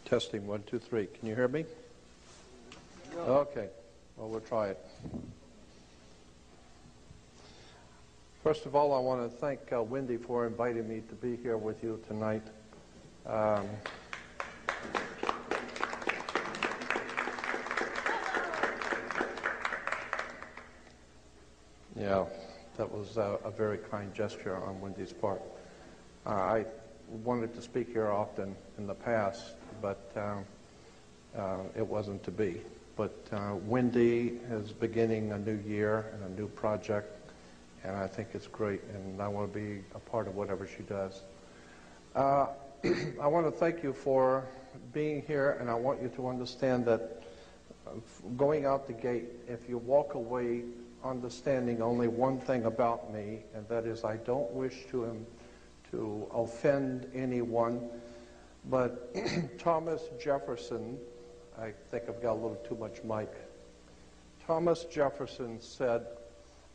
Testing, 1, 2, 3. Can you hear me? Okay. Well, we'll try it. First of all, I want to thank Wendy for inviting me to be here with you tonight. Yeah, that was a very kind gesture on Wendy's part. I wanted to speak here often in the past, but it wasn't to be. But Wendy is beginning a new year and a new project, and I think it's great, and I want to be a part of whatever she does. I want to thank you for being here, and I want you to understand that going out the gate, if you walk away understanding only one thing about me, and that is I don't wish to offend anyone, but Thomas Jefferson, I think I've got a little too much mic. Thomas Jefferson said,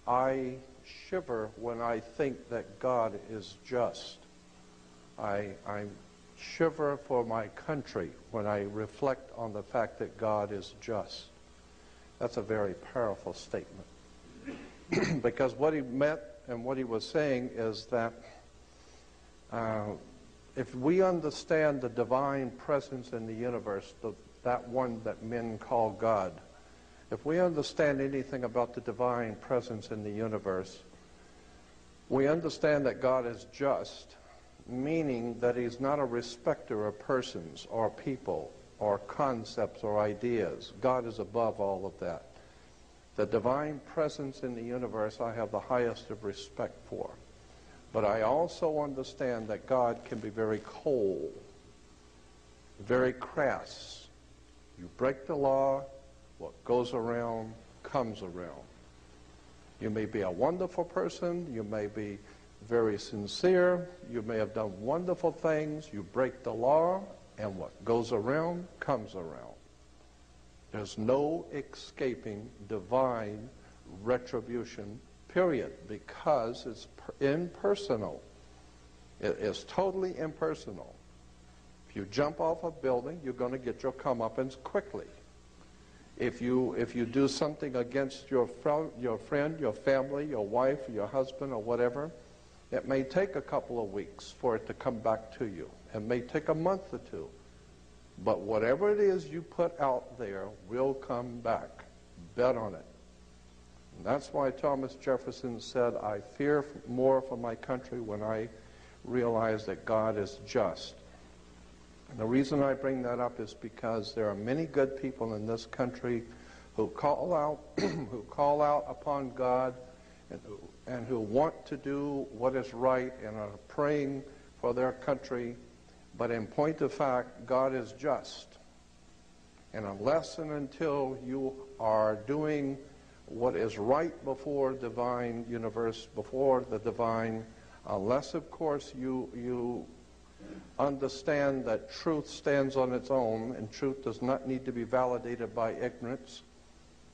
"I shiver when I think that God is just. I shiver for my country when I reflect on the fact that God is just." That's a very powerful statement. Because what he meant and what he was saying is that if we understand the divine presence in the universe, that one that men call God, if we understand anything about the divine presence in the universe, we understand that God is just, meaning that he's not a respecter of persons or people or concepts or ideas. God is above all of that. The divine presence in the universe I have the highest of respect for. But I also understand that God can be very cold, very crass. You break the law, what goes around comes around. You may be a wonderful person, you may be very sincere, you may have done wonderful things, you break the law, and what goes around comes around. There's no escaping divine retribution, period, because it's impersonal. It is totally impersonal. If you jump off a building, you're going to get your comeuppance quickly. If you do something against your friend, your family, your wife, your husband, or whatever, it may take a couple of weeks for it to come back to you. It may take a month or two. But whatever it is you put out there will come back. Bet on it. And that's why Thomas Jefferson said, "I fear more for my country when I realize that God is just." And the reason I bring that up is because there are many good people in this country who call out upon God and who want to do what is right and are praying for their country. But in point of fact, God is just. And unless and until you are doing what is right before divine universe, before the divine, unless, of course, you understand that truth stands on its own, and truth does not need to be validated by ignorance.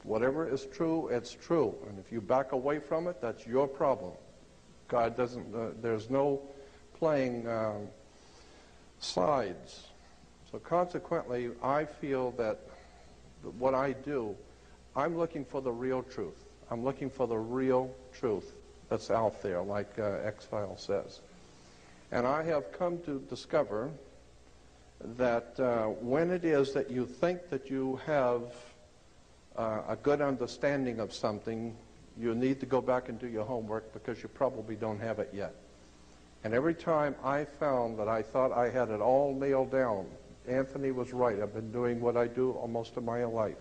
Whatever is true, it's true. And if you back away from it, that's your problem. God doesn't, there's no playing sides. So consequently, I feel that what I do, I'm looking for the real truth. I'm looking for the real truth that's out there, like X-Files says. And I have come to discover that when it is that you think that you have a good understanding of something, you need to go back and do your homework because you probably don't have it yet. And every time I found that I thought I had it all nailed down, Anthony was right. I've been doing what I do almost of my life.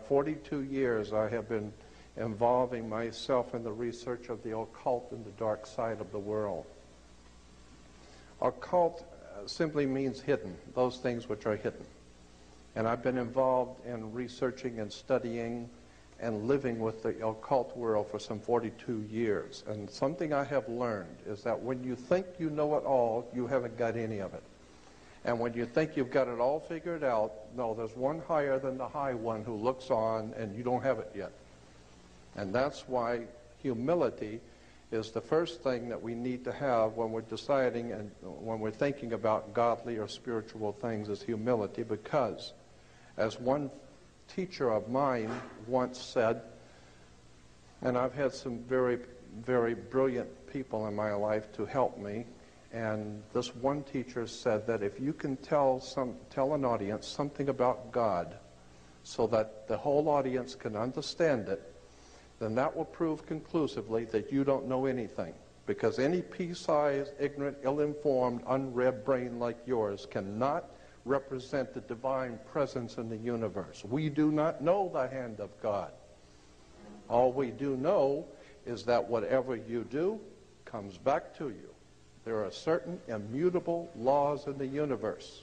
42 years I have been involving myself in the research of the occult and the dark side of the world. Occult simply means hidden, those things which are hidden. And I've been involved in researching and studying and living with the occult world for some 42 years. And something I have learned is that when you think you know it all, you haven't got any of it. And when you think you've got it all figured out, no, there's one higher than the high one who looks on, and you don't have it yet. And that's why humility is the first thing that we need to have when we're deciding and when we're thinking about godly or spiritual things is humility, because as one teacher of mine once said, and I've had some very, very brilliant people in my life to help me, and this one teacher said that if you can tell an audience something about God so that the whole audience can understand it, then that will prove conclusively that you don't know anything. Because any pea-sized, ignorant, ill-informed, unread brain like yours cannot represent the divine presence in the universe. We do not know the hand of God. All we do know is that whatever you do comes back to you. There are certain immutable laws in the universe.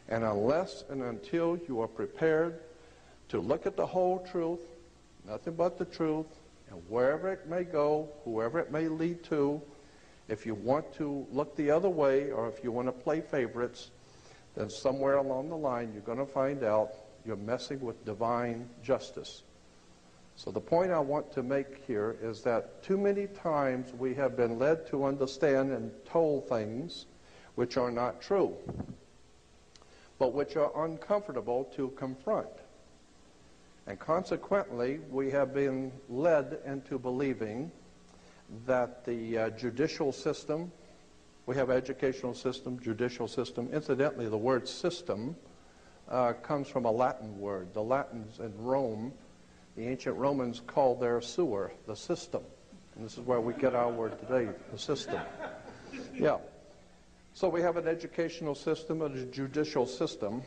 And unless and until you are prepared to look at the whole truth, nothing but the truth, and wherever it may go, whoever it may lead to, if you want to look the other way or if you want to play favorites, then somewhere along the line you're going to find out you're messing with divine justice. So the point I want to make here is that too many times we have been led to understand and told things which are not true, but which are uncomfortable to confront. And consequently, we have been led into believing that the judicial system, we have educational system, judicial system. Incidentally, the word system comes from a Latin word. The Latins in Rome, the ancient Romans called their sewer the system. And this is where we get our word today, the system. Yeah. So we have an educational system and a judicial system,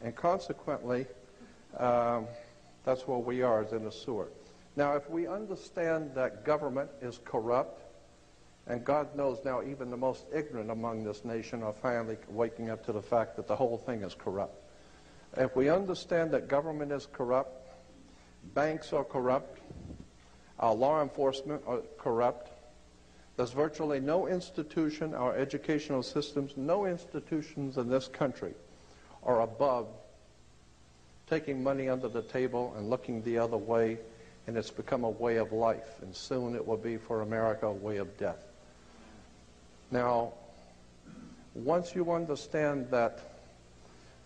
and consequently, that's where we are, is in a sewer. Now, if we understand that government is corrupt, and God knows now even the most ignorant among this nation are finally waking up to the fact that the whole thing is corrupt. If we understand that government is corrupt, banks are corrupt, our law enforcement are corrupt, there's virtually no institution, our educational systems, no institutions in this country are above taking money under the table and looking the other way, and it's become a way of life, and soon it will be for America a way of death. Now, once you understand that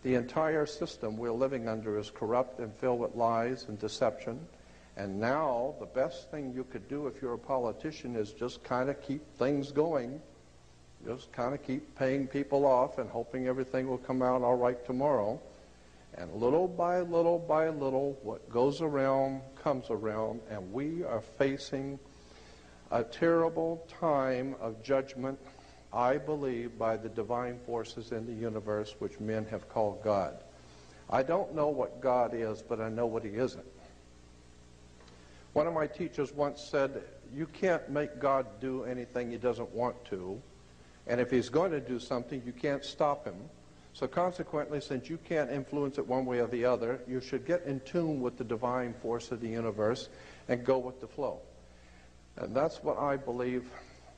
the entire system we're living under is corrupt and filled with lies and deception, and now the best thing you could do if you're a politician is just kind of keep things going, just kind of keep paying people off and hoping everything will come out all right tomorrow. And little by little, what goes around comes around, and we are facing a terrible time of judgment, I believe, by the divine forces in the universe, which men have called God. I don't know what God is, but I know what he isn't. One of my teachers once said, you can't make God do anything he doesn't want to, and if he's going to do something, you can't stop him. So consequently, since you can't influence it one way or the other, you should get in tune with the divine force of the universe and go with the flow. And that's what I believe,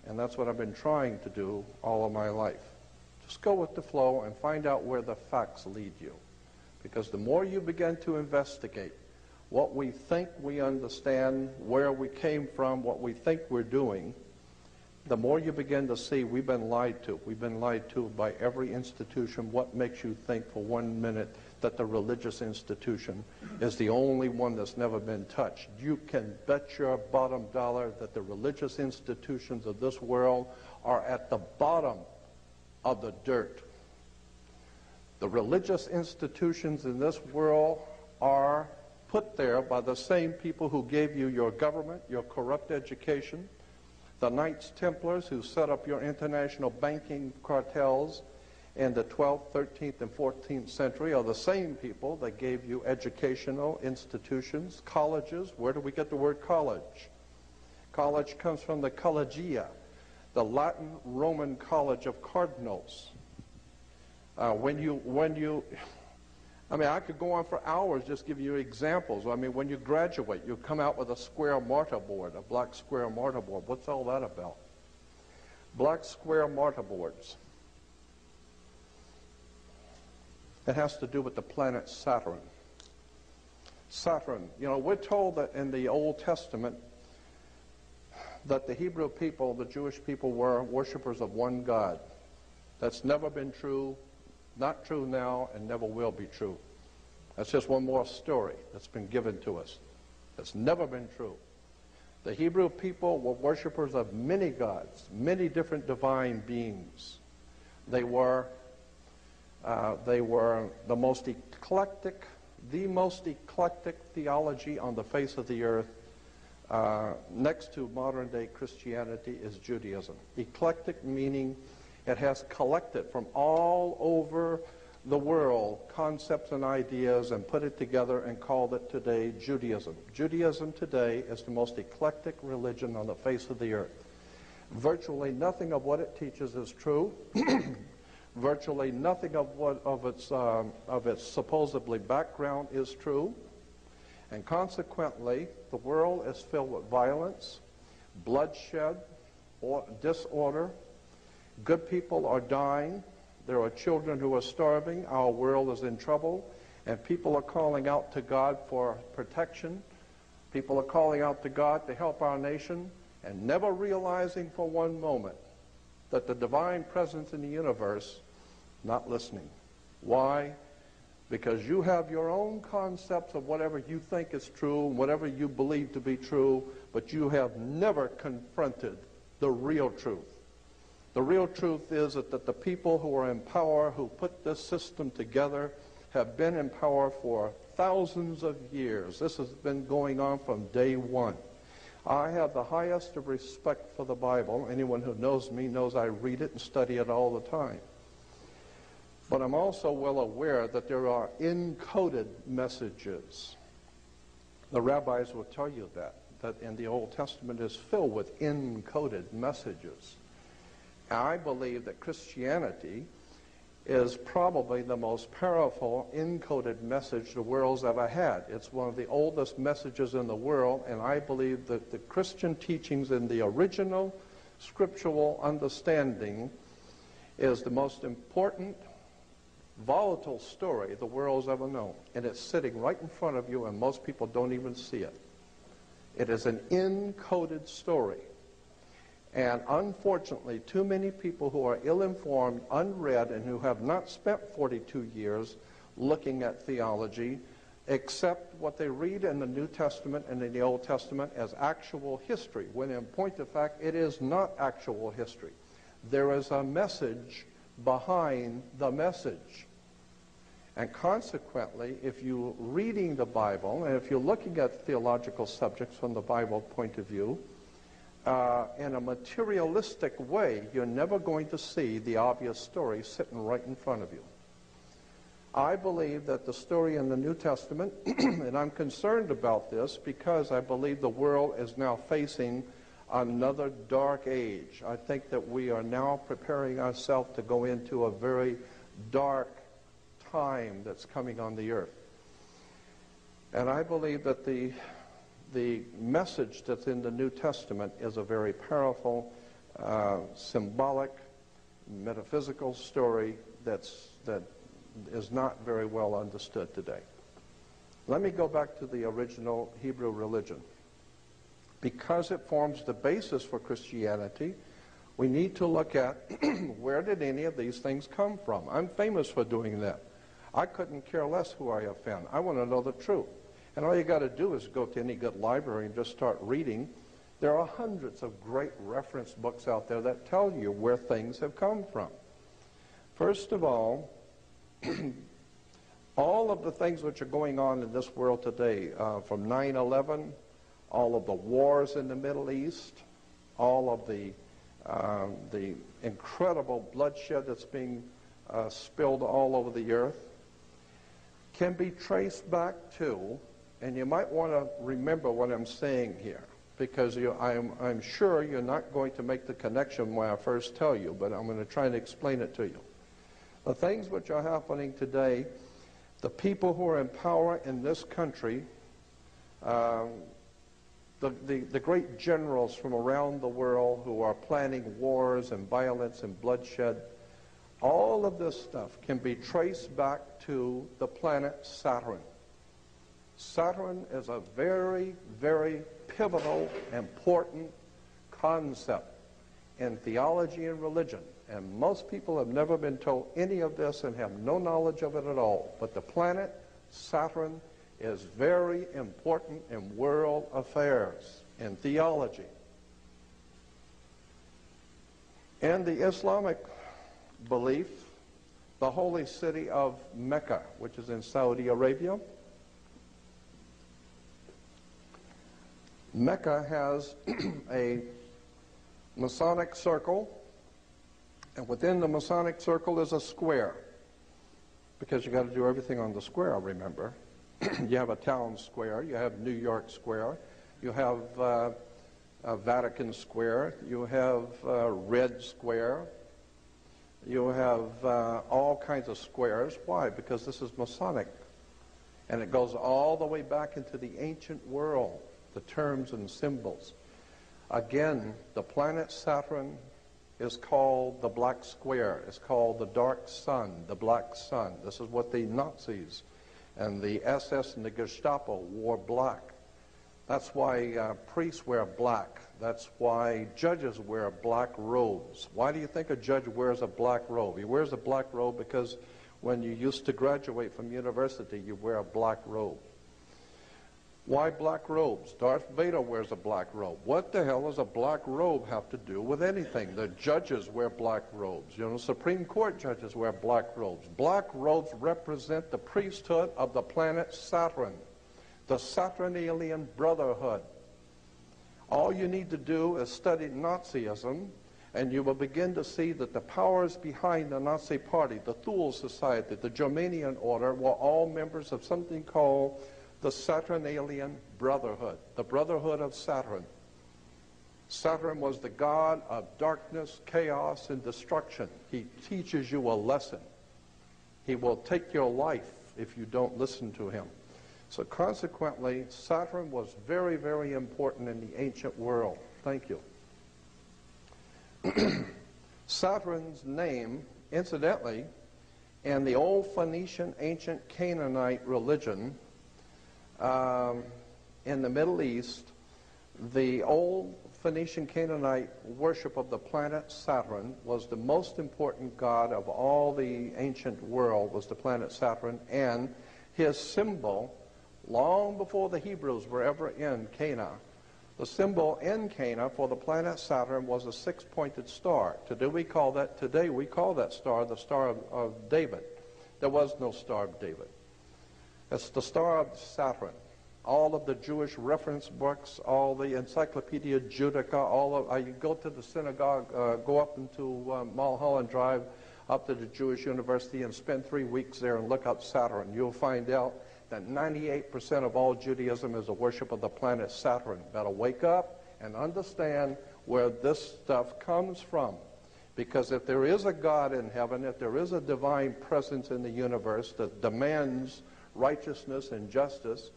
and that's what I've been trying to do all of my life. Just go with the flow and find out where the facts lead you. Because the more you begin to investigate what we think we understand, where we came from, what we think we're doing, the more you begin to see we've been lied to. We've been lied to by every institution. What makes you think for 1 minute that the religious institution is the only one that's never been touched? You can bet your bottom dollar that the religious institutions of this world are at the bottom of the dirt. The religious institutions in this world are put there by the same people who gave you your government, your corrupt education. The Knights Templars who set up your international banking cartels in the 12th, 13th, and 14th century are the same people that gave you educational institutions, colleges. Where do we get the word college? College comes from the collegia, the Latin Roman college of cardinals. I mean, I could go on for hours just giving you examples. I mean, when you graduate, you come out with a square mortarboard, a black square mortarboard. What's all that about? Black square mortarboards. It has to do with the planet Saturn. Saturn, you know, we're told that in the Old Testament that the Hebrew people, the Jewish people, were worshipers of one God. That's never been true, not true now, and never will be true. That's just one more story that's been given to us. That's never been true. The Hebrew people were worshipers of many gods, many different divine beings. They were the most eclectic theology on the face of the earth. Next to modern-day Christianity is Judaism. Eclectic meaning it has collected from all over the world concepts and ideas and put it together and called it today Judaism. Judaism today is the most eclectic religion on the face of the earth. Virtually nothing of what it teaches is true. Virtually nothing of its supposedly background is true. And consequently, the world is filled with violence, bloodshed, or disorder. Good people are dying. There are children who are starving. Our world is in trouble. And people are calling out to God for protection. People are calling out to God to help our nation, and never realizing for one moment that the divine presence in the universe not listening. Why? Because you have your own concepts of whatever you think is true, whatever you believe to be true, but you have never confronted the real truth. The real truth is that the people who are in power, who put this system together, have been in power for thousands of years. This has been going on from day one. I have the highest of respect for the Bible. Anyone who knows me knows I read it and study it all the time. But I'm also well aware that there are encoded messages. The rabbis will tell you that in the Old Testament is filled with encoded messages. And I believe that Christianity is probably the most powerful encoded message the world's ever had. It's one of the oldest messages in the world, and I believe that the Christian teachings in the original scriptural understanding is the most important, volatile story the world's ever known. And it's sitting right in front of you, and most people don't even see it. It is an encoded story. And unfortunately, too many people who are ill-informed, unread, and who have not spent 42 years looking at theology accept what they read in the New Testament and in the Old Testament as actual history, when in point of fact, it is not actual history. There is a message behind the message. And consequently, if you're reading the Bible, and if you're looking at theological subjects from the Bible point of view, in a materialistic way, you're never going to see the obvious story sitting right in front of you. I believe that the story in the New Testament, and I'm concerned about this because I believe the world is now facing another dark age. I think that we are now preparing ourselves to go into a very dark time that's coming on the earth. And I believe that the message that's in the New Testament is a very powerful, symbolic, metaphysical story that is not very well understood today. Let me go back to the original Hebrew religion. Because it forms the basis for Christianity, we need to look at where did any of these things come from. I'm famous for doing that. I couldn't care less who I offend. I want to know the truth. And all you got to do is go to any good library and just start reading. There are hundreds of great reference books out there that tell you where things have come from. First of all of the things which are going on in this world today, from 9/11, all of the wars in the Middle East, all of the incredible bloodshed that's being spilled all over the earth, can be traced back to, and you might want to remember what I'm saying here, because I'm sure you're not going to make the connection when I first tell you, but I'm going to try and explain it to you. The things which are happening today, the people who are in power in this country, the great generals from around the world who are planning wars and violence and bloodshed, all of this stuff can be traced back to the planet Saturn. Saturn is a very, very pivotal, important concept in theology and religion, and most people have never been told any of this and have no knowledge of it at all. But the planet Saturn is very important in world affairs, in theology. In the Islamic belief, the holy city of Mecca, which is in Saudi Arabia, Mecca has a Masonic circle, and within the Masonic circle is a square, because you got to do everything on the square, remember. You have a town square, you have New York Square, you have Vatican Square, you have Red Square, you have all kinds of squares. Why? Because this is Masonic, and it goes all the way back into the ancient world, the terms and symbols. Again, the planet Saturn is called the Black Square. It's called the Dark Sun, the Black Sun. This is what the Nazis and the SS and the Gestapo wore black. That's why priests wear black. That's why judges wear black robes. Why do you think a judge wears a black robe? He wears a black robe because when you used to graduate from university, you wear a black robe. Why black robes? Darth Vader wears a black robe. What the hell does a black robe have to do with anything? The judges wear black robes. You know, Supreme Court judges wear black robes. Black robes represent the priesthood of the planet Saturn, the Saturnalian Brotherhood. All you need to do is study Nazism, and you will begin to see that the powers behind the Nazi Party, the Thule Society, the Germanian Order, were all members of something called the Saturnalian Brotherhood, the Brotherhood of Saturn. Saturn was the god of darkness, chaos, and destruction. He teaches you a lesson. He will take your life if you don't listen to him. So consequently, Saturn was very, very important in the ancient world. Thank you. Saturn's name, incidentally, in the old Phoenician ancient Canaanite religion, in the Middle East, the old Phoenician Canaanite worship of the planet Saturn was the most important god of all the ancient world, was the planet Saturn, and his symbol, long before the Hebrews were ever in Cana, the symbol in Cana for the planet Saturn was a six-pointed star. Today we call that star the Star of David. There was no Star of David. It's the Star of Saturn. All of the Jewish reference books, all the Encyclopedia Judaica, you go to the synagogue, go up into Mulholland Drive, up to the Jewish University and spend 3 weeks there and look up Saturn. You'll find out that 98% of all Judaism is a worship of the planet Saturn. Better wake up and understand where this stuff comes from. Because if there is a God in heaven, if there is a divine presence in the universe that demands righteousness and justice,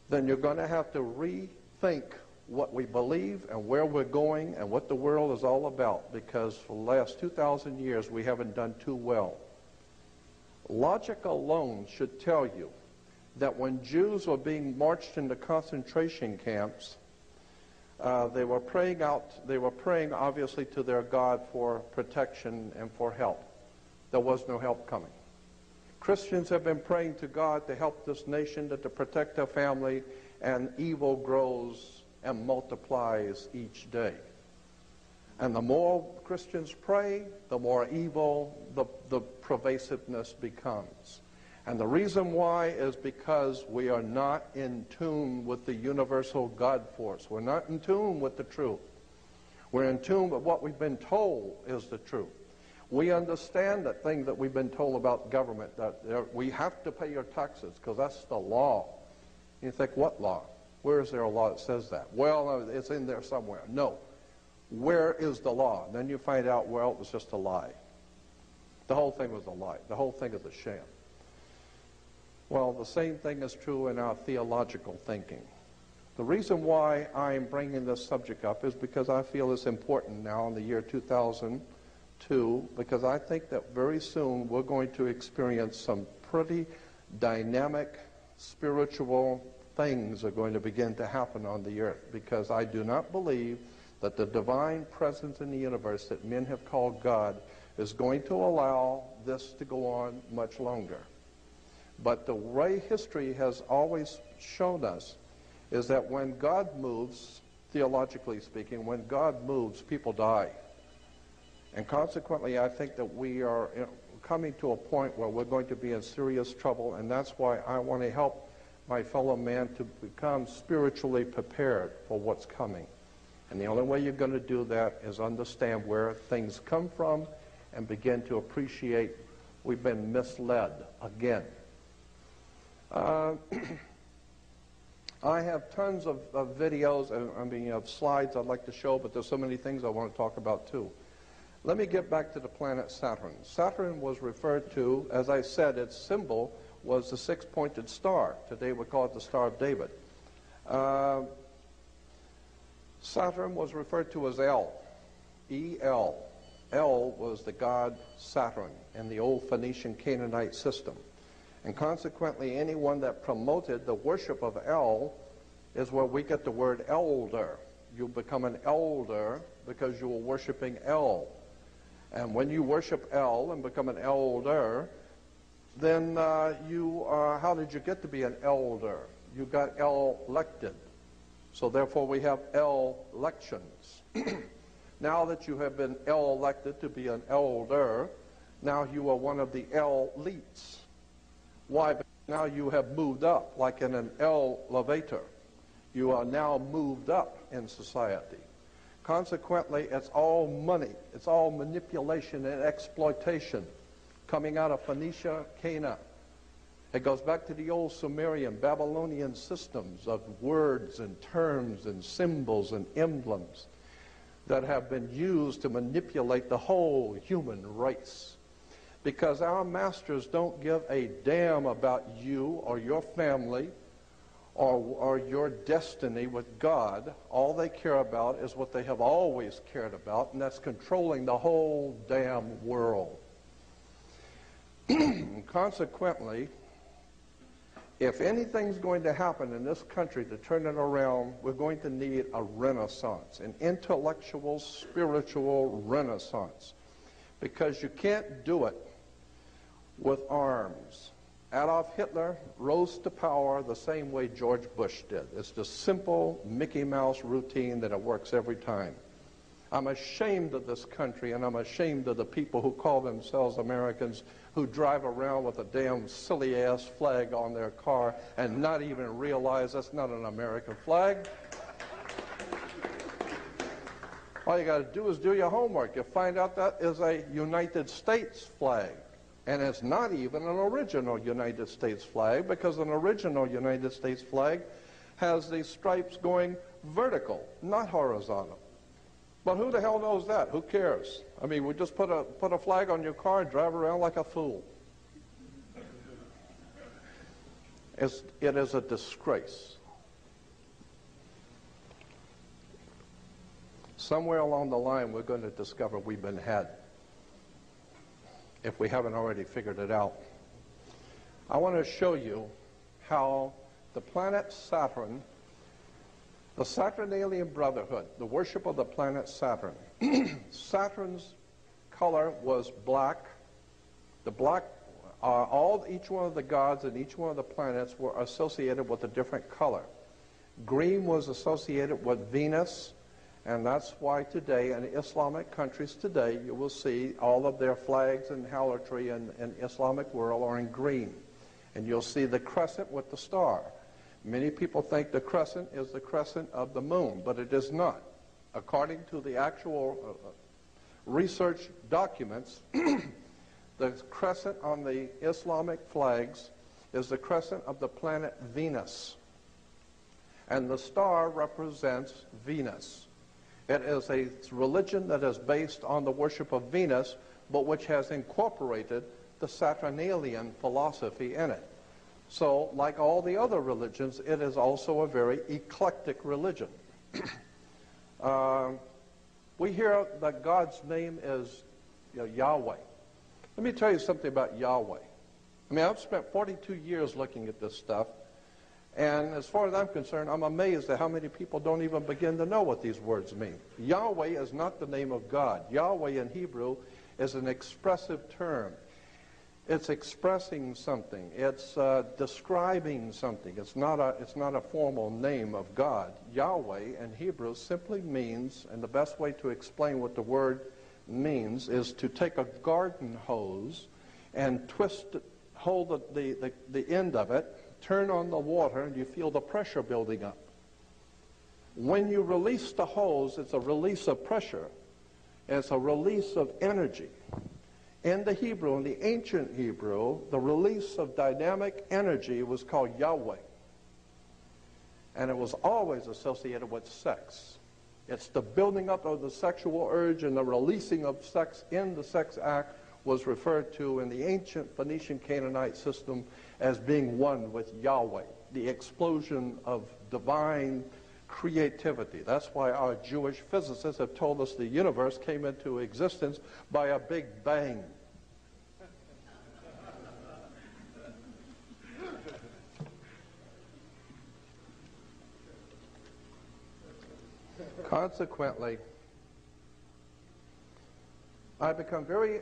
then you're going to have to rethink what we believe and where we're going and what the world is all about, because for the last 2,000 years we haven't done too well. Logic alone should tell you that when Jews were being marched into concentration camps, they were praying obviously to their God for protection and for help. There was no help coming. Christians have been praying to God to help this nation, to protect their family, and evil grows and multiplies each day. And the more Christians pray, the more evil the pervasiveness becomes. And the reason why is because we are not in tune with the universal God force. We're not in tune with the truth. We're in tune with what we've been told is the truth. We understand that thing that we've been told about government, that we have to pay your taxes because that's the law. You think, what law? Where is there a law that says that? Well, it's in there somewhere. No. Where is the law? And then you find out, well, it was just a lie. The whole thing was a lie. The whole thing is a sham. Well, the same thing is true in our theological thinking. The reason why I'm bringing this subject up is because I feel it's important now in the year 2002, because I think that very soon we're going to experience some pretty dynamic spiritual things are going to begin to happen on the earth, because I do not believe that the divine presence in the universe that men have called God is going to allow this to go on much longer. But the way history has always shown us is that when God moves, theologically speaking, when God moves, people die. And consequently, I think that we are coming to a point where we're going to be in serious trouble, and that's why I want to help my fellow man to become spiritually prepared for what's coming. And the only way you're going to do that is understand where things come from and begin to appreciate we've been misled again. I have tons of videos, of slides I'd like to show, but there's so many things I want to talk about too. Let me get back to the planet Saturn. Saturn was referred to, as I said, its symbol was the six-pointed star. Today we call it the Star of David. Saturn was referred to as El, E-L. El was the god Saturn in the old Phoenician Canaanite system. And consequently, anyone that promoted the worship of El is where we get the word elder. You become an elder because you were worshiping El. And when you worship El and become an elder, then how did you get to be an elder? You got elected. So therefore we have elections. Now that you have been elected to be an elder, now you are one of the elites. Why? Because now you have moved up, like in an elevator. You are now moved up in society. Consequently, it's all money. It's all manipulation and exploitation coming out of Phoenicia, Canaan. It goes back to the old Sumerian, Babylonian systems of words and terms and symbols and emblems that have been used to manipulate the whole human race. Because our masters don't give a damn about you or your family or your destiny with God. All they care about is what they have always cared about, and that's controlling the whole damn world. Consequently, if anything's going to happen in this country to turn it around, we're going to need a renaissance, an intellectual, spiritual renaissance. Because you can't do it with arms. Adolf Hitler rose to power the same way George Bush did. It's the simple Mickey Mouse routine that it works every time. I'm ashamed of this country, and I'm ashamed of the people who call themselves Americans who drive around with a damn silly-ass flag on their car and not even realize that's not an American flag. All you got to do is do your homework. You find out that is a United States flag. And it's not even an original United States flag, because an original United States flag has these stripes going vertical, not horizontal. But who the hell knows that? Who cares? I mean, we just put a flag on your car and drive around like a fool. It is a disgrace. Somewhere along the line, we're going to discover we've been had, if we haven't already figured it out. I want to show you how the planet Saturn, the Saturnalian Brotherhood, the worship of the planet Saturn. Saturn's color was black. The black, each one of the gods and each one of the planets were associated with a different color. Green was associated with Venus, and that's why today in Islamic countries today you will see all of their flags and harlotry in Islamic world are in green. And you'll see the crescent with the star. Many people think the crescent is the crescent of the moon, but it is not. According to the actual research documents, the crescent on the Islamic flags is the crescent of the planet Venus. And the star represents Venus. It is a religion that is based on the worship of Venus, but which has incorporated the Saturnalian philosophy in it. So, like all the other religions, it is also a very eclectic religion. We hear that God's name is Yahweh. Let me tell you something about Yahweh. I mean, I've spent 42 years looking at this stuff, And as far as I'm concerned, I'm amazed at how many people don't even begin to know what these words mean. Yahweh is not the name of God. Yahweh in Hebrew is an expressive term. It's expressing something. It's describing something. It's not a formal name of God. Yahweh in Hebrew simply means, and the best way to explain what the word means is to take a garden hose and hold the end of it, turn on the water, and you feel the pressure building up. When you release the hose, it's a release of pressure. It's a release of energy. In the Hebrew, in the ancient Hebrew, the release of dynamic energy was called Yahweh. And it was always associated with sex. It's the building up of the sexual urge, and the releasing of sex in the sex act was referred to in the ancient Phoenician Canaanite system as being one with Yahweh, the explosion of divine creativity. That's why our Jewish physicists have told us the universe came into existence by a big bang. Consequently, I become very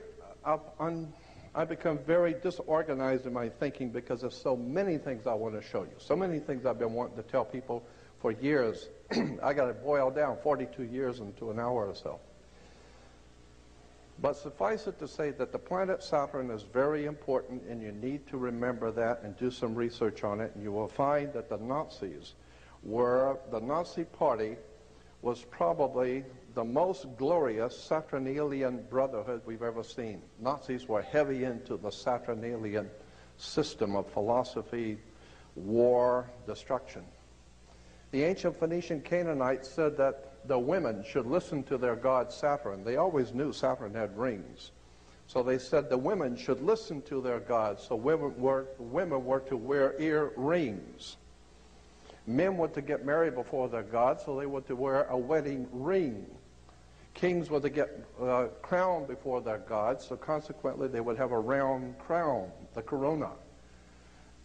disorganized in my thinking because there's so many things I want to show you. So many things I've been wanting to tell people for years. I got to boil down 42 years into an hour or so. But suffice it to say that the planet Saturn is very important, and you need to remember that and do some research on it. And you will find that the Nazi Party was probably the most glorious Saturnalian brotherhood we've ever seen. Nazis were heavy into the Saturnalian system of philosophy, war, destruction. The ancient Phoenician Canaanites said that the women should listen to their god Saturn. They always knew Saturn had rings. So they said the women should listen to their gods, so women were to wear earrings. Men were to get married before their god, so they were to wear a wedding ring. Kings were to get crowned before their gods, so consequently they would have a round crown, the corona.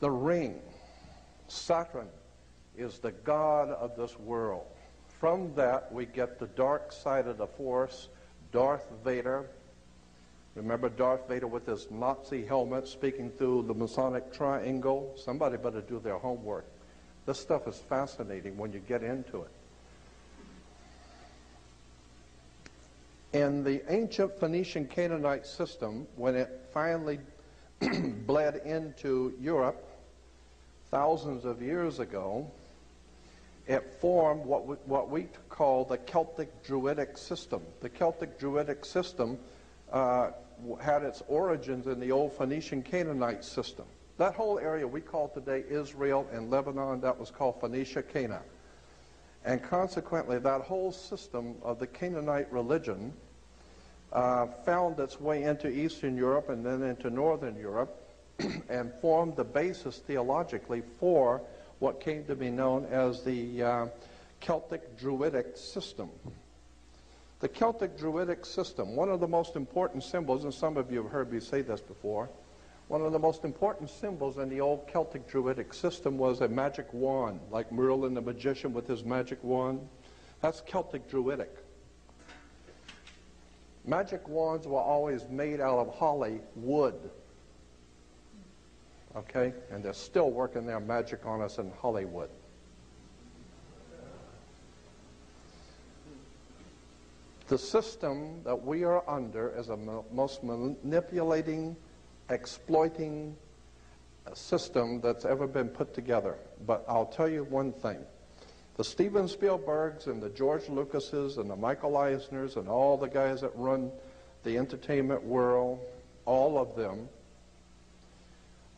The ring, Saturn, is the god of this world. From that we get the dark side of the force, Darth Vader. Remember Darth Vader with his Nazi helmet speaking through the Masonic triangle? Somebody better do their homework. This stuff is fascinating when you get into it. In the ancient Phoenician Canaanite system, when it finally bled into Europe thousands of years ago, it formed what we call the Celtic Druidic system. The Celtic Druidic system had its origins in the old Phoenician Canaanite system. That whole area we call today Israel and Lebanon, that was called Phoenicia, Cana. And consequently, that whole system of the Canaanite religion found its way into Eastern Europe and then into Northern Europe and formed the basis theologically for what came to be known as the Celtic Druidic system. The Celtic Druidic system, one of the most important symbols, and some of you have heard me say this before, one of the most important symbols in the old Celtic Druidic system was a magic wand, like Merlin the magician with his magic wand. That's Celtic Druidic. Magic wands were always made out of holly wood. Okay? And they're still working their magic on us in Hollywood. The system that we are under is a most manipulating, exploiting system that's ever been put together. But I'll tell you one thing. The Steven Spielbergs and the George Lucases and the Michael Eisners and all the guys that run the entertainment world, all of them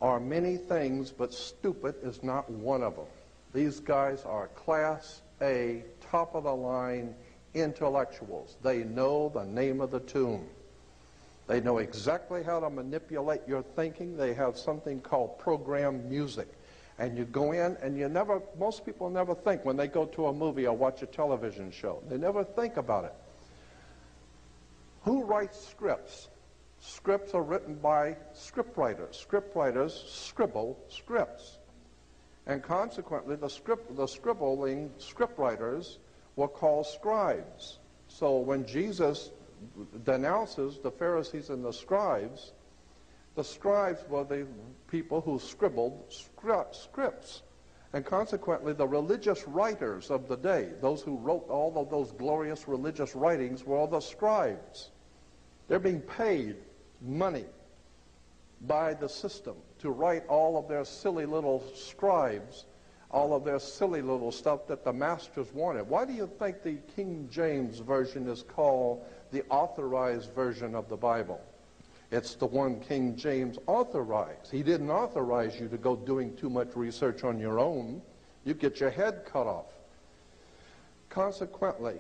are many things, but stupid is not one of them. These guys are Class A, top-of-the-line intellectuals. They know the name of the tune. They know exactly how to manipulate your thinking. They have something called program music. And you go in and you never, most people never think when they go to a movie or watch a television show. They never think about it. Who writes scripts? Scripts are written by scriptwriters. Scriptwriters scribble scripts. And consequently, the scribbling script writers were called scribes. So when Jesus denounces the Pharisees and the scribes were the people who scribbled scripts. And consequently, the religious writers of the day, those who wrote all of those glorious religious writings, were all the scribes. They're being paid money by the system to write all of their silly little scribes, all of their silly little stuff that the masters wanted. Why do you think the King James Version is called the authorized version of the Bible? It's the one King James authorized. He didn't authorize you to go doing too much research on your own. You get your head cut off. Consequently,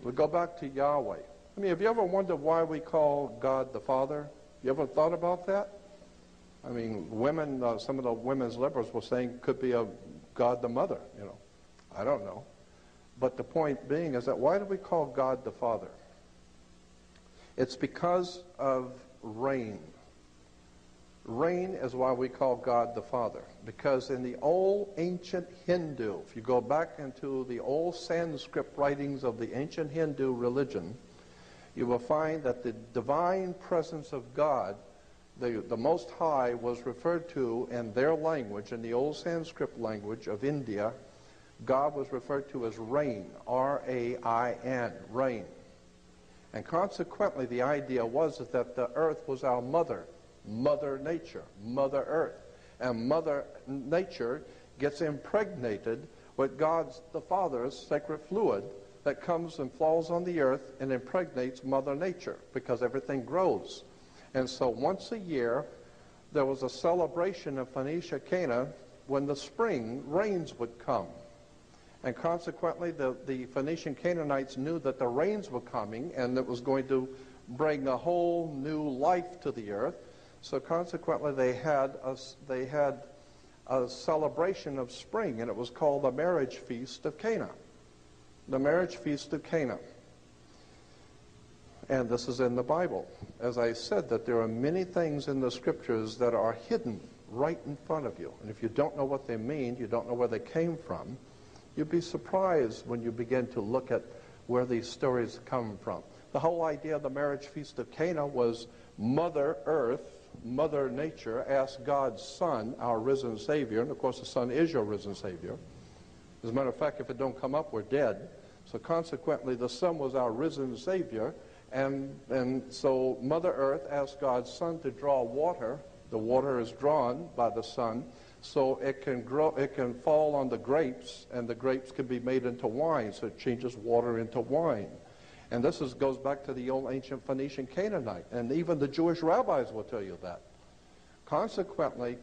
we go back to Yahweh. I mean, have you ever wondered why we call God the Father? You ever thought about that? I mean, women, some of the women's liberals were saying could be a God the Mother, you know. I don't know. But the point being is that why do we call God the Father? It's because of rain. Rain is why we call God the Father. Because in the old ancient Hindu, if you go back into the old Sanskrit writings of the ancient Hindu religion, you will find that the divine presence of God, the Most High, was referred to in their language, in the old Sanskrit language of India. God was referred to as rain, R-A-I-N, rain. And consequently, the idea was that the earth was our mother, Mother Nature, Mother Earth. And Mother Nature gets impregnated with God's, the Father's, sacred fluid that comes and falls on the earth and impregnates Mother Nature because everything grows. And so once a year, there was a celebration in Phoenicia, Cana, when the spring rains would come. And consequently, the Phoenician Canaanites knew that the rains were coming and it was going to bring a whole new life to the earth. So consequently, they had a celebration of spring, and it was called the marriage feast of Cana. The marriage feast of Cana. And this is in the Bible. As I said, that there are many things in the scriptures that are hidden right in front of you. And if you don't know what they mean, you don't know where they came from, you'd be surprised when you begin to look at where these stories come from. The whole idea of the marriage feast of Cana was Mother Earth, Mother Nature, asked God's Son, our risen Savior, and of course the Son is your risen Savior. As a matter of fact, if it don't come up, we're dead. So consequently, the Son was our risen Savior, and so Mother Earth asked God's Son to draw water. The water is drawn by the Son, so it can grow, it can fall on the grapes, and the grapes can be made into wine, so it changes water into wine. And this goes back to the old ancient Phoenician Canaanite, and even the Jewish rabbis will tell you that. Consequently,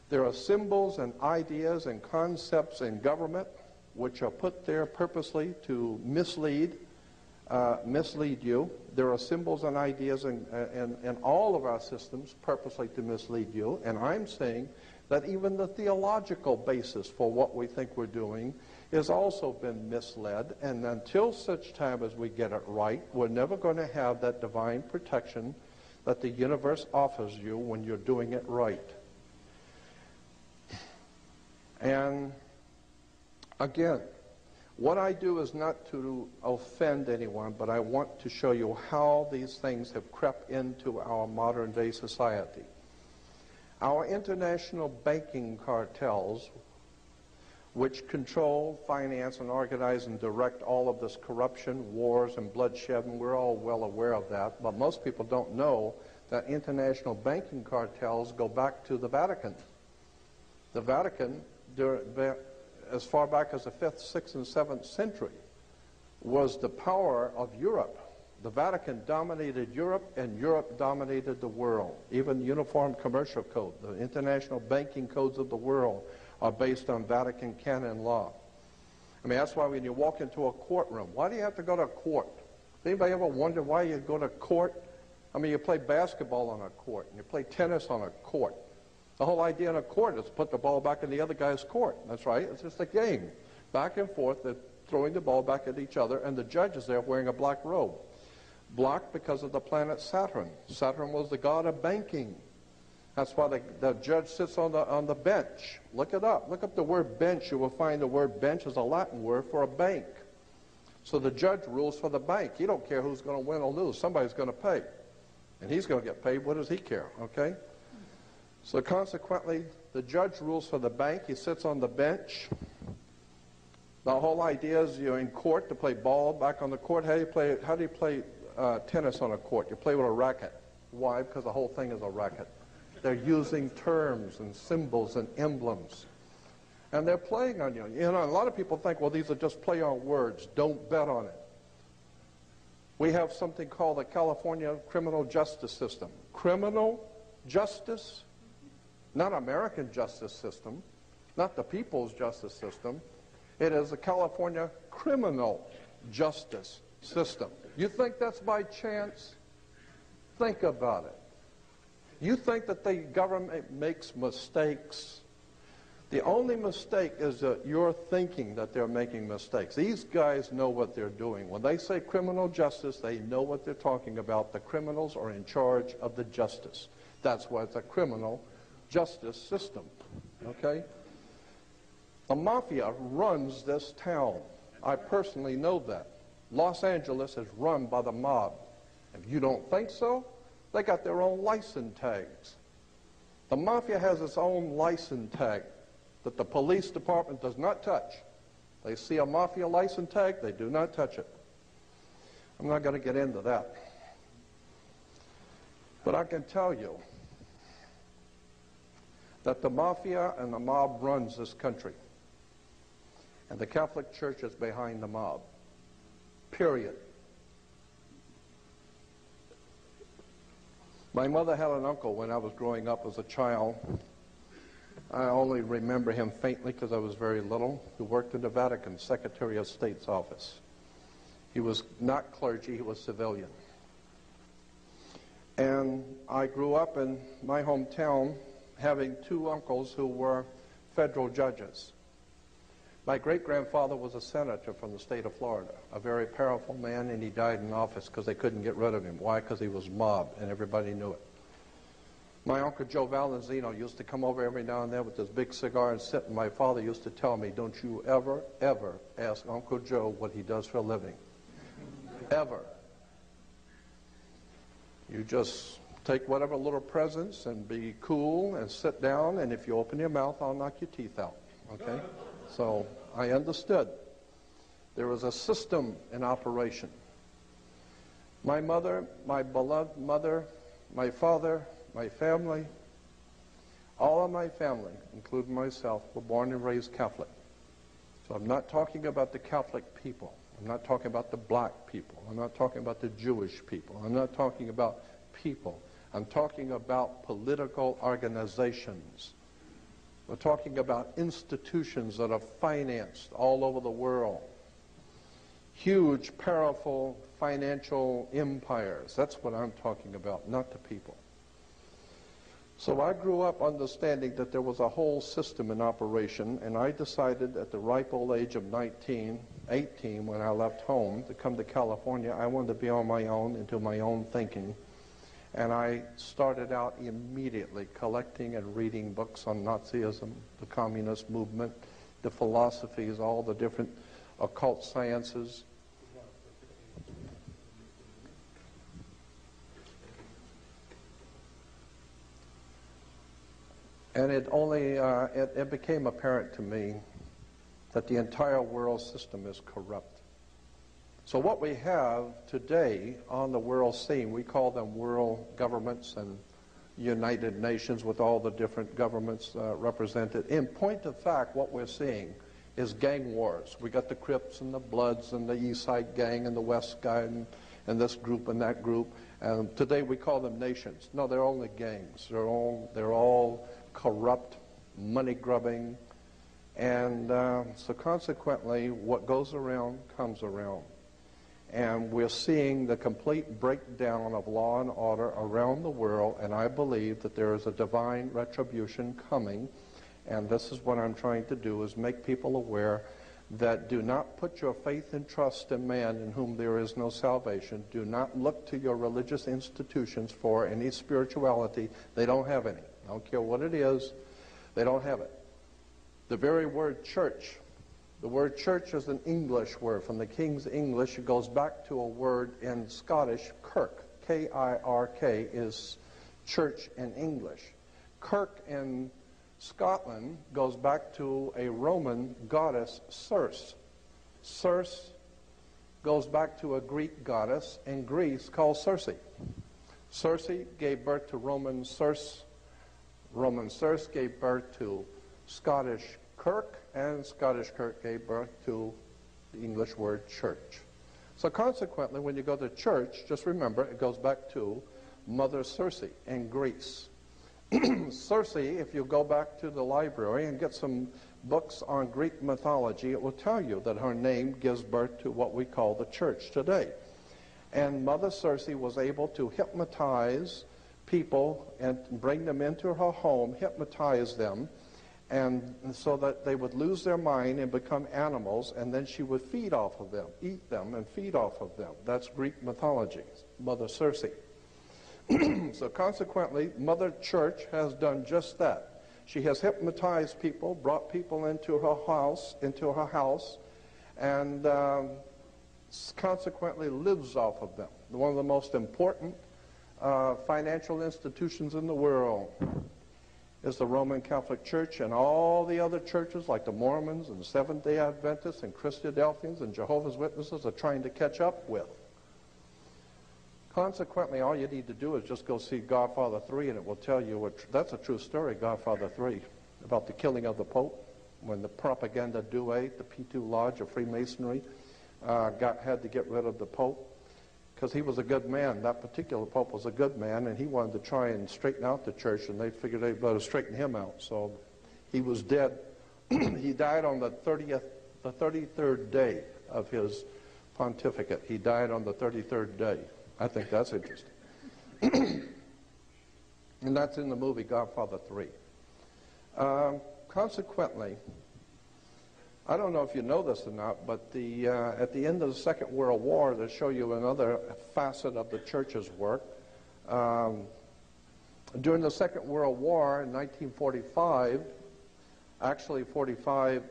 there are symbols and ideas and concepts in government which are put there purposely to mislead you. There are symbols and ideas in all of our systems purposely to mislead you. And I'm saying that even the theological basis for what we think we're doing has also been misled. And until such time as we get it right, we're never going to have that divine protection that the universe offers you when you're doing it right. And again, what I do is not to offend anyone, but I want to show you how these things have crept into our modern day society. Our international banking cartels, which control, finance, and organize and direct all of this corruption, wars, and bloodshed, and we're all well aware of that, but most people don't know that international banking cartels go back to the Vatican. The Vatican, as far back as the 5th, 6th, and 7th century, was the power of Europe. The Vatican dominated Europe, and Europe dominated the world. Even the Uniform Commercial Code, the international banking codes of the world, are based on Vatican canon law. I mean, that's why when you walk into a courtroom, why do you have to go to court? Does anybody ever wonder why you go to court? I mean, you play basketball on a court, and you play tennis on a court. The whole idea in a court is to put the ball back in the other guy's court. That's right. It's just a game. Back and forth, they're throwing the ball back at each other, and the judge is there wearing a black robe. Black because of the planet Saturn. Saturn was the god of banking. That's why the judge sits on the bench. Look it up. Look up the word bench. You will find the word bench is a Latin word for a bank. So the judge rules for the bank. He don't care who's going to win or lose. Somebody's going to pay. And he's going to get paid. What does he care? Okay? So consequently, the judge rules for the bank. He sits on the bench. The whole idea is you're in court to play ball back on the court. How do you play tennis on a court? You play with a racket. Why? Because the whole thing is a racket. They're using terms and symbols and emblems. And they're playing on you. You know, a lot of people think, well, these are just play on words. Don't bet on it. We have something called the California criminal justice system. Criminal justice, not American justice system, not the people's justice system. It is the California criminal justice system. You think that's by chance? Think about it. You think that the government makes mistakes? The only mistake is that you're thinking that they're making mistakes. These guys know what they're doing. When they say criminal justice, they know what they're talking about. The criminals are in charge of the justice. That's why it's a criminal justice system. Okay? The mafia runs this town. I personally know that. Los Angeles is run by the mob. If you don't think so, they got their own license tags. The mafia has its own license tag that the police department does not touch. They see a mafia license tag, they do not touch it. I'm not going to get into that. But I can tell you that the mafia and the mob runs this country. And the Catholic Church is behind the mob. Period. My mother had an uncle when I was growing up as a child. I only remember him faintly because I was very little, who worked in the Vatican, Secretary of State's office. He was not clergy, he was civilian. And I grew up in my hometown having two uncles who were federal judges. My great-grandfather was a senator from the state of Florida, a very powerful man, and he died in office because they couldn't get rid of him. Why? Because he was mobbed, and everybody knew it. My Uncle Joe Valenzino used to come over every now and then with this big cigar and sit, and my father used to tell me, don't you ever, ever ask Uncle Joe what he does for a living. Ever. You just take whatever little presents and be cool and sit down, and if you open your mouth, I'll knock your teeth out. Okay? So I understood. There was a system in operation. My mother, my beloved mother, my father, my family, all of my family, including myself, were born and raised Catholic. So I'm not talking about the Catholic people. I'm not talking about the black people. I'm not talking about the Jewish people. I'm not talking about people. I'm talking about political organizations. We're talking about institutions that are financed all over the world. Huge, powerful financial empires. That's what I'm talking about, not the people. So I grew up understanding that there was a whole system in operation, and I decided at the ripe old age of 18, when I left home to come to California, I wanted to be on my own and do my own thinking. And I started out immediately collecting and reading books on Nazism, the communist movement, the philosophies, all the different occult sciences. And it became apparent to me that the entire world system is corrupt. So what we have today on the world scene, we call them world governments and United Nations with all the different governments represented. In point of fact, what we're seeing is gang wars. We got the Crips and the Bloods and the East Side Gang and the West Side and this group and that group. And today we call them nations. No, they're only gangs. They're all corrupt, money-grubbing. And so consequently, what goes around comes around. And we're seeing the complete breakdown of law and order around the world, and I believe that there is a divine retribution coming, and this is what I'm trying to do, is make people aware that do not put your faith and trust in man in whom there is no salvation. Do not look to your religious institutions for any spirituality. They don't have any, I don't care what it is, they don't have it. The very word church, the word church is an English word. From the King's English, it goes back to a word in Scottish, kirk. K-I-R-K is church in English. Kirk in Scotland goes back to a Roman goddess, Circe. Circe goes back to a Greek goddess in Greece called Circe. Circe gave birth to Roman Circe. Roman Circe gave birth to Scottish Kirk, and Scottish Kirk gave birth to the English word church. So consequently, when you go to church, just remember it goes back to Mother Circe in Greece. Circe, if you go back to the library and get some books on Greek mythology, it will tell you that her name gives birth to what we call the church today. And Mother Circe was able to hypnotize people and bring them into her home, hypnotize them, and so that they would lose their mind and become animals, and then she would feed off of them, eat them and feed off of them. That's Greek mythology, Mother Circe. So consequently, Mother Church has done just that. She has hypnotized people, brought people into her house, and consequently lives off of them. One of the most important financial institutions in the world is the Roman Catholic Church, and all the other churches like the Mormons and Seventh-day Adventists and Christadelphians and Jehovah's Witnesses are trying to catch up with. Consequently, all you need to do is just go see Godfather 3, and it will tell you, that's a true story, Godfather 3, about the killing of the Pope, when the propaganda duet, the P2 Lodge of Freemasonry, had to get rid of the Pope, because he was a good man. That particular Pope was a good man, and he wanted to try and straighten out the church, and they figured they'd better straighten him out. So he was dead. He died on the 33rd day of his pontificate. He died on the 33rd day. I think that's interesting. And that's in the movie Godfather 3. Consequently, I don't know if you know this or not, but at the end of the Second World War, to show you another facet of the church's work, during the Second World War in 1945, actually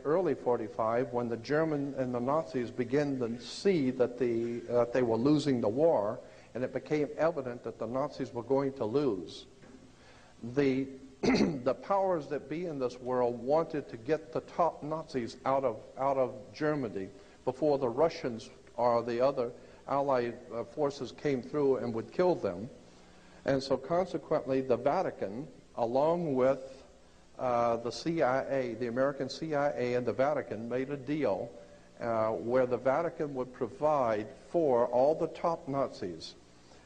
early 45, when the German and the Nazis began to see that they were losing the war, and it became evident that the Nazis were going to lose, the powers that be in this world wanted to get the top Nazis out of Germany before the Russians or the other Allied forces came through and would kill them. And so consequently, the Vatican, along with the CIA, the American CIA and the Vatican, made a deal where the Vatican would provide for all the top Nazis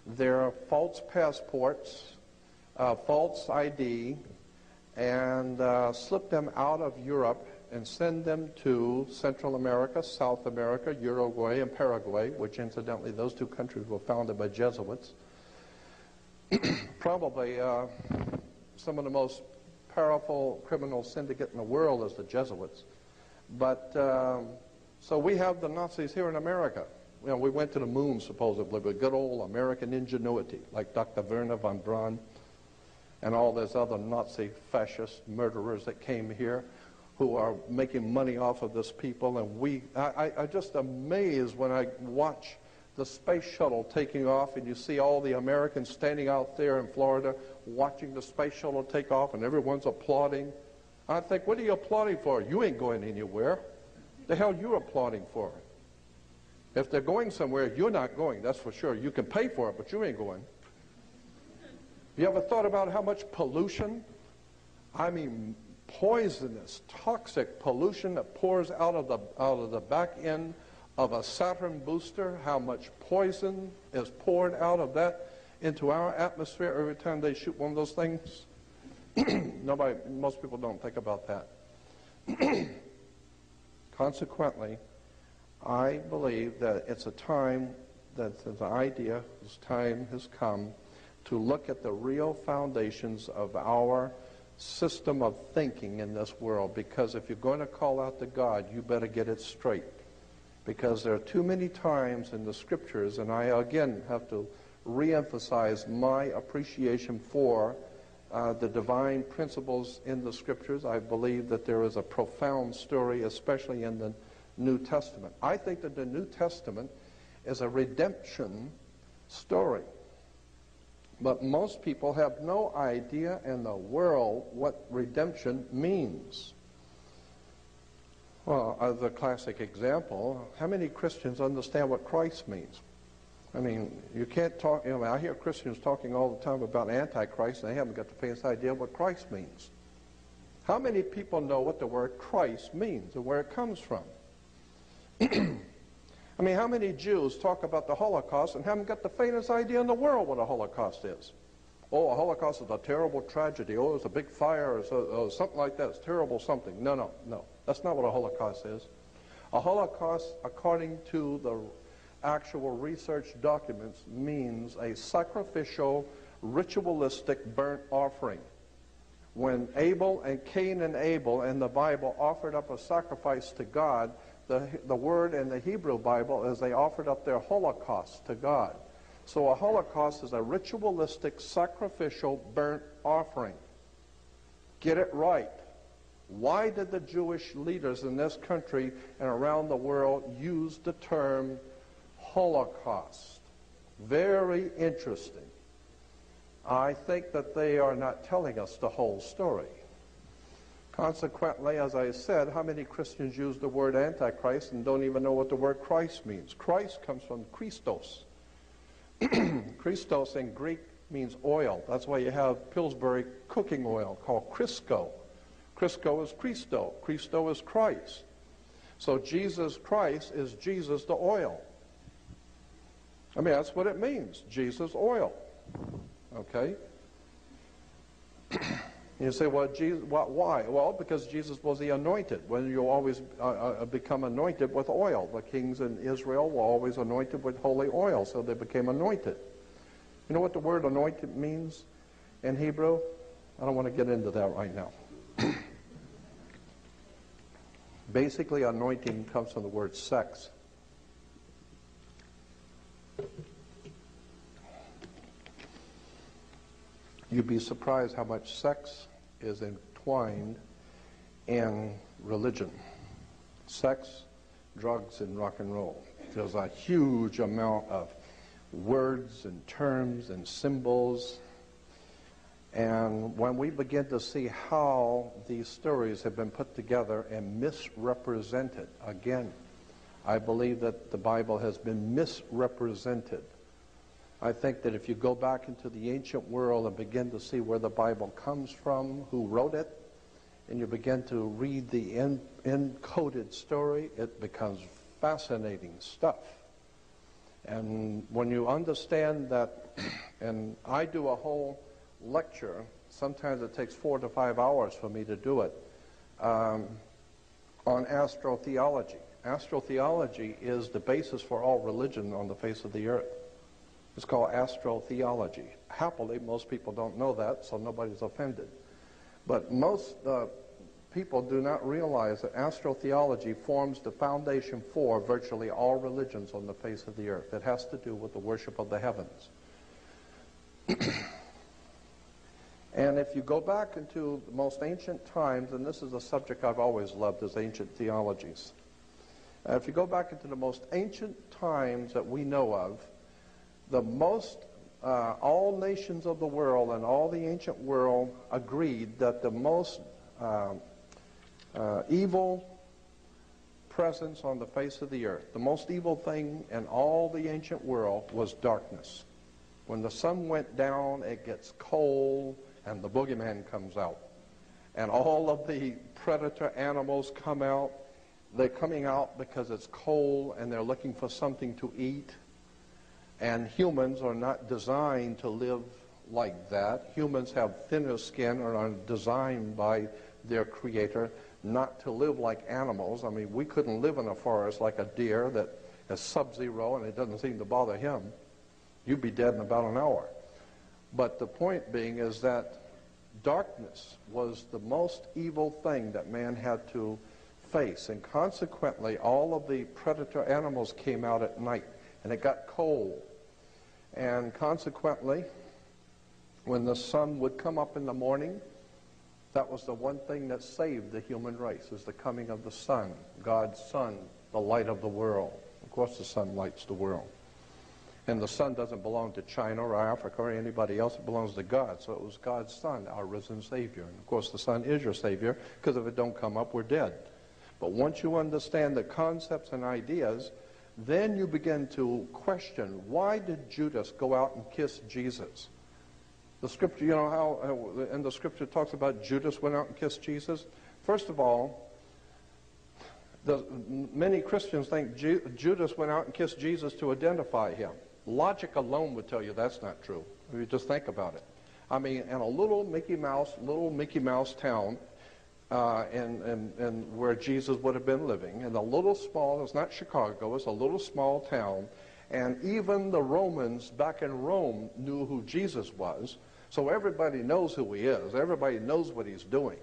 their false passports, false ID, and slip them out of Europe and send them to Central America, South America, Uruguay, and Paraguay, which incidentally those two countries were founded by Jesuits. Probably some of the most powerful criminal syndicate in the world is the Jesuits. But so we have the Nazis here in America. You know, we went to the moon supposedly with good old American ingenuity, like Dr. Werner von Braun and all those other Nazi fascist murderers that came here who are making money off of this people. And I'm just amazed when I watch the space shuttle taking off and you see all the Americans standing out there in Florida watching the space shuttle take off and everyone's applauding. I think, what are you applauding for? You ain't going anywhere. The hell you applauding for? If they're going somewhere, you're not going, that's for sure. You can pay for it, but you ain't going. You ever thought about how much pollution, I mean poisonous, toxic pollution that pours out of the back end of a Saturn booster, how much poison is poured out of that into our atmosphere every time they shoot one of those things? Most people don't think about that. Consequently, I believe that it's a time that the idea, this time has come to look at the real foundations of our system of thinking in this world, because if you're going to call out to God, you better get it straight. Because there are too many times in the scriptures, and I again have to reemphasize my appreciation for the divine principles in the Scriptures. I believe that there is a profound story, especially in the New Testament. I think that the New Testament is a redemption story. But most people have no idea in the world what redemption means. Well, as a classic example, how many Christians understand what Christ means? I mean, you can't talk, I hear Christians talking all the time about Antichrist, and they haven't got the faintest idea what Christ means. How many people know what the word Christ means and where it comes from? I mean, how many Jews talk about the Holocaust and haven't got the faintest idea in the world what a Holocaust is? Oh, a Holocaust is a terrible tragedy. Oh, it's a big fire or something like that. It's terrible something. No. That's not what a Holocaust is. A Holocaust, according to the actual research documents, means a sacrificial, ritualistic burnt offering. When Abel and Cain and Abel in the Bible offered up a sacrifice to God, the word in the Hebrew Bible is they offered up their holocaust to God. So a holocaust is a ritualistic, sacrificial, burnt offering. Get it right. Why did the Jewish leaders in this country and around the world use the term Holocaust? Very interesting. I think that they are not telling us the whole story. Consequently, as I said, how many Christians use the word Antichrist and don't even know what the word Christ means? Christ comes from Christos. Christos in Greek means oil. That's why you have Pillsbury cooking oil called Crisco. Crisco is Christo. Christo is Christ. So Jesus Christ is Jesus the oil. I mean, that's what it means, Jesus oil. Okay? You say, well, Jesus, why? Well, because Jesus was the anointed. When you always become anointed with oil. The kings in Israel were always anointed with holy oil, so they became anointed. You know what the word anointed means in Hebrew? I don't want to get into that right now. Basically, anointing comes from the word sex. You'd be surprised how much sex is entwined in religion. Sex, drugs, and rock and roll. There's a huge amount of words and terms and symbols. And when we begin to see how these stories have been put together and misrepresented, again, I believe that the Bible has been misrepresented. I think that if you go back into the ancient world and begin to see where the Bible comes from, who wrote it, and you begin to read the encoded story, it becomes fascinating stuff. And when you understand that, and I do a whole lecture, sometimes it takes 4 to 5 hours for me to do it, on astrotheology. Astrotheology is the basis for all religion on the face of the earth. It's called astrotheology. Happily, most people don't know that, so nobody's offended. But most people do not realize that astrotheology forms the foundation for virtually all religions on the face of the earth. It has to do with the worship of the heavens. And if you go back into the most ancient times, and this is a subject I've always loved, is ancient theologies. If you go back into the most ancient times that we know of, all nations of the world and all the ancient world agreed that the most evil presence on the face of the earth, the most evil thing in all the ancient world was darkness. When the sun went down, it gets cold, and the boogeyman comes out. And all of the predator animals come out. They're coming out because it's cold, and they're looking for something to eat. And humans are not designed to live like that. Humans have thinner skin and are designed by their creator not to live like animals. I mean, we couldn't live in a forest like a deer that is sub-zero and it doesn't seem to bother him. You'd be dead in about an hour. But the point being is that darkness was the most evil thing that man had to face. And consequently, all of the predator animals came out at night. And it got cold. And consequently, When the sun would come up in the morning, that was the one thing that saved the human race, is the coming of the sun, God's sun, the light of the world. Of course the sun lights the world. And the sun doesn't belong to China or Africa or anybody else. It belongs to God. So it was God's Son, our risen Savior. And of course the sun is your Savior, because if it don't come up, we're dead. But once you understand the concepts and ideas, then you begin to question, why did Judas go out and kiss Jesus? The scripture, you know how in the scripture talks about Judas went out and kissed Jesus? First of all, many Christians think Judas went out and kissed Jesus to identify him. Logic alone would tell you that's not true. If you just think about it. I mean, in a little Mickey Mouse town, and where Jesus would have been living, in a little small, it's not Chicago, it's a little small town, and even the Romans back in Rome knew who Jesus was, so everybody knows who he is, everybody knows what he's doing.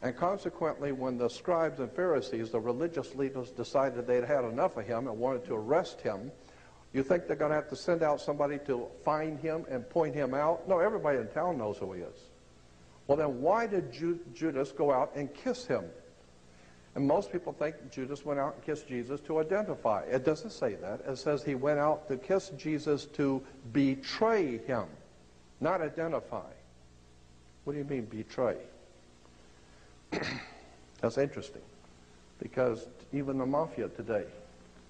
And consequently, when the scribes and Pharisees, the religious leaders, decided they'd had enough of him and wanted to arrest him, you think they're going to have to send out somebody to find him and point him out? No, everybody in town knows who he is. Well, then why did Judas go out and kiss him? And most people think Judas went out and kissed Jesus to identify. It doesn't say that. It says he went out to kiss Jesus to betray him, not identify. What do you mean betray? That's interesting, because even the mafia today,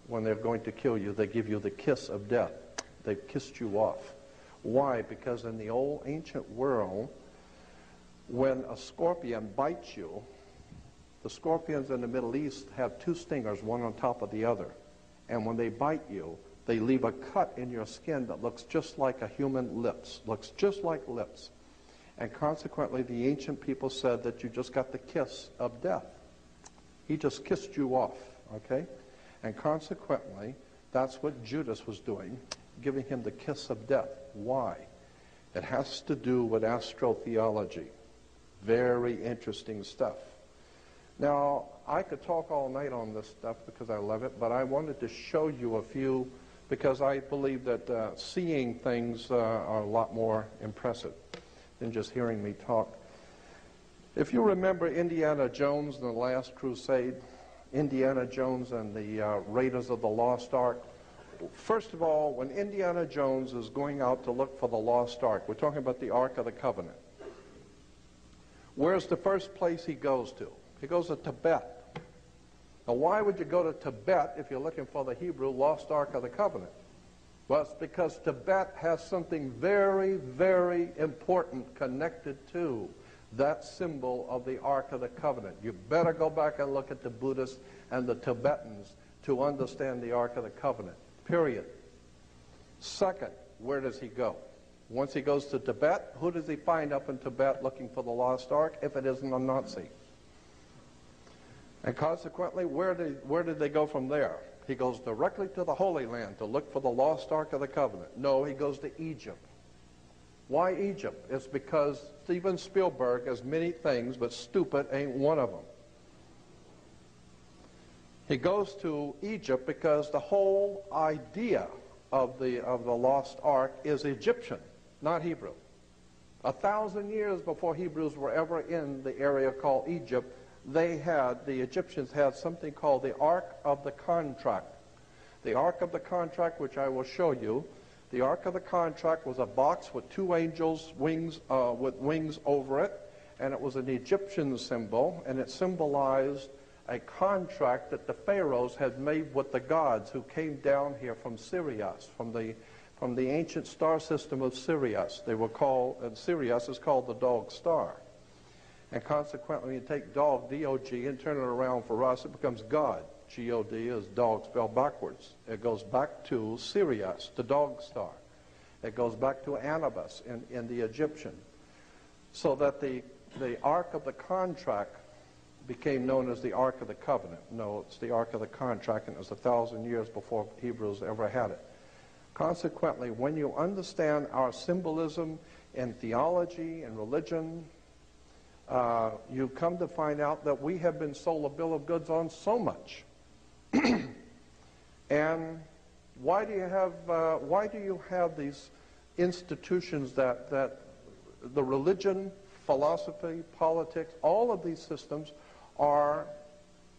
when they're going to kill you, they give you the kiss of death. They've kissed you off. Why? Because in the old ancient world, when a scorpion bites you, the scorpions in the Middle East have two stingers, one on top of the other. And when they bite you, they leave a cut in your skin that looks just like a human lips, looks just like lips. And consequently, the ancient people said that you just got the kiss of death. He just kissed you off, okay? And consequently, that's what Judas was doing, giving him the kiss of death. Why? It has to do with astrotheology. Very interesting stuff. Now, I could talk all night on this stuff because I love it, but I wanted to show you a few, because I believe that seeing things are a lot more impressive than just hearing me talk. If you remember Indiana Jones and the Last Crusade, Indiana Jones and the Raiders of the Lost Ark, first of all, when Indiana Jones is going out to look for the Lost Ark, we're talking about the Ark of the Covenant. Where's the first place he goes to? He goes to Tibet. Now, why would you go to Tibet if you're looking for the Hebrew Lost Ark of the Covenant? Well, it's because Tibet has something very, very important connected to that symbol of the Ark of the Covenant. You better go back and look at the Buddhists and the Tibetans to understand the Ark of the Covenant, period. Second, where does he go? Once he goes to Tibet, who does he find up in Tibet looking for the Lost Ark if it isn't a Nazi? And consequently, where did they go from there? He goes directly to the Holy Land to look for the Lost Ark of the Covenant. No, he goes to Egypt. Why Egypt? It's because Steven Spielberg has many things, but stupid ain't one of them. He goes to Egypt because the whole idea of the Lost Ark is Egyptian, not Hebrew. 1,000 years before Hebrews were ever in the area called Egypt, the Egyptians had something called the Ark of the Contract. The Ark of the Contract, which I will show you, the Ark of the Contract was a box with two angels' wings, with wings over it, and it was an Egyptian symbol, and it symbolized a contract that the pharaohs had made with the gods who came down here from Sirius, from the ancient star system of Sirius. They were called, and Sirius is called the dog star. And consequently, you take dog, D-O-G, and turn it around for us, it becomes God. G-O-D is dog spelled backwards. It goes back to Sirius, the dog star. It goes back to Anubis in the Egyptian. So that the Ark of the Contract became known as the Ark of the Covenant. No, it's the Ark of the Contract, and it was 1,000 years before Hebrews ever had it. Consequently, when you understand our symbolism in theology and religion, you come to find out that we have been sold a bill of goods on so much. And why do you have these institutions that the religion, philosophy, politics, all of these systems are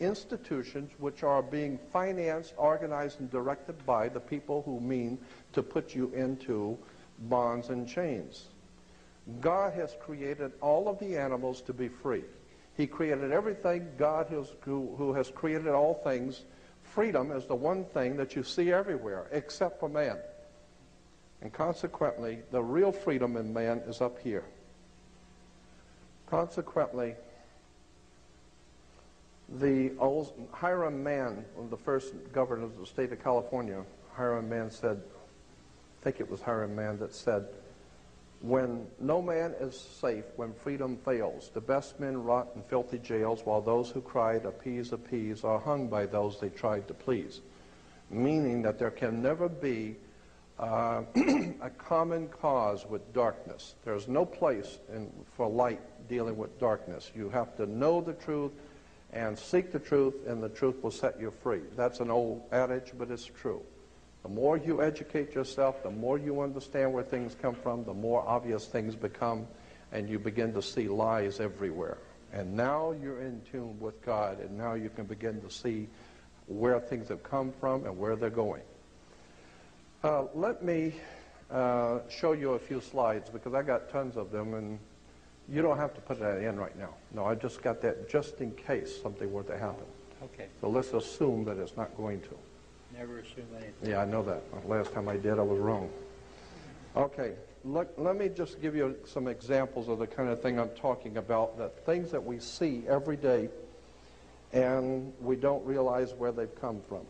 institutions which are being financed, organized, and directed by the people who mean to put you into bonds and chains. God has created all of the animals to be free. He created everything. God, who has created all things, freedom is the one thing that you see everywhere, except for man. And consequently, the real freedom in man is up here. Consequently, the old Hiram Mann, one of the first governors of the state of California, Hiram Mann said, I think it was Hiram Mann that said, when no man is safe, when freedom fails, the best men rot in filthy jails, while those who cried, appease, appease, are hung by those they tried to please. Meaning that there can never be a common cause with darkness. There's no place for light dealing with darkness. You have to know the truth and seek the truth, and the truth will set you free. That's an old adage, but it's true. The more you educate yourself, the more you understand where things come from, the more obvious things become, and you begin to see lies everywhere. And now you're in tune with God, and now you can begin to see where things have come from and where they're going. Let me show you a few slides, because I got tons of them, and you don't have to put that in right now. No, I just got that just in case something were to happen. Okay. So let's assume that it's not going to. Never assume anything. Yeah, I know that. Last time I did, I was wrong. Okay, let me just give you some examples of the kind of thing I'm talking about, the things that we see every day and we don't realize where they've come from.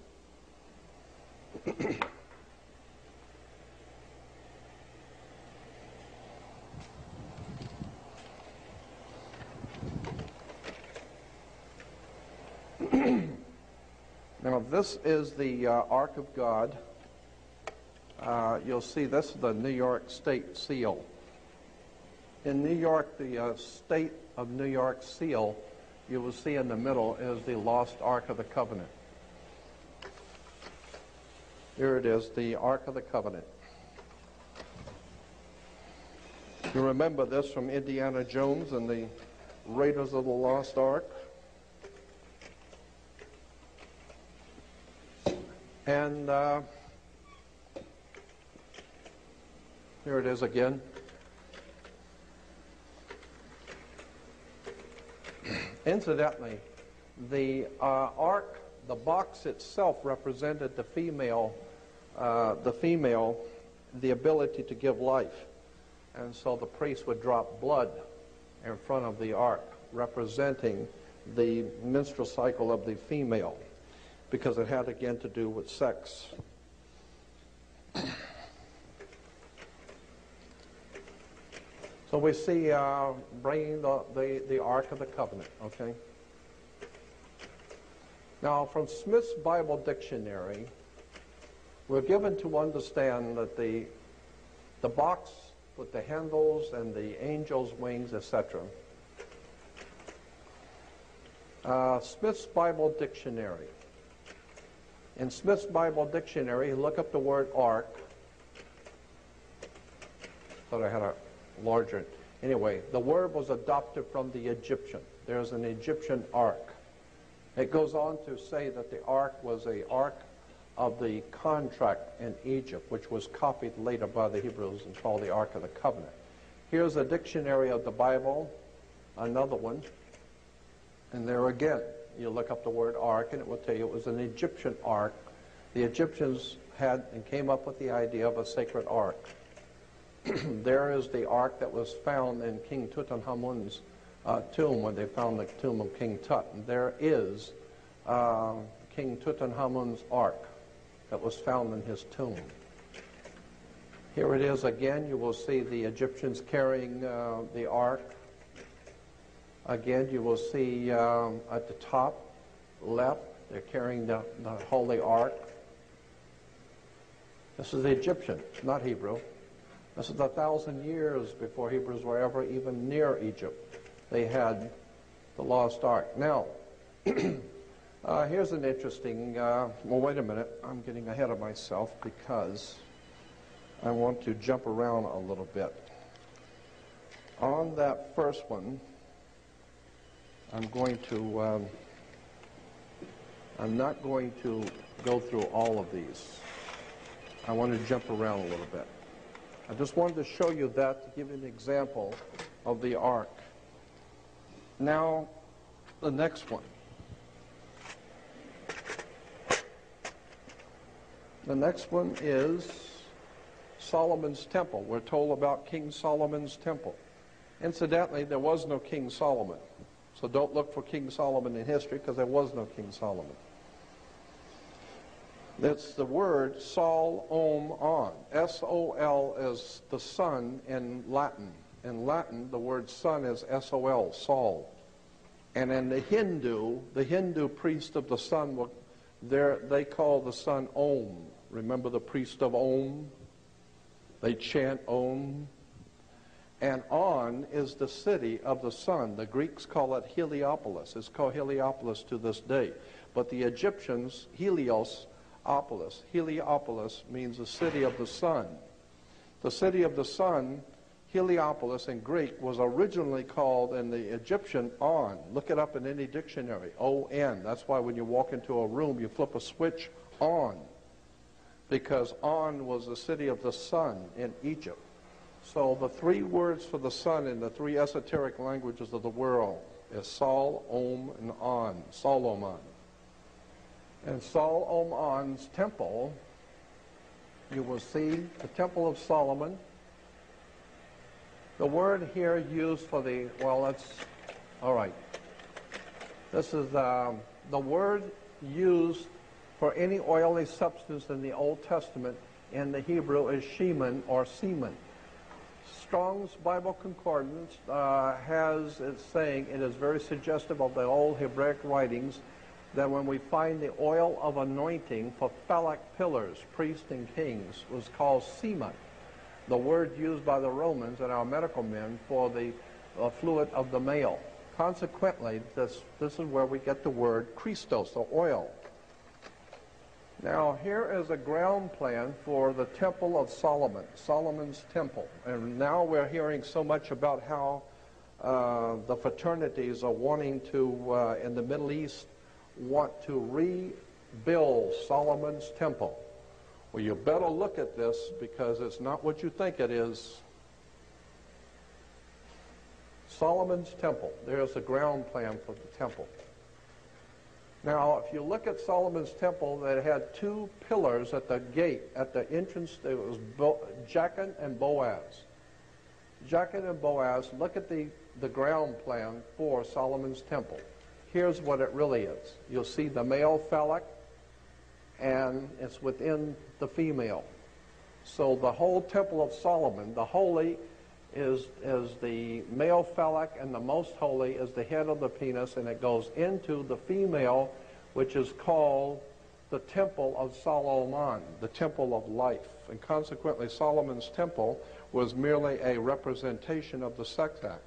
Now, this is the Ark of God. You'll see this is the New York State seal. In New York, the State of New York seal, you will see in the middle is the lost Ark of the Covenant. Here it is, the Ark of the Covenant. You remember this from Indiana Jones and the Raiders of the Lost Ark? And here it is again. Incidentally, the ark, the box itself represented the female, the ability to give life. And so the priest would drop blood in front of the ark, representing the menstrual cycle of the female, because it had again to do with sex. So we see bringing the Ark of the Covenant, okay? Now, from Smith's Bible Dictionary, we're given to understand that the box with the handles and the angel's wings, etc. Smith's Bible Dictionary. In Smith's Bible Dictionary, look up the word ark. Thought I had a larger. Anyway, the word was adopted from the Egyptian. There's an Egyptian ark. It goes on to say that the ark was an ark of the contract in Egypt, which was copied later by the Hebrews and called the Ark of the Covenant. Here's a dictionary of the Bible, another one. And there again, you look up the word ark, and it will tell you it was an Egyptian ark. The Egyptians had and came up with the idea of a sacred ark. There is the ark that was found in King Tutankhamun's tomb, when they found the tomb of King Tut. And there is King Tutankhamun's ark that was found in his tomb. Here it is again. You will see the Egyptians carrying the ark. Again, you will see at the top left, they're carrying the Holy Ark. This is the Egyptian, not Hebrew. This is 1,000 years before Hebrews were ever even near Egypt. They had the lost Ark. Now, here's an interesting, well, wait a minute. I'm getting ahead of myself because I want to jump around a little bit. On that first one, I'm not going to go through all of these. I want to jump around a little bit. I just wanted to show you that to give you an example of the ark. Now, the next one. The next one is Solomon's temple. We're told about King Solomon's temple. Incidentally, there was no King Solomon. So don't look for King Solomon in history, because there was no King Solomon. That's the word Sol-Om-On. S-O-L is the sun in Latin. In Latin, the word sun is S-O-L, Sol. And in the Hindu priest of the sun, they call the sun Om. Remember the priest of Om? They chant Om. And On is the city of the sun. The Greeks call it Heliopolis. It's called Heliopolis to this day. But the Egyptians, Heliopolis means the city of the sun. The city of the sun, Heliopolis in Greek, was originally called in the Egyptian On. Look it up in any dictionary, O-N. That's why when you walk into a room, you flip a switch, On. Because On was the city of the sun in Egypt. So the three words for the sun in the three esoteric languages of the world is Sol, Om, and On. Solomon. And Sol-Om-On's temple, you will see the Temple of Solomon. The word here used for the, well, that's, all right. This is the word used for any oily substance in the Old Testament in the Hebrew is shemen or semen. Strong's Bible Concordance has it saying, it is very suggestive of the old Hebraic writings, that when we find the oil of anointing for phallic pillars, priests and kings, was called semen. The word used by the Romans and our medical men for the fluid of the male. Consequently, this is where we get the word Christos, the oil. Now, here is a ground plan for the Temple of Solomon, Solomon's temple. And now we're hearing so much about how the fraternities are wanting to, in the Middle East, want to rebuild Solomon's temple. Well, you better look at this, because it's not what you think it is. Solomon's temple. There's the ground plan for the temple. Now, if you look at Solomon's temple, it had two pillars at the gate, at the entrance. It was Jachin and Boaz. Jachin and Boaz, look at the ground plan for Solomon's temple. Here's what it really is. You'll see the male phallic, and it's within the female. So the whole Temple of Solomon, the holy is the male phallic, and the most holy is the head of the penis, and it goes into the female, which is called the Temple of Solomon, the Temple of Life. And consequently, Solomon's temple was merely a representation of the sex act.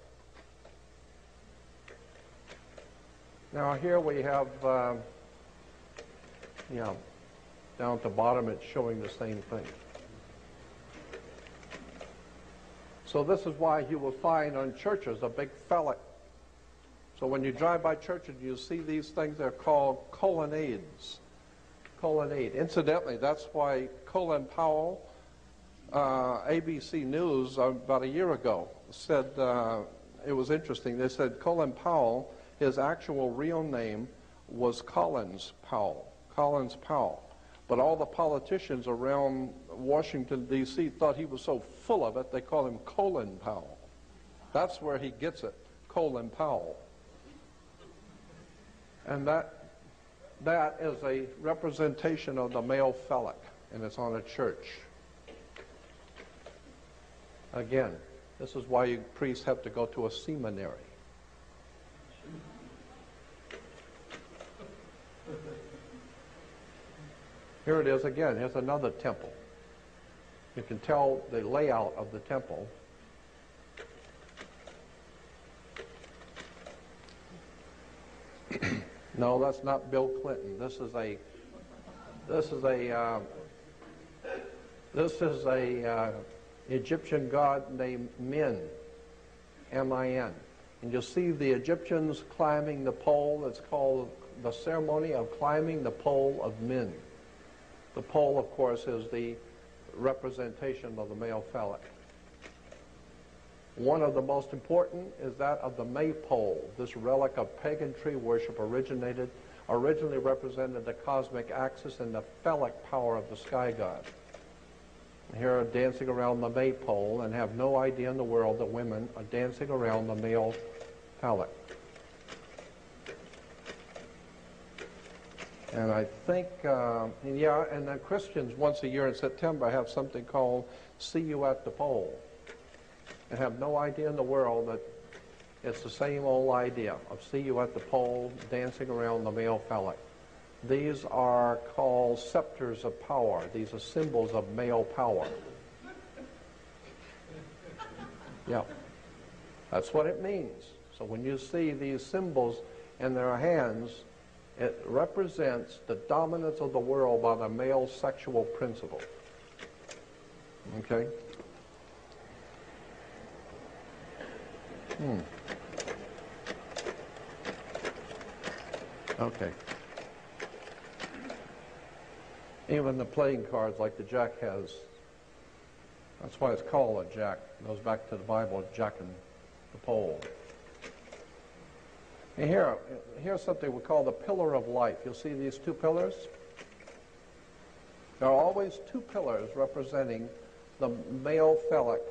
Now here we have, down at the bottom it's showing the same thing. So this is why you will find on churches a big phallic. So when you drive by churches, you see these things, they're called colonnades. Colonnade. Incidentally, that's why Colin Powell, ABC News, about a year ago, said, it was interesting, they said Colin Powell, his actual real name was Collins Powell. Collins Powell. But all the politicians around Washington, D.C. thought he was so full of it, they call him Colin Powell. That's where he gets it, Colin Powell. And that is a representation of the male phallic, and it's on a church. Again, this is why you priests have to go to a seminary. Here it is again. Here's another temple. You can tell the layout of the temple. No, that's not Bill Clinton. This is a Egyptian god named Min, M-I-N. And you'll see the Egyptians climbing the pole. It's called the ceremony of climbing the pole of Min. The pole, of course, is the representation of the male phallic. One of the most important is that of the maypole. This relic of pagan tree worship originally represented the cosmic axis and the phallic power of the sky god. Here are dancing around the maypole and have no idea in the world that women are dancing around the male phallic. And I think, and the Christians once a year in September have something called See You at the Pole, and have no idea in the world that it's the same old idea of see you at the pole, dancing around the male phallic. These are called scepters of power. These are symbols of male power. Yeah, that's what it means. So when you see these symbols in their hands, it represents the dominance of the world by the male sexual principle. Okay? Okay. Even the playing cards like the jack has, that's why it's called a jack. It goes back to the Bible, jacking the pole. And here's something we call the pillar of life. You'll see these two pillars. There are always two pillars representing the male phallic.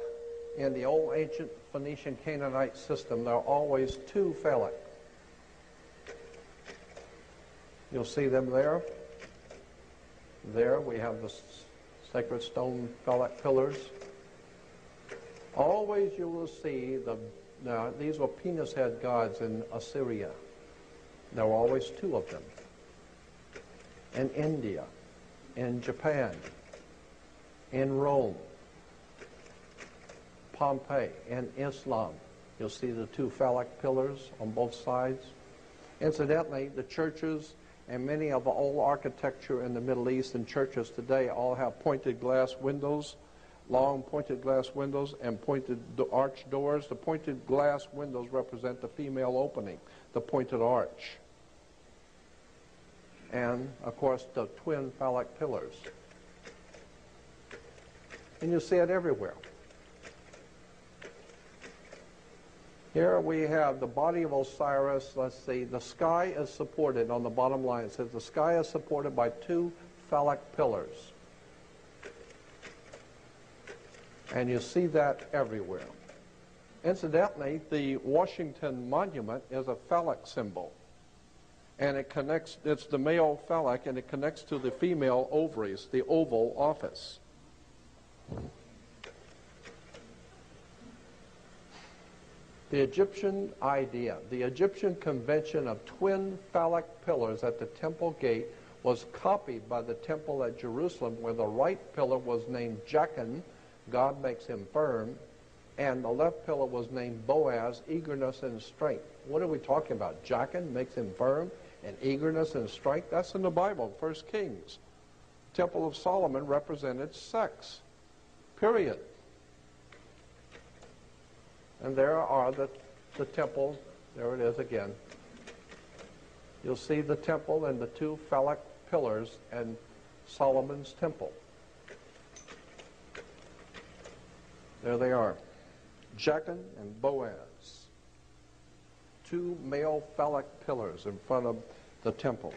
In the old ancient Phoenician Canaanite system, there are always two phallic. You'll see them there. There we have the sacred stone phallic pillars. Always you will see these were penis head gods in Assyria. There were always two of them. In India, in Japan, in Rome, Pompeii, in Islam, you'll see the two phallic pillars on both sides. Incidentally, the churches and many of the old architecture in the Middle East and churches today all have pointed glass windows, long pointed glass windows and pointed arch doors. The pointed glass windows represent the female opening, the pointed arch. And, of course, the twin phallic pillars. And you see it everywhere. Here we have the body of Osiris. Let's see, the sky is supported on the bottom line. It says the sky is supported by two phallic pillars. And you see that everywhere. Incidentally, the Washington Monument is a phallic symbol. And it connects, it's the male phallic, and it connects to the female ovaries, the Oval Office. The Egyptian idea, the Egyptian convention of twin phallic pillars at the temple gate was copied by the temple at Jerusalem, where the right pillar was named Jachin, God makes him firm, and the left pillar was named Boaz, eagerness and strength. What are we talking about? Jachin makes him firm, and eagerness and strength? That's in the Bible, 1 Kings. Temple of Solomon represented sex, period. And there are the temple, there it is again. You'll see the temple and the two phallic pillars and Solomon's temple. There they are, Jachin and Boaz. Two male phallic pillars in front of the temple.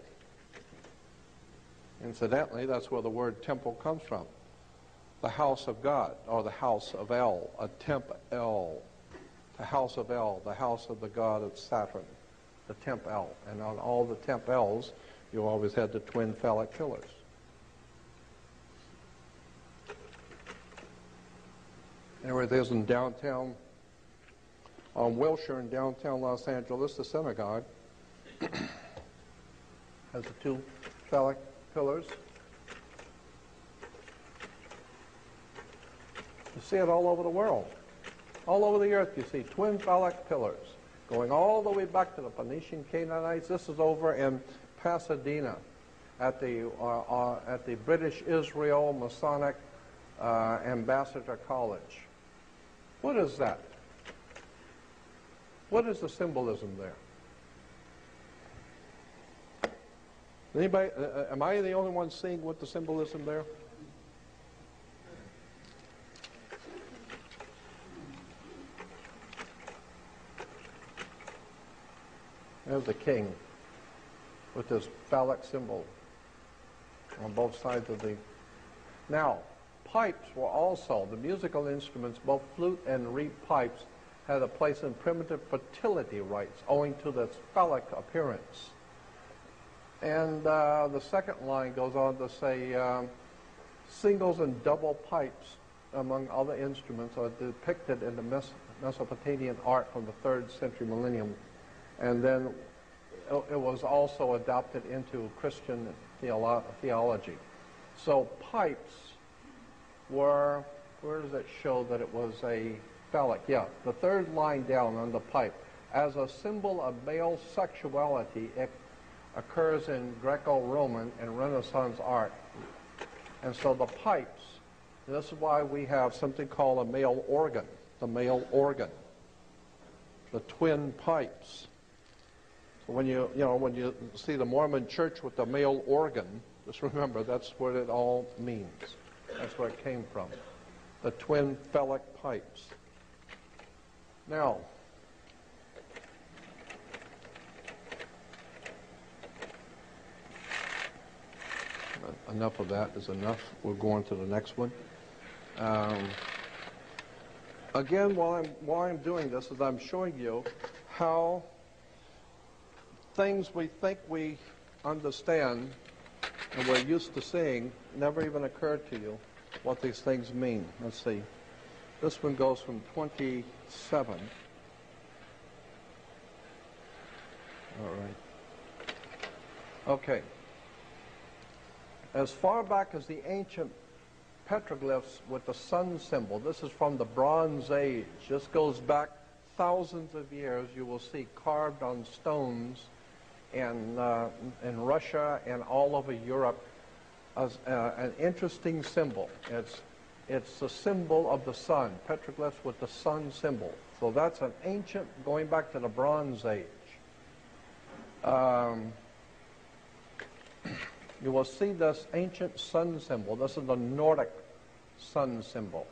Incidentally, that's where the word temple comes from. The house of God, or the house of El, a temp El. The house of El, the house of the god of Saturn, the temp El. And on all the temp Els, you always had the twin phallic pillars. There it is in downtown, on Wilshire in downtown Los Angeles, the synagogue has the two phallic pillars. You see it all over the world. All over the earth you see twin phallic pillars going all the way back to the Phoenician Canaanites. This is over in Pasadena at the British Israel Masonic Ambassador College. What is that? What is the symbolism there? Anybody, am I the only one seeing what the symbolism there? There's the king with this phallic symbol on both sides of the... Now, pipes were also, the musical instruments, both flute and reed pipes, had a place in primitive fertility rites owing to this phallic appearance. And the second line goes on to say, singles and double pipes, among other instruments, are depicted in the Mesopotamian art from the 3rd century millennium. And then it was also adopted into Christian theology. So pipes were, where does it show that it was a phallic? Yeah, the third line down on the pipe. As a symbol of male sexuality, it occurs in Greco-Roman and Renaissance art. And so the pipes, this is why we have something called a male organ, the male organ, the twin pipes. So when when you see the Mormon church with the male organ, just remember that's what it all means. That's where it came from, the twin phallic pipes. Now, enough of that is enough. We'll go on to the next one. Again, while I'm doing this, is I'm showing you how things we think we understand and we're used to seeing never even occurred to you what these things mean. Let's see. This one goes from 27. All right. Okay. As far back as the ancient petroglyphs with the sun symbol, this is from the Bronze Age. This goes back thousands of years. You will see carved on stones in Russia and all over Europe as an interesting symbol. It's the symbol of the sun, petroglyphs with the sun symbol. So that's an ancient, going back to the Bronze Age. You will see this ancient sun symbol. This is the Nordic sun symbol.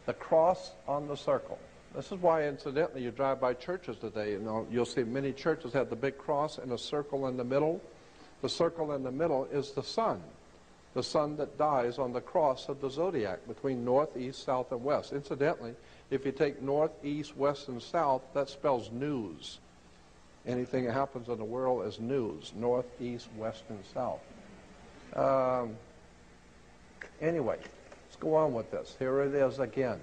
The cross on the circle. This is why, incidentally, you drive by churches today. You'll see many churches have the big cross and a circle in the middle. The circle in the middle is the sun that dies on the cross of the zodiac between north, east, south, and west. Incidentally, if you take north, east, west, and south, that spells news. Anything that happens in the world is news. North, east, west, and south. Anyway, let's go on with this. Here it is again.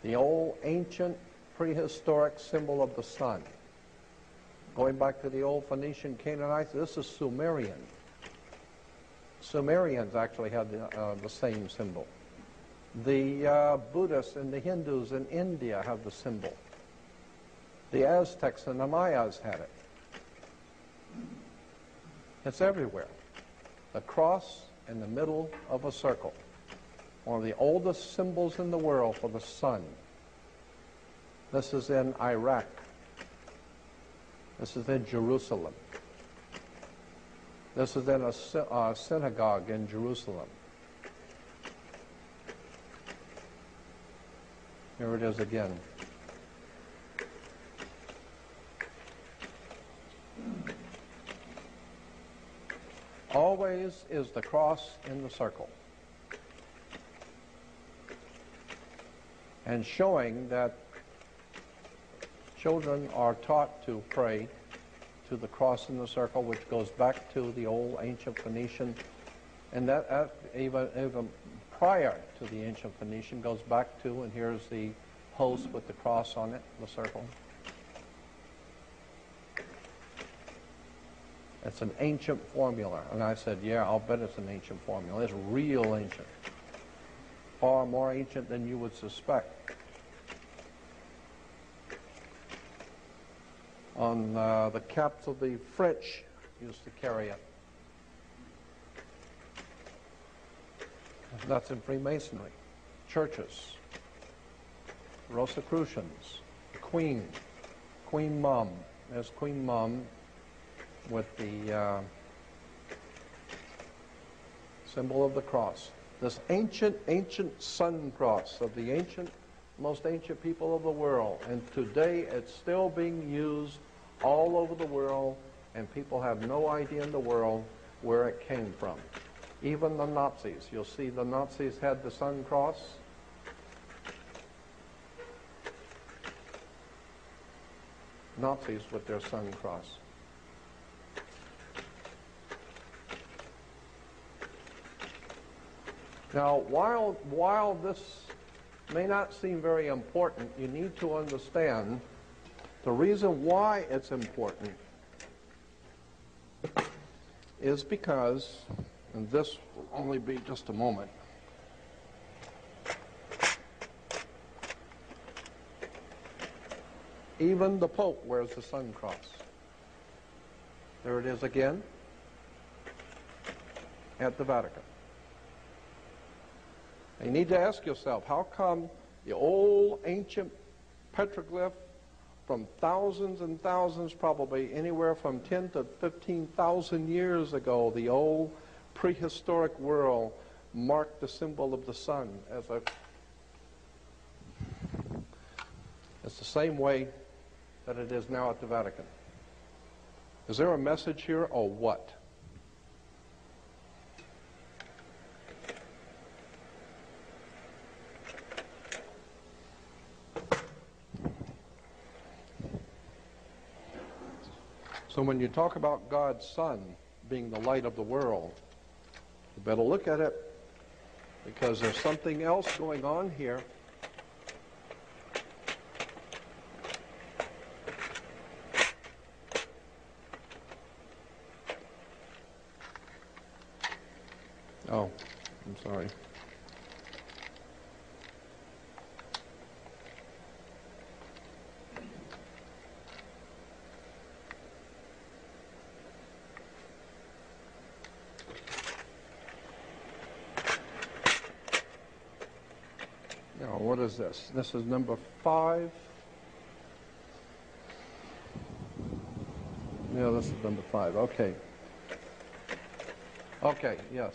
The old ancient prehistoric symbol of the sun. Going back to the old Phoenician Canaanites, this is Sumerian. Sumerians actually had the same symbol. The Buddhists and the Hindus in India have the symbol. The Aztecs and the Mayas had it. It's everywhere. The cross in the middle of a circle. One of the oldest symbols in the world for the sun. This is in Iraq. This is in Jerusalem. This is in a synagogue in Jerusalem. Here it is again. Always is the cross in the circle. And showing that children are taught to pray to the cross in the circle, which goes back to the old ancient Phoenician, and that even prior to the ancient Phoenician goes back to, and here's the host with the cross on it, the circle. It's an ancient formula. And I said, yeah, I'll bet it's an ancient formula. It's real ancient. Far more ancient than you would suspect. On the caps of the French used to carry it. That's in Freemasonry. Churches. Rosicrucians. The Queen. Queen Mum. There's Queen Mum with the symbol of the cross. This ancient sun cross of the most ancient people of the world. And today it's still being used all over the world, and people have no idea in the world where it came from. Even the Nazis. You'll see the Nazis had the sun cross. Nazis with their sun cross. Now, while this may not seem very important, you need to understand the reason why it's important is because, and this will only be just a moment, even the Pope wears the sun cross. There it is again at the Vatican. You need to ask yourself, how come the old ancient petroglyph from thousands and thousands, probably anywhere from 10 to 15,000 years ago, the old prehistoric world marked the symbol of the sun as a... It's the same way that it is now at the Vatican. Is there a message here or what? So when you talk about God's Son being the light of the world, you better look at it, because there's something else going on here. Oh, I'm sorry. Now, what is this? This is number 5. Yeah, this is number 5. Okay. Okay, yes.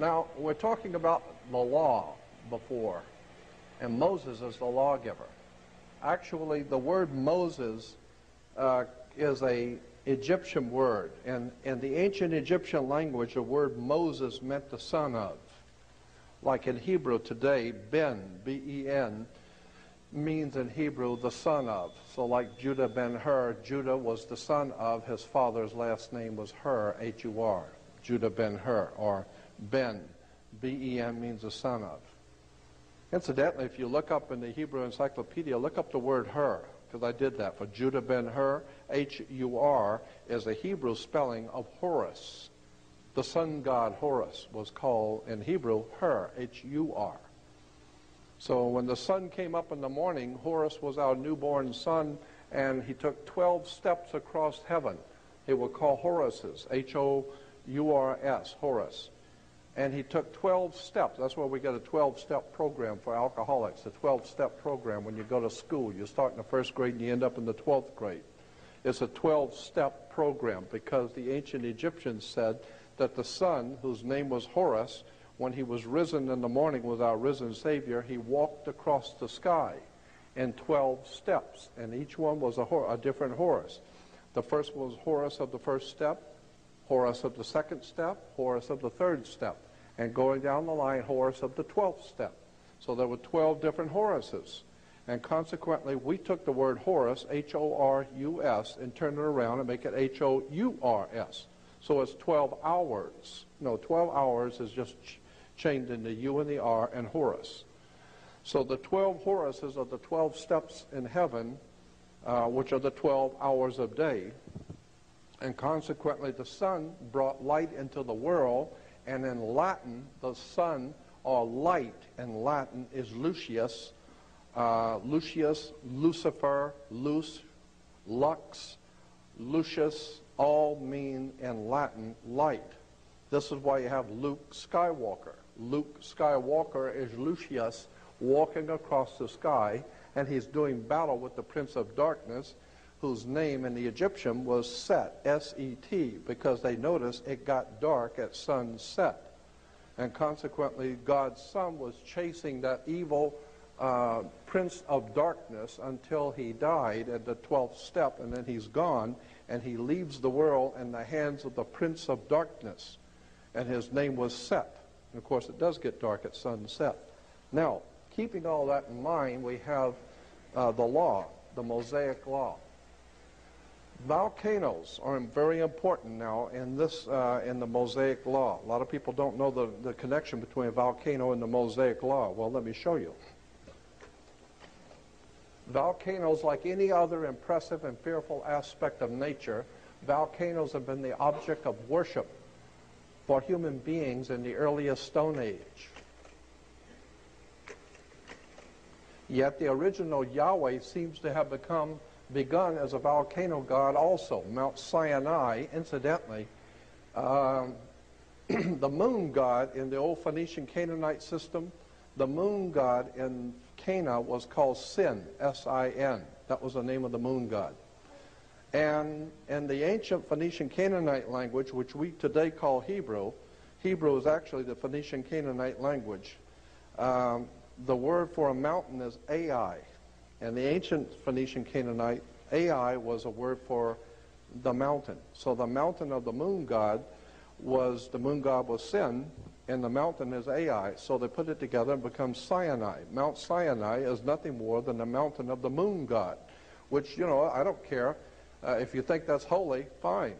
Now, we're talking about the law before, and Moses is the lawgiver. Actually, the word Moses is a Egyptian word, and in the ancient Egyptian language, the word Moses meant the son of. Like in Hebrew today, Ben, B-E-N, means in Hebrew the son of. So like Judah ben Hur, Judah was the son of, his father's last name was Hur, H-U-R, Judah ben Hur, or Ben, B-E-N means the son of. Incidentally, if you look up in the Hebrew Encyclopedia, look up the word Hur, because I did that for Judah ben Hur. H-U-R is a Hebrew spelling of Horus. The sun god Horus was called in Hebrew Hur, H-U-R. So when the sun came up in the morning, Horus was our newborn son, and he took 12 steps across heaven. They were called Horuses, H-O-U-R-S, Horus. And he took 12 steps. That's why we get a 12-step program for alcoholics, a 12-step program. When you go to school, you start in the 1st grade and you end up in the 12th grade. It's a 12-step program because the ancient Egyptians said that the sun, whose name was Horus, when he was risen in the morning with our risen Savior, he walked across the sky in 12 steps, and each one was a different Horus. The first was Horus of the first step, Horus of the second step, Horus of the third step, and going down the line, Horus of the 12th step. So there were 12 different Horuses. And consequently, we took the word Horus, H-O-R-U-S, and turned it around and make it H-O-U-R-S. So it's 12 hours. No, 12 hours is just chained in the U and the R and Horus. So the 12 Horuses are the 12 steps in heaven, which are the 12 hours of day. And consequently, the sun brought light into the world, and in Latin, the sun, or light in Latin, is Lucius. Lucius, Lucifer, Luce, Lux, Lucius, all mean in Latin light. This is why you have Luke Skywalker. Luke Skywalker is Lucius walking across the sky, and he's doing battle with the prince of darkness, whose name in the Egyptian was Set, S-E-T, because they noticed it got dark at sunset. And consequently, God's son was chasing that evil prince of darkness until he died at the 12th step, and then he's gone, and he leaves the world in the hands of the prince of darkness. And his name was Set. And of course, it does get dark at sunset. Now, keeping all that in mind, we have the law, the Mosaic law. Volcanoes are very important now in this in the Mosaic law. A lot of people don't know the connection between a volcano and the Mosaic law. Well, let me show you. Volcanoes, like any other impressive and fearful aspect of nature, volcanoes have been the object of worship for human beings in the earliest Stone Age. Yet the original Yahweh seems to have begun as a volcano god also. Mount Sinai, incidentally, the moon god in the old Phoenician Canaanite system, the moon god in Cana was called Sin, S-I-N. That was the name of the moon god. And in the ancient Phoenician Canaanite language, which we today call Hebrew, Hebrew is actually the Phoenician Canaanite language. The word for a mountain is Ai. And the ancient Phoenician Canaanite, Ai was a word for the mountain. So the mountain of the moon god was Sin, and the mountain is Ai. So they put it together and becomes Sinai. Mount Sinai is nothing more than the mountain of the moon god, which, you know, I don't care. If you think that's holy, fine.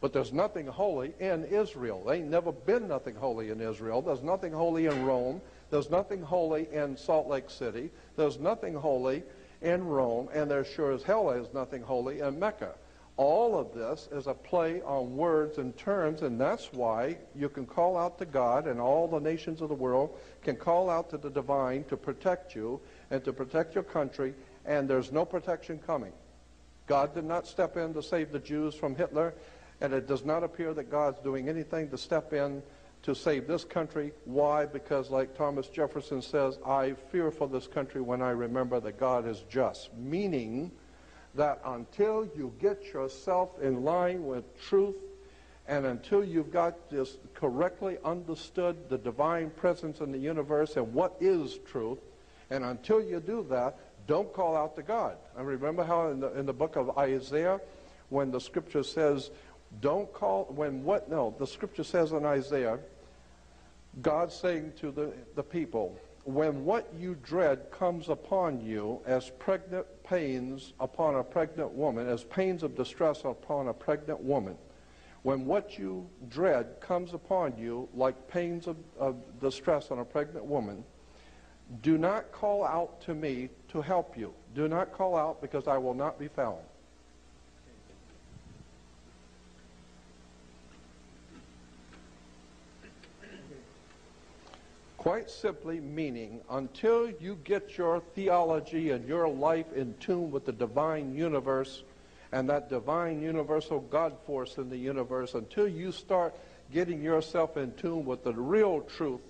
But there's nothing holy in Israel. There ain't never been nothing holy in Israel. There's nothing holy in Rome. There's nothing holy in Salt Lake City. There's nothing holy in Rome. And there sure as hell is nothing holy in Mecca. All of this is a play on words and terms, and that's why you can call out to God, and all the nations of the world can call out to the divine to protect you and to protect your country, and there's no protection coming. God did not step in to save the Jews from Hitler, and it does not appear that God's doing anything to step in to save this country. Why? Because like Thomas Jefferson says, I fear for this country when I remember that God is just. Meaning that until you get yourself in line with truth, and until you've got this correctly understood the divine presence in the universe and what is truth, and until you do that, don't call out to God. And remember how in the book of Isaiah, when the scripture says, don't call, the scripture says in Isaiah, God saying to the people, when what you dread comes upon you as pregnant pains upon a pregnant woman, as pains of distress upon a pregnant woman, when what you dread comes upon you like pains of distress on a pregnant woman, do not call out to me to help you. Do not call out, because I will not be found. Quite simply meaning, until you get your theology and your life in tune with the divine universe and that divine universal God force in the universe, until you start getting yourself in tune with the real truth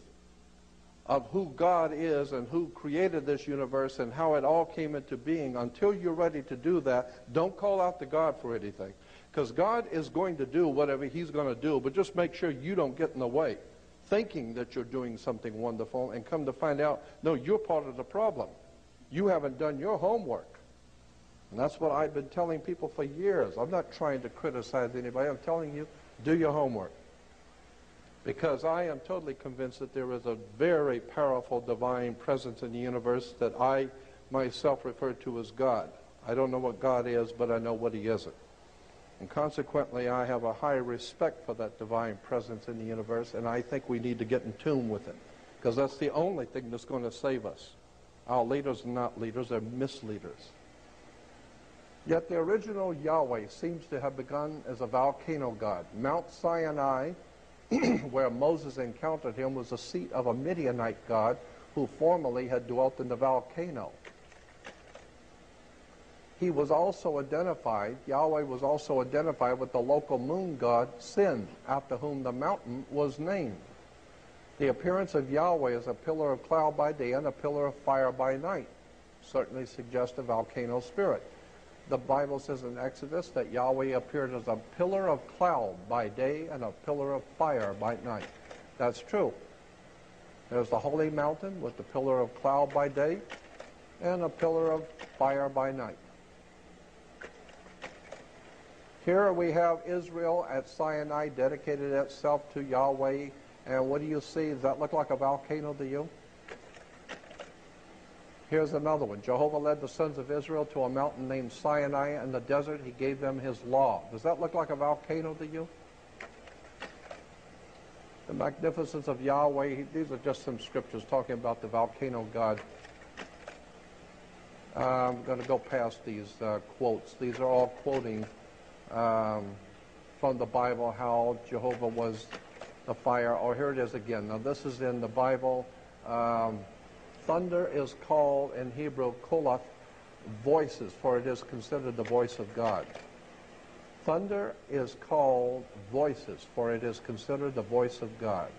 of who God is and who created this universe and how it all came into being, until you're ready to do that, don't call out to God for anything. Because God is going to do whatever he's going to do, but just make sure you don't get in the way, thinking that you're doing something wonderful, and come to find out, no, you're part of the problem. You haven't done your homework. And that's what I've been telling people for years. I'm not trying to criticize anybody. I'm telling you, do your homework. Because I am totally convinced that there is a very powerful divine presence in the universe that I myself refer to as God. I don't know what God is, but I know what he isn't. And consequently, I have a high respect for that divine presence in the universe, and I think we need to get in tune with it, because that's the only thing that's going to save us. Our leaders are not leaders, they're misleaders. Yet the original Yahweh seems to have begun as a volcano god. Mount Sinai, where Moses encountered him, was the seat of a Midianite god who formerly had dwelt in the volcano. He was also identified, Yahweh was also identified with the local moon god Sin, after whom the mountain was named. The appearance of Yahweh is a pillar of cloud by day and a pillar of fire by night. certainly suggests a volcano spirit. The Bible says in Exodus that Yahweh appeared as a pillar of cloud by day and a pillar of fire by night. That's true. There's the holy mountain with the pillar of cloud by day and a pillar of fire by night. Here we have Israel at Sinai dedicated itself to Yahweh. And what do you see? Does that look like a volcano to you? Here's another one. Jehovah led the sons of Israel to a mountain named Sinai in the desert. He gave them his law. Does that look like a volcano to you? The magnificence of Yahweh. These are just some scriptures talking about the volcano God. I'm going to go past these quotes. These are all quoting from the Bible how Jehovah was the fire. Oh, here it is again. Now this is in the Bible. Thunder is called in Hebrew koloth, voices, for it is considered the voice of God. Thunder is called voices, for it is considered the voice of God.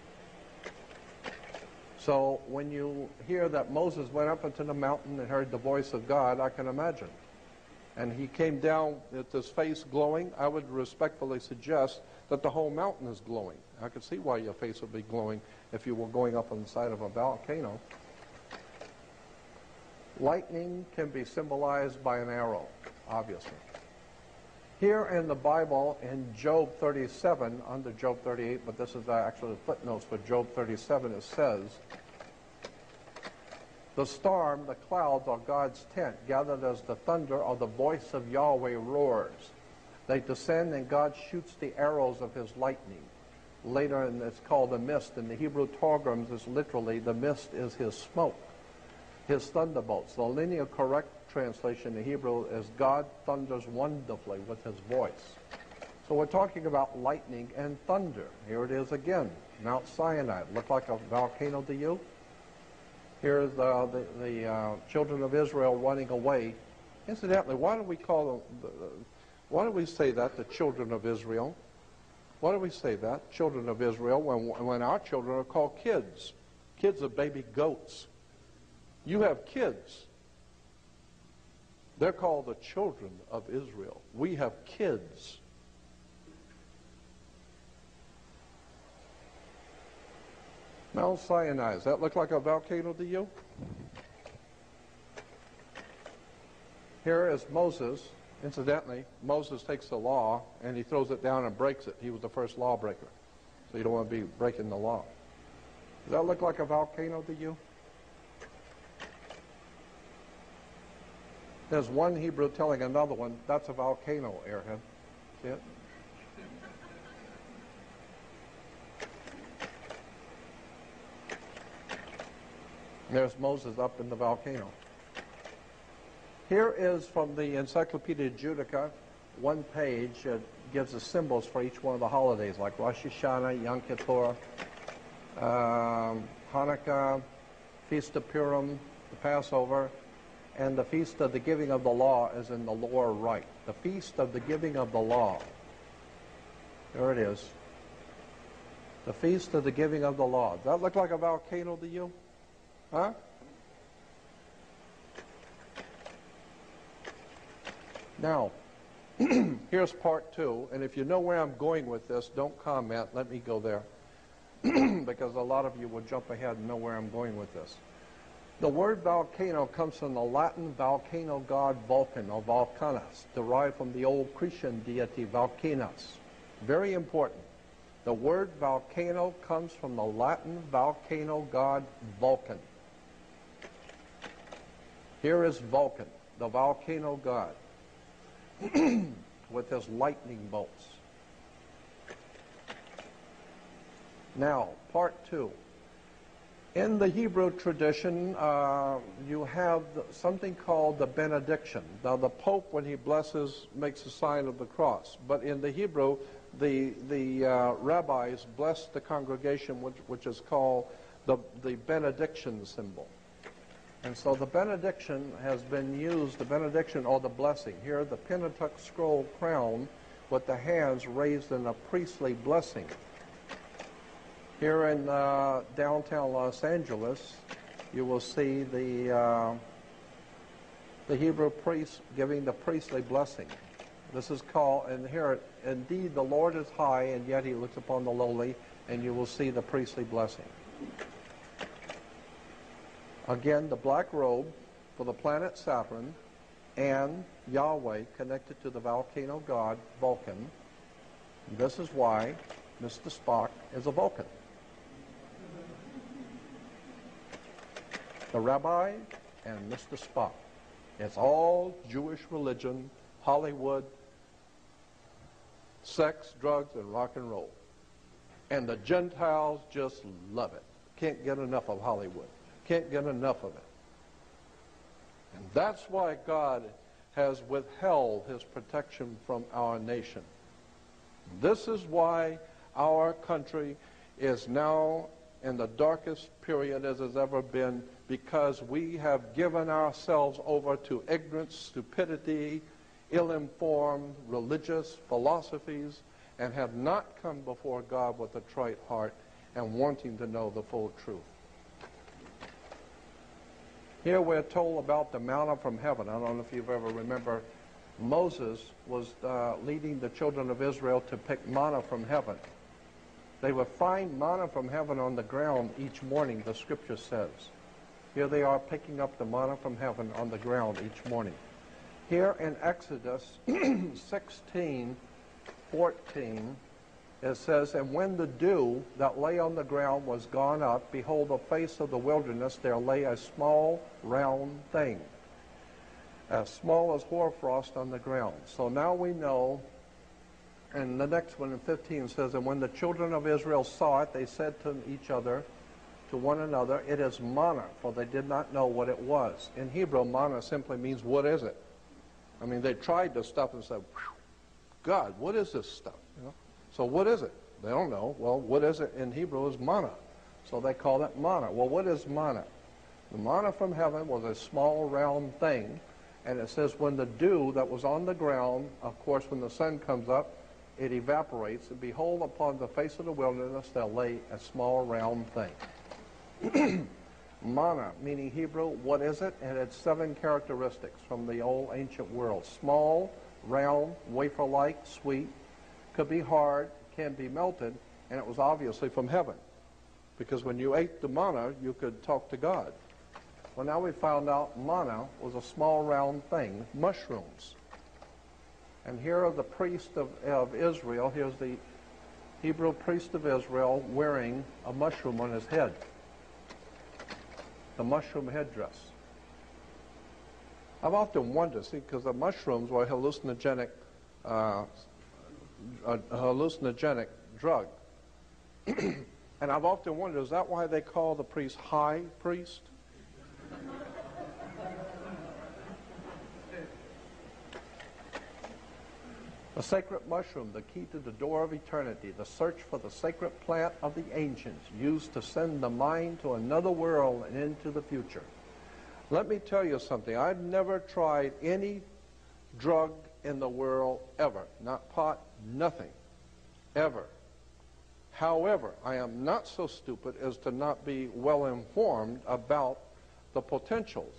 So when you hear that Moses went up into the mountain and heard the voice of God, I can imagine. And he came down with his face glowing. I would respectfully suggest that the whole mountain is glowing. I could see why your face would be glowing if you were going up on the side of a volcano. Lightning can be symbolized by an arrow, obviously. Here in the Bible, in Job 37, under Job 38, but this is actually the footnotes for Job 37, it says, the storm, the clouds, are God's tent, gathered as the thunder, or the voice of Yahweh roars. They descend, and God shoots the arrows of his lightning. Later, and it's called the mist. In the Hebrew Targums, is literally, the mist is his smoke, his thunderbolts. The linear correct translation in Hebrew is God thunders wonderfully with his voice. So we're talking about lightning and thunder. Here it is again, Mount Sinai. Look like a volcano to you? Here's the children of Israel running away. Incidentally, why do we call them, why do we say that, the children of Israel? Why do we say that, children of Israel, when our children are called kids? Kids are baby goats. You have kids. They're called the children of Israel. We have kids. Mount Sinai, does that look like a volcano to you? Here is Moses. Incidentally, Moses takes the law and he throws it down and breaks it. He was the first lawbreaker. So you don't want to be breaking the law. Does that look like a volcano to you? There's one Hebrew telling another one, that's a volcano, airhead. See it? There's Moses up in the volcano. Here is from the Encyclopedia Judica, one page. It gives the symbols for each one of the holidays, like Rosh Hashanah, Yom Kippur, Hanukkah, Feast of Purim, the Passover, and the Feast of the Giving of the Law is in the lower right. The Feast of the Giving of the Law. There it is. The Feast of the Giving of the Law. Does that look like a volcano to you? Huh? Now, here's part two, and if you know where I'm going with this, don't comment. Let me go there, because a lot of you will jump ahead and know where I'm going with this. The word volcano comes from the Latin volcano god Vulcan, or Vulcanus, derived from the old Cretan deity Vulcanus. Very important. The word volcano comes from the Latin volcano god Vulcan. Here is Vulcan, the volcano god, with his lightning bolts. Now, part two. In the Hebrew tradition, you have something called the benediction. Now, the Pope, when he blesses, makes the sign of the cross. But in the Hebrew, the rabbis bless the congregation, which is called the benediction symbol. And so the benediction has been used, the benediction or the blessing. Here, the Pentateuch scroll crown with the hands raised in a priestly blessing. Here in downtown Los Angeles, you will see the the Hebrew priest giving the priestly blessing. This is called, and here, indeed the Lord is high, and yet he looks upon the lowly, and you will see the priestly blessing. Again, the black robe for the planet Saturn, and Yahweh connected to the volcano god Vulcan. This is why Mr. Spock is a Vulcan. The rabbi and Mr. Spock. It's all Jewish religion, Hollywood, sex, drugs, and rock and roll. And the Gentiles just love it. Can't get enough of Hollywood. Can't get enough of it. And that's why God has withheld his protection from our nation. This is why our country is now in the darkest period as has ever been, because we have given ourselves over to ignorance, stupidity, ill-informed religious philosophies, and have not come before God with a trite heart and wanting to know the full truth. Here we're told about the manna from heaven. I don't know if you've ever remember, Moses was leading the children of Israel to pick manna from heaven. They would find manna from heaven on the ground each morning, the scripture says. Here they are picking up the manna from heaven on the ground each morning. Here in Exodus 16:14, it says, "And when the dew that lay on the ground was gone up, behold, the face of the wilderness, there lay a small round thing, as small as hoarfrost on the ground." So now we know, and the next one in 15 says, "And when the children of Israel saw it, they said to each other, to one another, it is manna, for they did not know what it was." In Hebrew, manna simply means, what is it? I mean, they tried this stuff and said, God, what is this stuff? You know? So what is it? They don't know. Well, what is it in Hebrew is manna. So they call it manna. Well, what is manna? The manna from heaven was a small round thing, and it says when the dew that was on the ground, of course, when the sun comes up, it evaporates, and behold, upon the face of the wilderness there lay a small round thing. Manna, meaning Hebrew, what is it? And it's 7 characteristics from the old ancient world. Small, round, wafer-like, sweet, could be hard, can be melted, and it was obviously from heaven. Because when you ate the manna, you could talk to God. Well, now we found out manna was a small round thing, mushrooms. And here are the priests of Israel. Here's the Hebrew priest of Israel wearing a mushroom on his head. The mushroom headdress. I've often wondered, see, because the mushrooms were a hallucinogenic drug. And I've often wondered, is that why they call the priest high priest? The sacred mushroom, the key to the door of eternity, the search for the sacred plant of the ancients, used to send the mind to another world and into the future. Let me tell you something. I've never tried any drug in the world ever. Not pot, nothing. Ever. However, I am not so stupid as to not be well informed about the potentials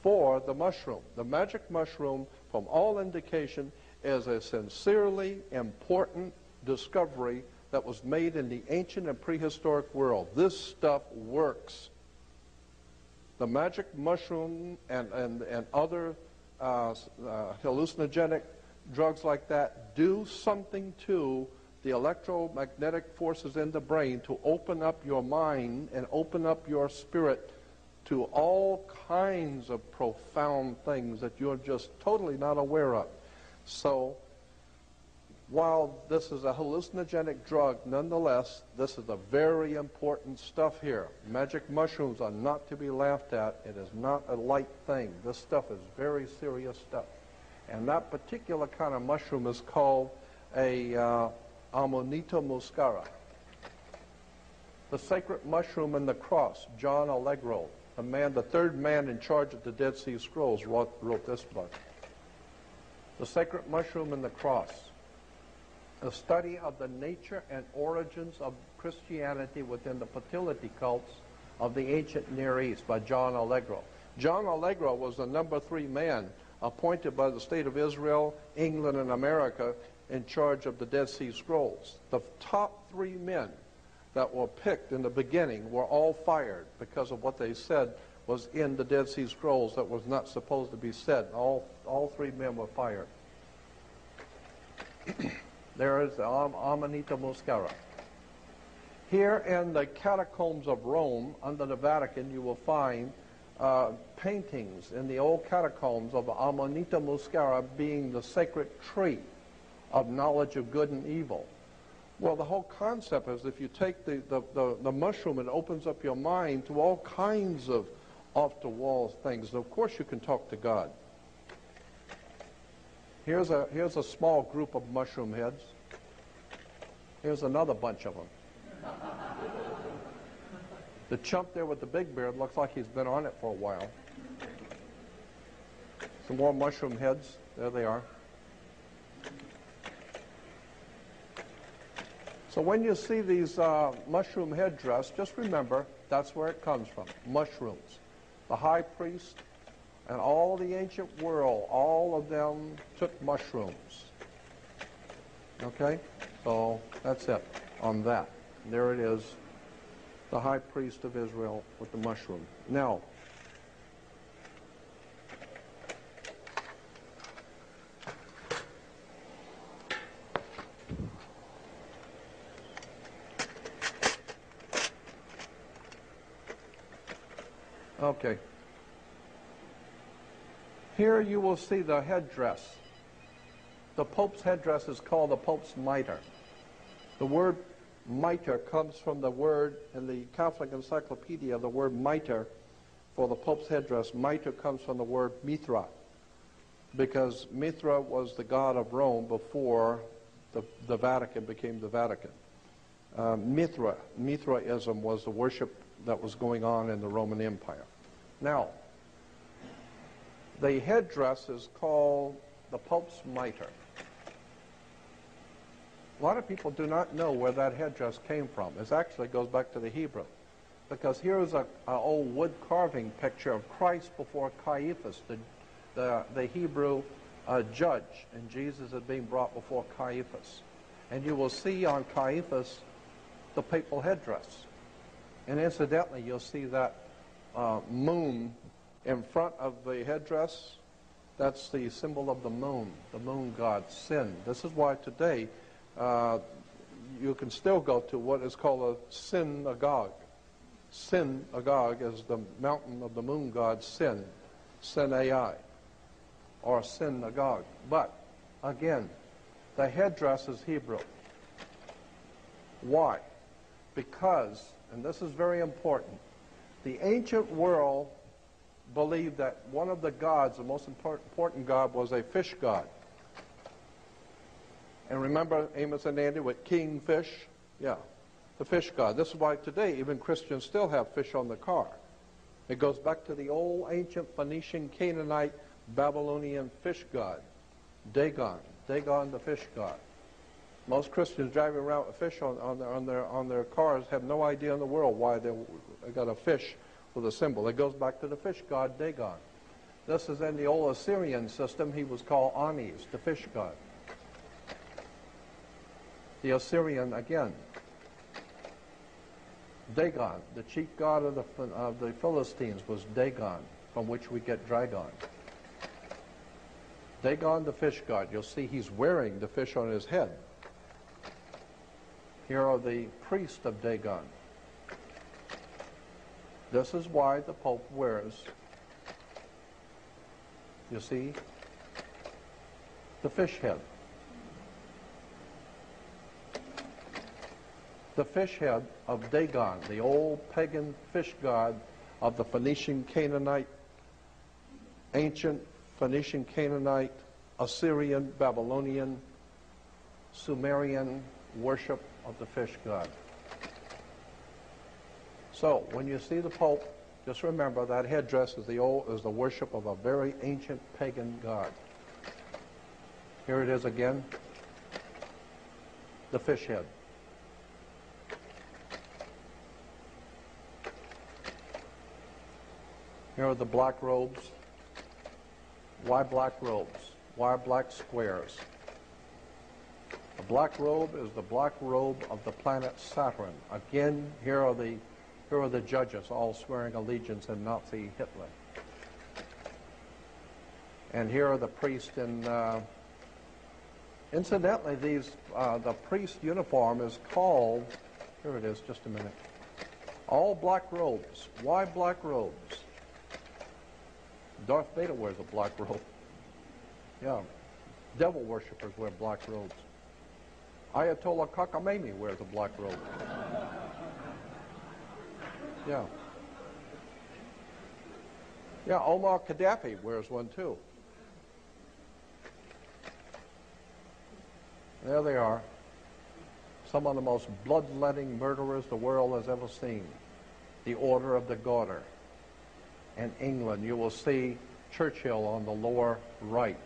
for the mushroom. The magic mushroom, from all indication, is a sincerely important discovery that was made in the ancient and prehistoric world. This stuff works. The magic mushroom and other hallucinogenic drugs like that do something to the electromagnetic forces in the brain to open up your mind and open up your spirit to all kinds of profound things that you're just totally not aware of. So, while this is a hallucinogenic drug, nonetheless, this is a very important stuff here. Magic mushrooms are not to be laughed at. It is not a light thing. This stuff is very serious stuff. And that particular kind of mushroom is called a Amanita muscara. The sacred mushroom and the cross, John Allegro, the third man in charge of the Dead Sea Scrolls, wrote this book. The sacred mushroom and the cross, a study of the nature and origins of Christianity within the fertility cults of the ancient Near East by John Allegro. John Allegro was the number 3 man appointed by the state of Israel, England, and America in charge of the Dead Sea Scrolls. The top 3 men that were picked in the beginning were all fired because of what they said was in the Dead Sea Scrolls that was not supposed to be said. All 3 men were fired. There is the Amanita Muscara. Here in the catacombs of Rome, under the Vatican, you will find paintings in the old catacombs of Amanita Muscara being the sacred tree of knowledge of good and evil. Well, the whole concept is if you take the mushroom, it opens up your mind to all kinds of off-the-wall things. And of course, you can talk to God. Here's a small group of mushroom heads. Here's another bunch of them. The chump there with the big beard looks like he's been on it for a while. Some more mushroom heads. There they are. So when you see these mushroom headdress, just remember that's where it comes from, mushrooms. The high priest and all the ancient world, all of them took mushrooms. Okay? So that's it on that. There it is, the high priest of Israel with the mushroom. Now, okay. Here you will see the headdress. The Pope's headdress is called the Pope's mitre. The word mitre comes from the word in the Catholic Encyclopedia, the word mitre for the Pope's headdress. Mitre comes from the word Mithra, because Mithra was the god of Rome before the Vatican became the Vatican. Mithraism was the worship that was going on in the Roman Empire. Now, the headdress is called the Pope's mitre. A lot of people do not know where that headdress came from. It actually goes back to the Hebrew, because here is an old wood carving picture of Christ before Caiaphas, the Hebrew judge, and Jesus is being brought before Caiaphas. And you will see on Caiaphas the papal headdress. And incidentally, you'll see that moon in front of the headdress. That's the symbol of the moon god, sin. This is why today you can still go to what is called a synagogue. Synagogue is the mountain of the moon god, Sin, Sin-Ai, or synagogue. But, again, the headdress is Hebrew. Why? Because, and this is very important, the ancient world believed that one of the gods, the most important god, was a fish god. And remember Amos and Andy with king fish? Yeah, the fish god. This is why today even Christians still have fish on the car. It goes back to the old ancient Phoenician, Canaanite, Babylonian fish god, Dagon. Dagon, the fish god. Most Christians driving around with fish on their cars have no idea in the world why they got a fish with a symbol. It goes back to the fish god, Dagon. This is in the old Assyrian system. He was called Anis, the fish god. The Assyrian, again, Dagon, the chief god of the Philistines, was Dagon, from which we get Dragon. Dagon, the fish god. You'll see he's wearing the fish on his head. Here are the priests of Dagon. This is why the Pope wears, you see, the fish head. The fish head of Dagon, the old pagan fish god of the Phoenician, Canaanite, ancient Phoenician, Canaanite, Assyrian, Babylonian, Sumerian worship of the fish god. So when you see the Pope, just remember that headdress is the worship of a very ancient pagan god. Here it is again, the fish head. Here are the black robes. Why black robes? Why black squares? The black robe is the black robe of the planet Saturn. Again, here are the judges all swearing allegiance in Nazi Hitler. And here are the priests in, incidentally, the priest uniform is called, here it is, just a minute. All black robes. Why black robes? Darth Vader wears a black robe. Yeah. Devil worshippers wear black robes. Ayatollah Khamenei wears a black robe. Yeah. Yeah, Omar Gaddafi wears one too. There they are. Some of the most bloodletting murderers the world has ever seen. The Order of the Garter. In England, you will see Churchill on the lower right.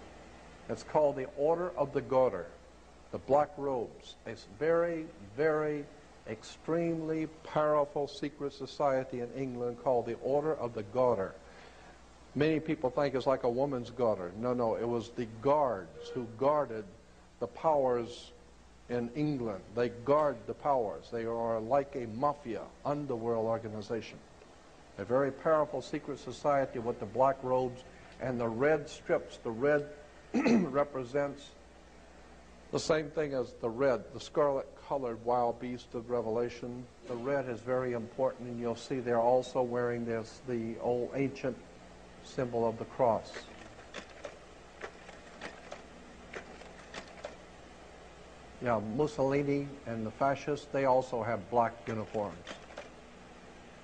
It's called the Order of the Garter. The black robes. It's very, very extremely powerful secret society in England called the Order of the Garter. Many people think it's like a woman's garter. No, no, it was the guards who guarded the powers in England. They guard the powers. They are like a mafia, underworld organization. A very powerful secret society with the black robes and the red strips. The red represents the same thing as the red, the scarlet-colored wild beast of Revelation. The red is very important, and you'll see they're also wearing this, the old ancient symbol of the cross. Yeah, Mussolini and the fascists, they also have black uniforms.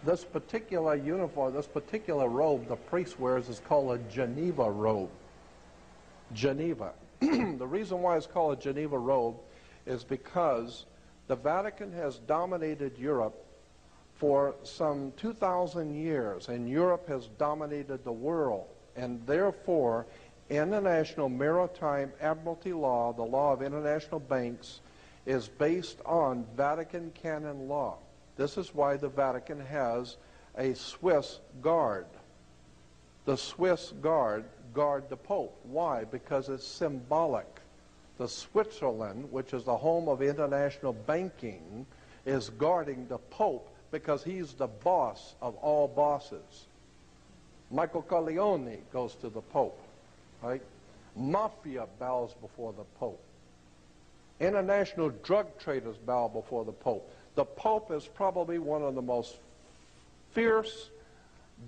This particular uniform, this particular robe the priest wears is called a Geneva robe. Geneva. The reason why it's called a Geneva robe is because the Vatican has dominated Europe for some 2,000 years, and Europe has dominated the world, and therefore international maritime admiralty law, the law of international banks, is based on Vatican canon law. This is why the Vatican has a Swiss guard. The Swiss guard the Pope. Why? Because it's symbolic. The Switzerland, which is the home of international banking, is guarding the Pope because he's the boss of all bosses. Michael Corleone goes to the Pope, right? Mafia bows before the Pope. International drug traders bow before the Pope. The Pope is probably one of the most fierce,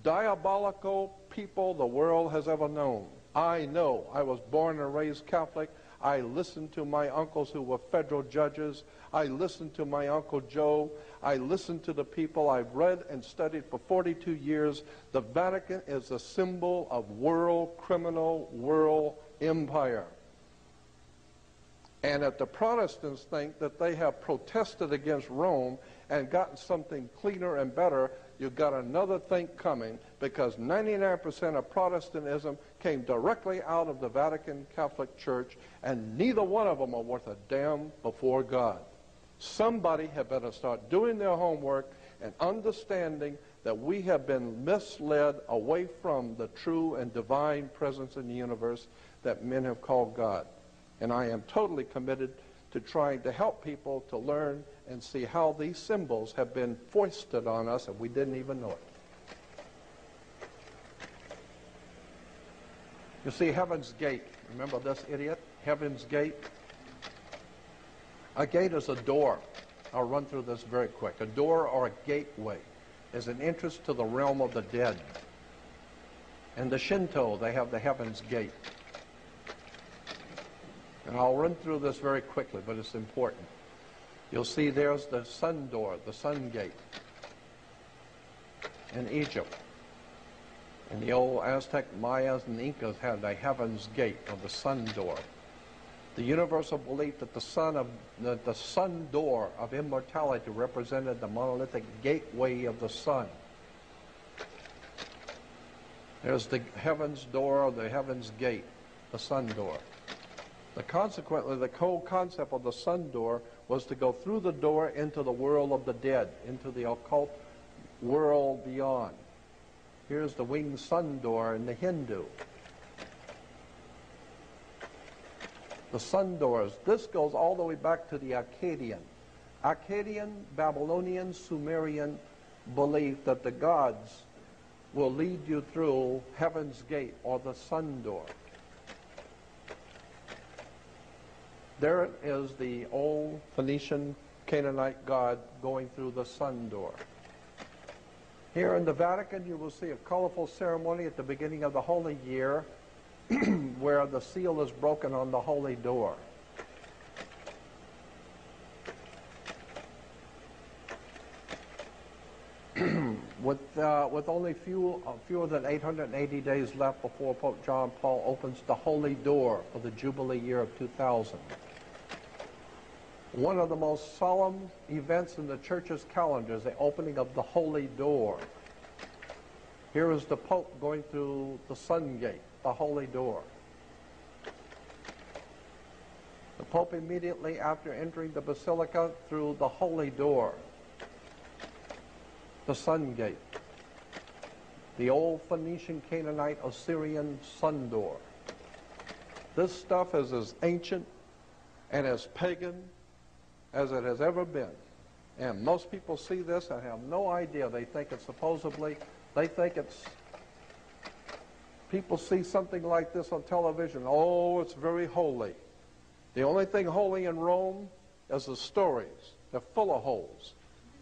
diabolical people the world has ever known. I know. I was born and raised Catholic. I listened to my uncles who were federal judges. I listened to my Uncle Joe. I listened to the people I've read and studied for 42 years. The Vatican is a symbol of world criminal, world empire. And if the Protestants think that they have protested against Rome and gotten something cleaner and better, you've got another thing coming, because 99% of Protestantism came directly out of the Vatican Catholic Church, and neither one of them are worth a damn before God. Somebody had better start doing their homework and understanding that we have been misled away from the true and divine presence in the universe that men have called God. And I am totally committed to trying to help people to learn and see how these symbols have been foisted on us and we didn't even know it. You see Heaven's Gate. Remember this idiot? Heaven's Gate. A gate is a door. I'll run through this very quick. A door or a gateway is an entrance to the realm of the dead. In the Shinto, they have the Heaven's Gate. And I'll run through this very quickly, but it's important. You'll see there's the sun door, the sun gate in Egypt. And the old Aztec, Mayas, and Incas had the Heaven's Gate, or the sun door. The universal belief that the sun door of immortality represented the monolithic gateway of the sun. There's the heaven's door, the heaven's gate, the sun door. Consequently, the whole concept of the sun door was to go through the door into the world of the dead, into the occult world beyond. Here's the winged sun door in the Hindu. The sun doors. This goes all the way back to the Akkadian, Babylonian, Sumerian belief that the gods will lead you through heaven's gate, or the sun door. There is the old Phoenician Canaanite god going through the sun door. Here in the Vatican, you will see a colorful ceremony at the beginning of the Holy Year where the seal is broken on the holy door. With only fewer than 880 days left before Pope John Paul opens the holy door for the Jubilee year of 2000. One of the most solemn events in the Church's calendar is the opening of the holy door. Here is the Pope going through the sun gate, the holy door. The Pope immediately after entering the Basilica through the holy door, the sun gate, the old Phoenician, Canaanite, Assyrian sun door. This stuff is as ancient and as pagan as it has ever been. And most people see this and have no idea. They think it's people see something like this on television. Oh, it's very holy. The only thing holy in Rome is the stories. They're full of holes.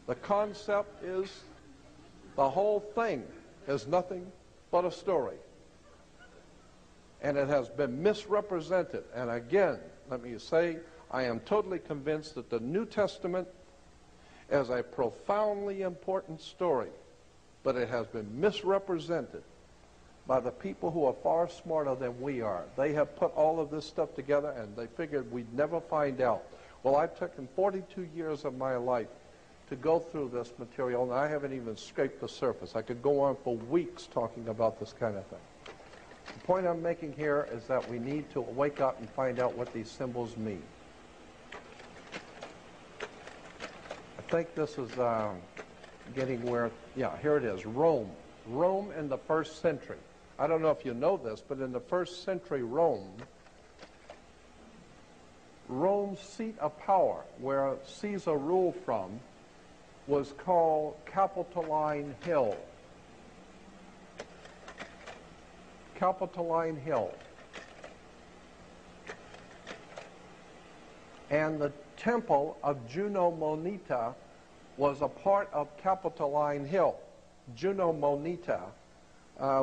The concept is the whole thing is nothing but a story. And it has been misrepresented. And again, let me say, I am totally convinced that the New Testament is a profoundly important story, but it has been misrepresented by the people who are far smarter than we are. They have put all of this stuff together and they figured we'd never find out. Well, I've taken 42 years of my life to go through this material, and I haven't even scraped the surface. I could go on for weeks talking about this kind of thing. The point I'm making here is that we need to wake up and find out what these symbols mean. I think this is getting where, yeah, here it is, Rome. Rome in the first century. I don't know if you know this, but in the first century Rome's seat of power, where Caesar ruled from, was called Capitoline Hill. Capitoline Hill. And the temple of Juno Moneta was a part of Capitoline Hill. Juno Moneta,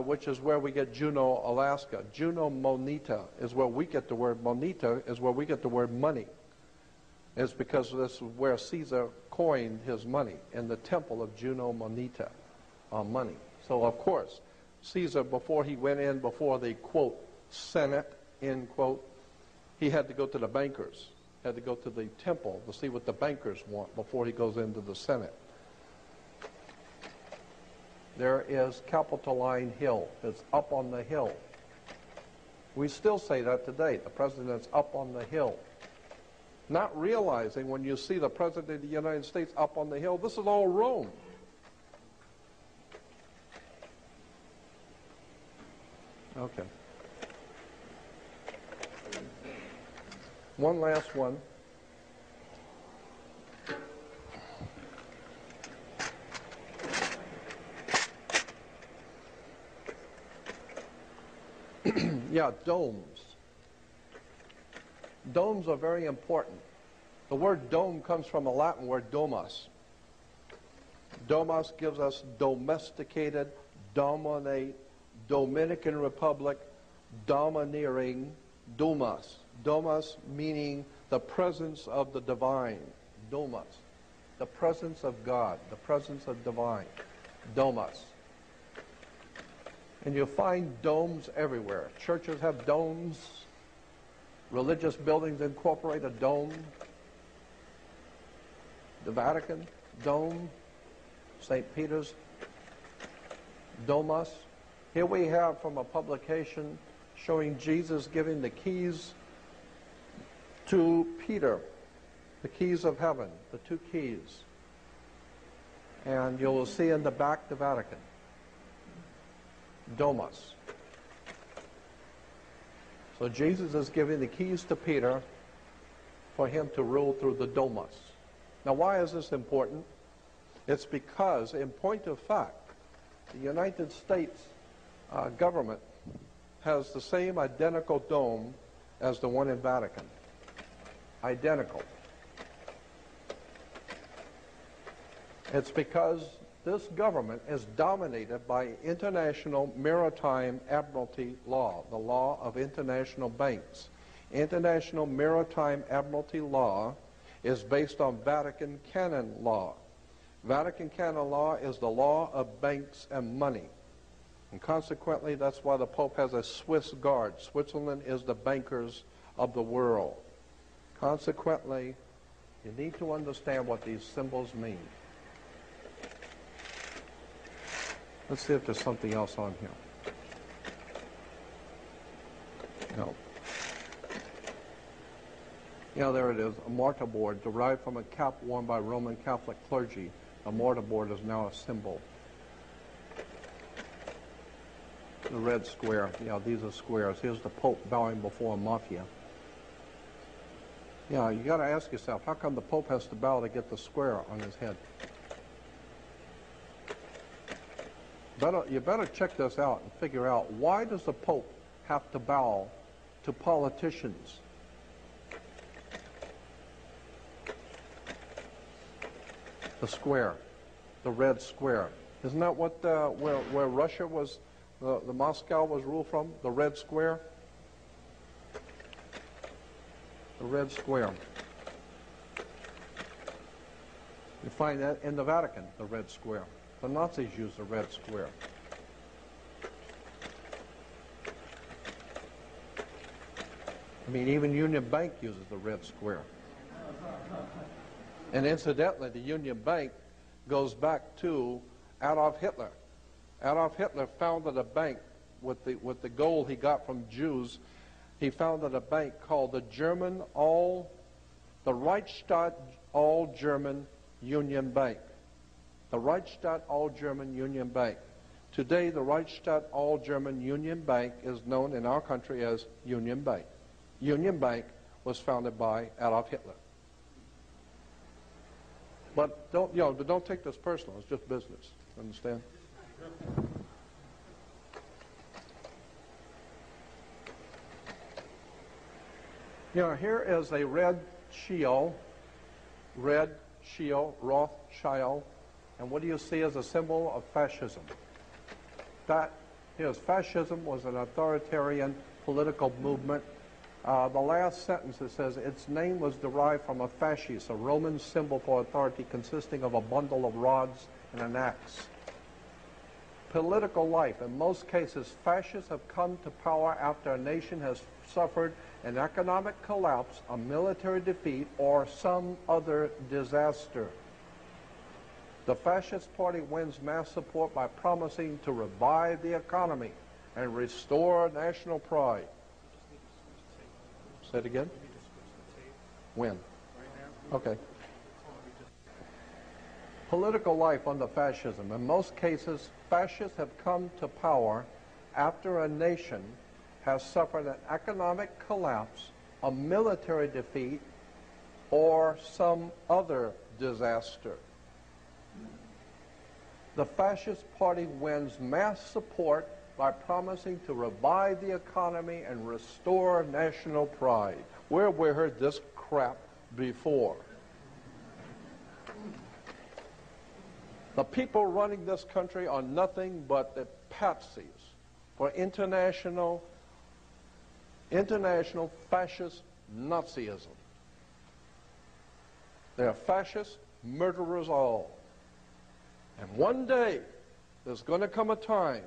which is where we get Juneau, Alaska. Juno Moneta is where we get the word moneta, is where we get the word money. It's because this is where Caesar coined his money, in the temple of Juno Moneta, money. So of course, Caesar, before he went in before the, quote, Senate, end quote, he had to go to the bankers, had to go to the temple to see what the bankers want before he goes into the Senate. There is Capitoline Hill. It's up on the hill. We still say that today. The president's up on the hill. Not realizing when you see the president of the United States up on the hill, this is all Rome. Okay. One last one. Yeah, domes. Domes are very important. The word dome comes from a Latin word domus. Domus gives us domesticated, dominate, Dominican Republic, domineering, domus. Domus meaning the presence of the divine. Domus. The presence of God, the presence of divine. Domus. And you'll find domes everywhere. Churches have domes. Religious buildings incorporate a dome. The Vatican, dome. St. Peter's, domus. Here we have from a publication showing Jesus giving the keys to Peter, the keys of heaven, the two keys. And you'll see in the back the Vatican. Domus. So Jesus is giving the keys to Peter for him to rule through the Domus. Now, why is this important? It's because, in point of fact, the United States government has the same identical dome as the one in Vatican. Identical. It's because this government is dominated by international maritime admiralty law, the law of international banks. International maritime admiralty law is based on Vatican canon law. Vatican canon law is the law of banks and money. And consequently, that's why the Pope has a Swiss guard. Switzerland is the bankers of the world. Consequently, you need to understand what these symbols mean. Let's see if there's something else on here. No. Yeah, there it is, a mortarboard derived from a cap worn by Roman Catholic clergy. A mortarboard is now a symbol. The red square. Yeah, these are squares. Here's the Pope bowing before a mafia. Yeah, you got to ask yourself, how come the Pope has to bow to get the square on his head? You better check this out and figure out, why does the Pope have to bow to politicians? The square, the red square. Isn't that what where Russia was, the Moscow was ruled from? The red square? The red square. You find that in the Vatican, the red square. The Nazis used the red square. I mean, even Union Bank uses the red square. And incidentally, the Union Bank goes back to Adolf Hitler. Adolf Hitler founded a bank with the gold he got from Jews. He founded a bank called the Reichsstadt All-German Union Bank. The Reichsstadt All-German Union Bank. Today, the Reichsstadt All-German Union Bank is known in our country as Union Bank. Union Bank was founded by Adolf Hitler. But don't take this personal. It's just business. Understand? Here is a red shield, Rothschild, and what do you see as a symbol of fascism? Fascism was an authoritarian political movement. The last sentence, it says, its name was derived from a fasces, a Roman symbol for authority consisting of a bundle of rods and an axe. Political life. In most cases, fascists have come to power after a nation has suffered an economic collapse, a military defeat, or some other disaster. The fascist party wins mass support by promising to revive the economy and restore national pride. Say it again? When? Okay. Political life under fascism. In most cases, fascists have come to power after a nation has suffered an economic collapse, a military defeat, or some other disaster. The fascist party wins mass support by promising to revive the economy and restore national pride. Where have we heard this crap before? The people running this country are nothing but the patsies for international fascist Nazism. They're fascist murderers all. And one day, there's going to come a time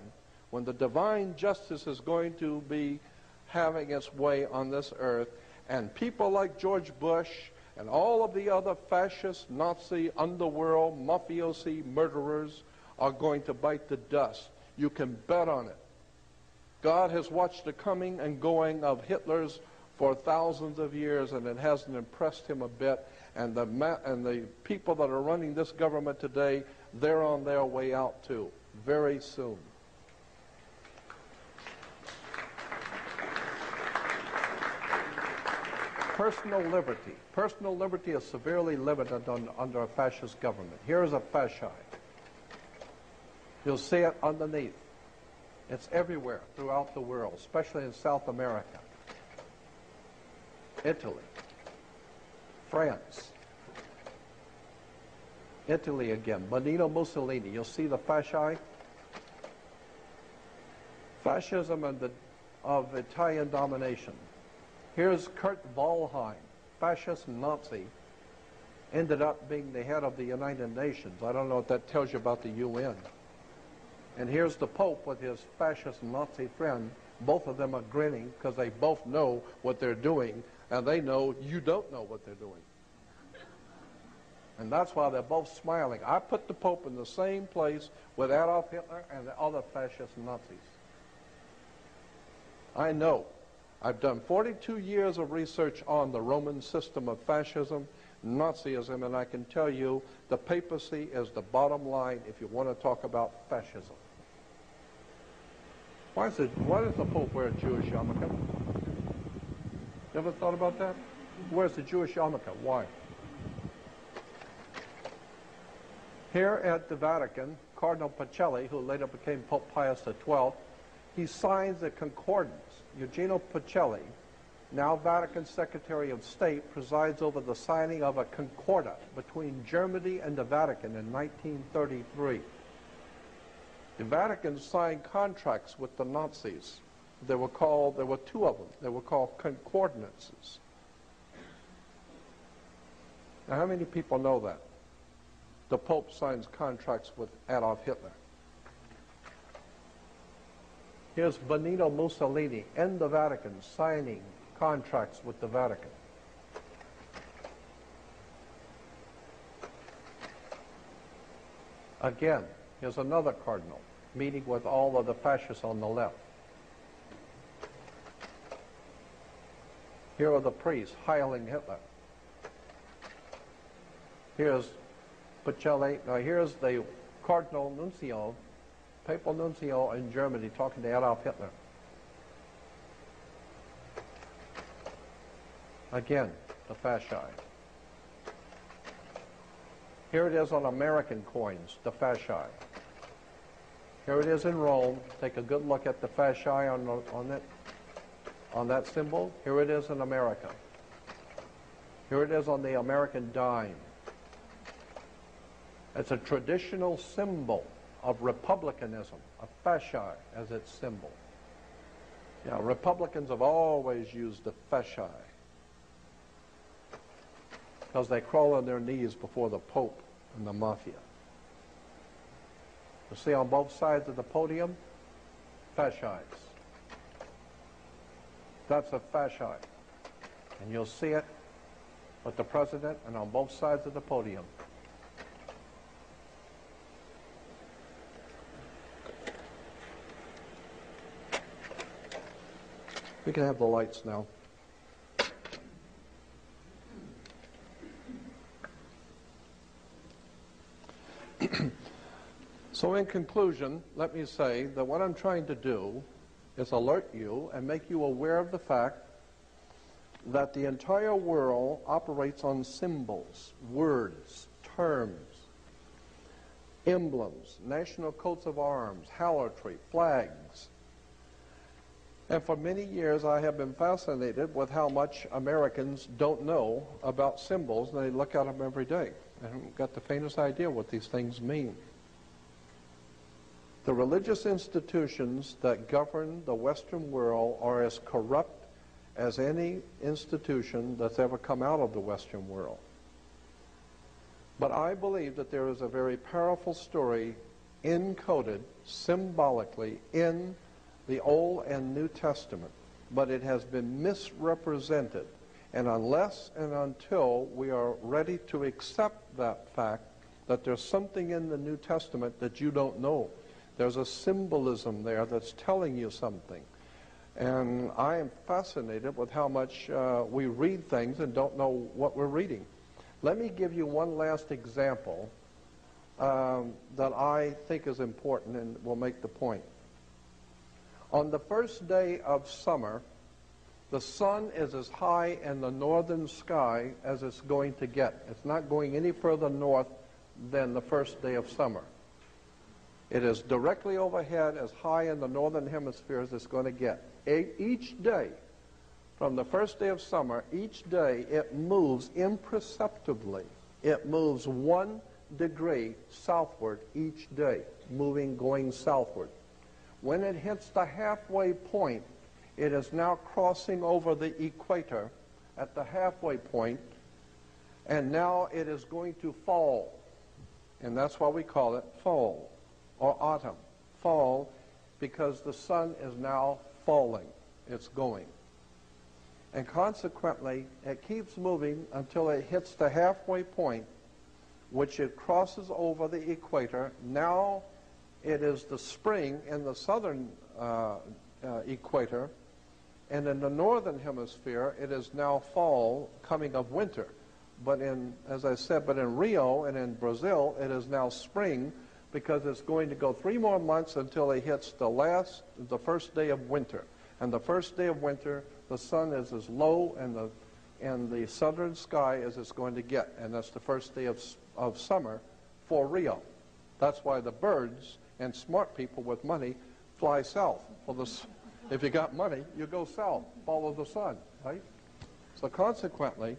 when the divine justice is going to be having its way on this earth, and people like George Bush and all of the other fascist, Nazi, underworld, mafiosi murderers are going to bite the dust. You can bet on it. God has watched the coming and going of Hitler's for thousands of years, and it hasn't impressed him a bit. And the people that are running this government today, they're on their way out too, very soon. Personal liberty. Personal liberty is severely limited under a fascist government. Here's a fasci. You'll see it underneath. It's everywhere throughout the world, especially in South America, Italy, France, Italy again, Benito Mussolini. You'll see the fasci. Fascism of Italian domination. Here's Kurt Waldheim, fascist Nazi, ended up being the head of the United Nations. I don't know what that tells you about the UN. And here's the Pope with his fascist Nazi friend. Both of them are grinning because they both know what they're doing, and they know you don't know what they're doing. And that's why they're both smiling. I put the Pope in the same place with Adolf Hitler and the other fascist Nazis. I know. I've done 42 years of research on the Roman system of fascism, Nazism, and I can tell you the papacy is the bottom line if you want to talk about fascism. Why does the Pope wear a Jewish yarmulke? You ever thought about that? Where's the Jewish yarmulke? Why? Here at the Vatican, Cardinal Pacelli, who later became Pope Pius XII, he signs a concordance. Eugenio Pacelli, now Vatican Secretary of State, presides over the signing of a concordat between Germany and the Vatican in 1933. The Vatican signed contracts with the Nazis. There were two of them. They were called concordances. Now, how many people know that? The Pope signs contracts with Adolf Hitler. Here's Benito Mussolini in the Vatican signing contracts with the Vatican. Again, here's another cardinal meeting with all of the fascists on the left. Here are the priests hailing Hitler. Here's Pacelli. Now here's the Cardinal Nuncio, Papal Nuncio in Germany talking to Adolf Hitler. Again, the fasci. Here it is on American coins, the fasci. Here it is in Rome. Take a good look at the fasci on that symbol. Here it is in America. Here it is on the American dime. It's a traditional symbol of republicanism, a fasci as its symbol. Yeah, Republicans have always used the fasci because they crawl on their knees before the Pope and the mafia. You see on both sides of the podium, fascis. That's a fasci. And you'll see it with the president and on both sides of the podium. We can have the lights now. So in conclusion, let me say that what I'm trying to do is alert you and make you aware of the fact that the entire world operates on symbols, words, terms, emblems, national coats of arms, halotry, flags. And for many years I have been fascinated with how much Americans don't know about symbols, and they look at them every day. They haven't got the faintest idea what these things mean. The religious institutions that govern the Western world are as corrupt as any institution that's ever come out of the Western world. But I believe that there is a very powerful story encoded symbolically in the Old and New Testament, but it has been misrepresented. And unless and until we are ready to accept that fact, that there's something in the New Testament that you don't know, there's a symbolism there that's telling you something. And I am fascinated with how much we read things and don't know what we're reading. Let me give you one last example that I think is important and will make the point. On the first day of summer, The sun is as high in the northern sky as it's going to get. It's not going any further north than the first day of summer. It is directly overhead, as high in the northern hemisphere as it's going to get. Each day, from the first day of summer, each day it moves imperceptibly. It moves 1 degree southward each day, going southward. When it hits the halfway point, it is now crossing over the equator at the halfway point, and now it is going to fall. And that's why we call it fall or autumn. Fall because the sun is now falling. It's going. And consequently, it keeps moving until it hits the halfway point, which it crosses over the equator. Now it is the spring in the southern equator, and in the northern hemisphere, it is now fall, coming of winter. But as I said, in Rio and in Brazil, it is now spring, because it's going to go 3 more months until it hits the first day of winter. And the first day of winter, the sun is as low in the southern sky as it's going to get, and that's the first day of summer for Rio. That's why the birds and smart people with money fly south. If you got money, you go south, follow the sun, right? So consequently,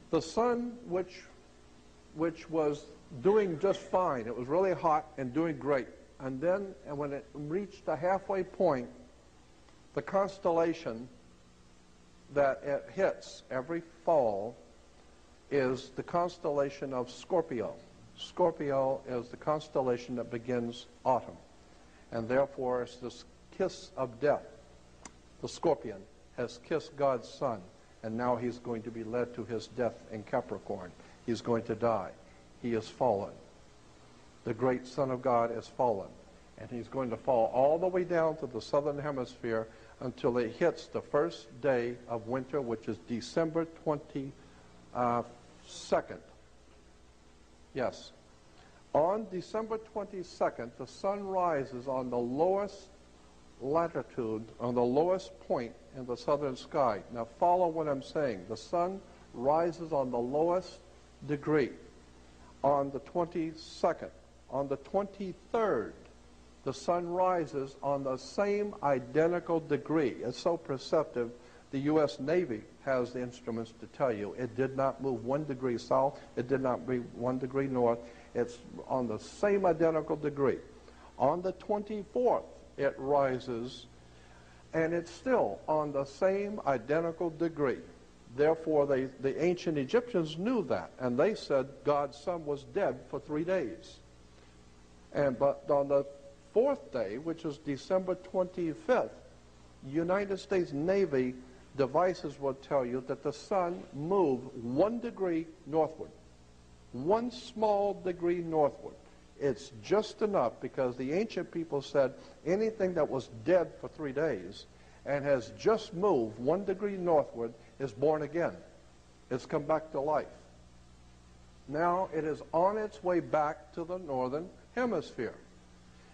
the sun, which was doing just fine, it was really hot and doing great, and when it reached the halfway point, the constellation that it hits every fall is the constellation of Scorpio. Scorpio is the constellation that begins autumn, and therefore it's this kiss of death. The scorpion has kissed God's son, and now he's going to be led to his death in Capricorn. He's going to die. He is fallen. The great Son of God is fallen, and he's going to fall all the way down to the southern hemisphere until it hits the first day of winter, which is December 22nd. Yes. On December 22nd, the sun rises on the lowest latitude, on the lowest point in the southern sky. Now follow what I'm saying. The sun rises on the lowest degree on the 22nd. On the 23rd, the sun rises on the same identical degree. It's so perceptive, the U.S. Navy has the instruments to tell you. It did not move 1 degree south. It did not move 1 degree north. It's on the same identical degree. On the 24th, it rises, and it's still on the same identical degree. Therefore, the ancient Egyptians knew that, and they said God's son was dead for 3 days. But on the 4th day, which is December 25th, United States Navy devices will tell you that the sun moved 1 degree northward. 1 small degree northward. It's just enough, because the ancient people said anything that was dead for 3 days and has just moved 1 degree northward is born again. It's come back to life. Now it is on its way back to the northern hemisphere.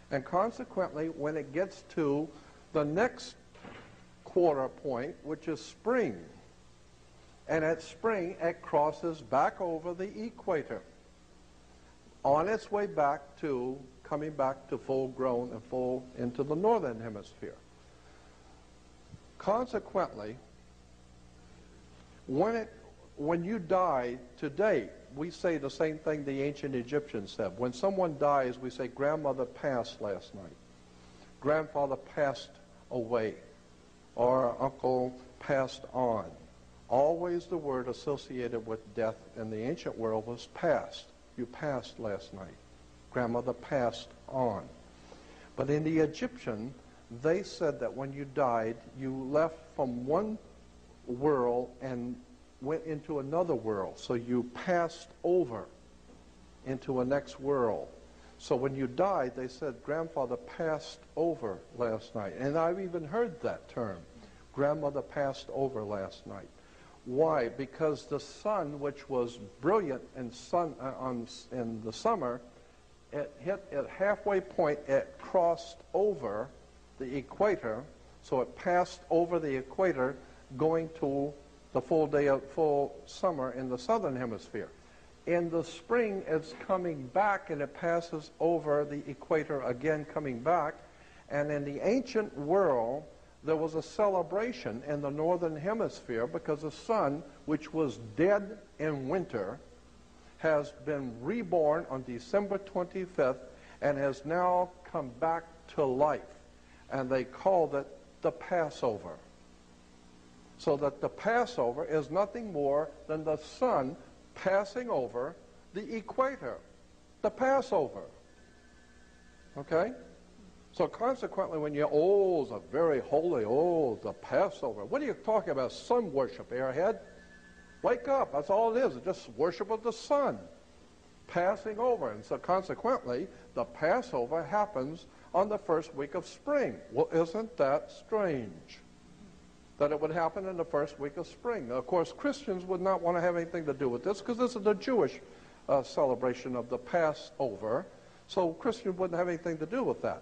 And consequently, when it gets to the next quarter point, which is spring, and at spring it crosses back over the equator, on its way back to, coming back to full grown and full into the northern hemisphere. Consequently, when you die today, we say the same thing the ancient Egyptians said. When someone dies, we say, grandmother passed last night. Grandfather passed away. Or uncle passed on. Always the word associated with death in the ancient world was passed. You passed last night. Grandmother passed on. But in the Egyptian, they said that when you died, you left from one world and went into another world. So you passed over into a next world. So when you died, they said, grandfather passed over last night. And I've even heard that term. Grandmother passed over last night. Why? Because the sun, which was brilliant in the summer, it hit at halfway point, it crossed over the equator, so it passed over the equator. going to the full summer in the southern hemisphere. In the spring, it's coming back and it passes over the equator again, coming back. And in the ancient world, there was a celebration in the northern hemisphere because the sun, which was dead in winter, has been reborn on December 25th and has now come back to life. And they called it the Passover. So that the Passover is nothing more than the sun passing over the equator. The Passover. Okay? So consequently, when you're, oh, it's a very holy, oh, the Passover. What are you talking about? Sun worship, airhead? Wake up. That's all it is. It's just worship of the sun passing over. And so consequently, the Passover happens on the first week of spring. Well, isn't that strange that it would happen in the first week of spring? Now, of course, Christians would not want to have anything to do with this because this is the Jewish celebration of the Passover. So Christians wouldn't have anything to do with that.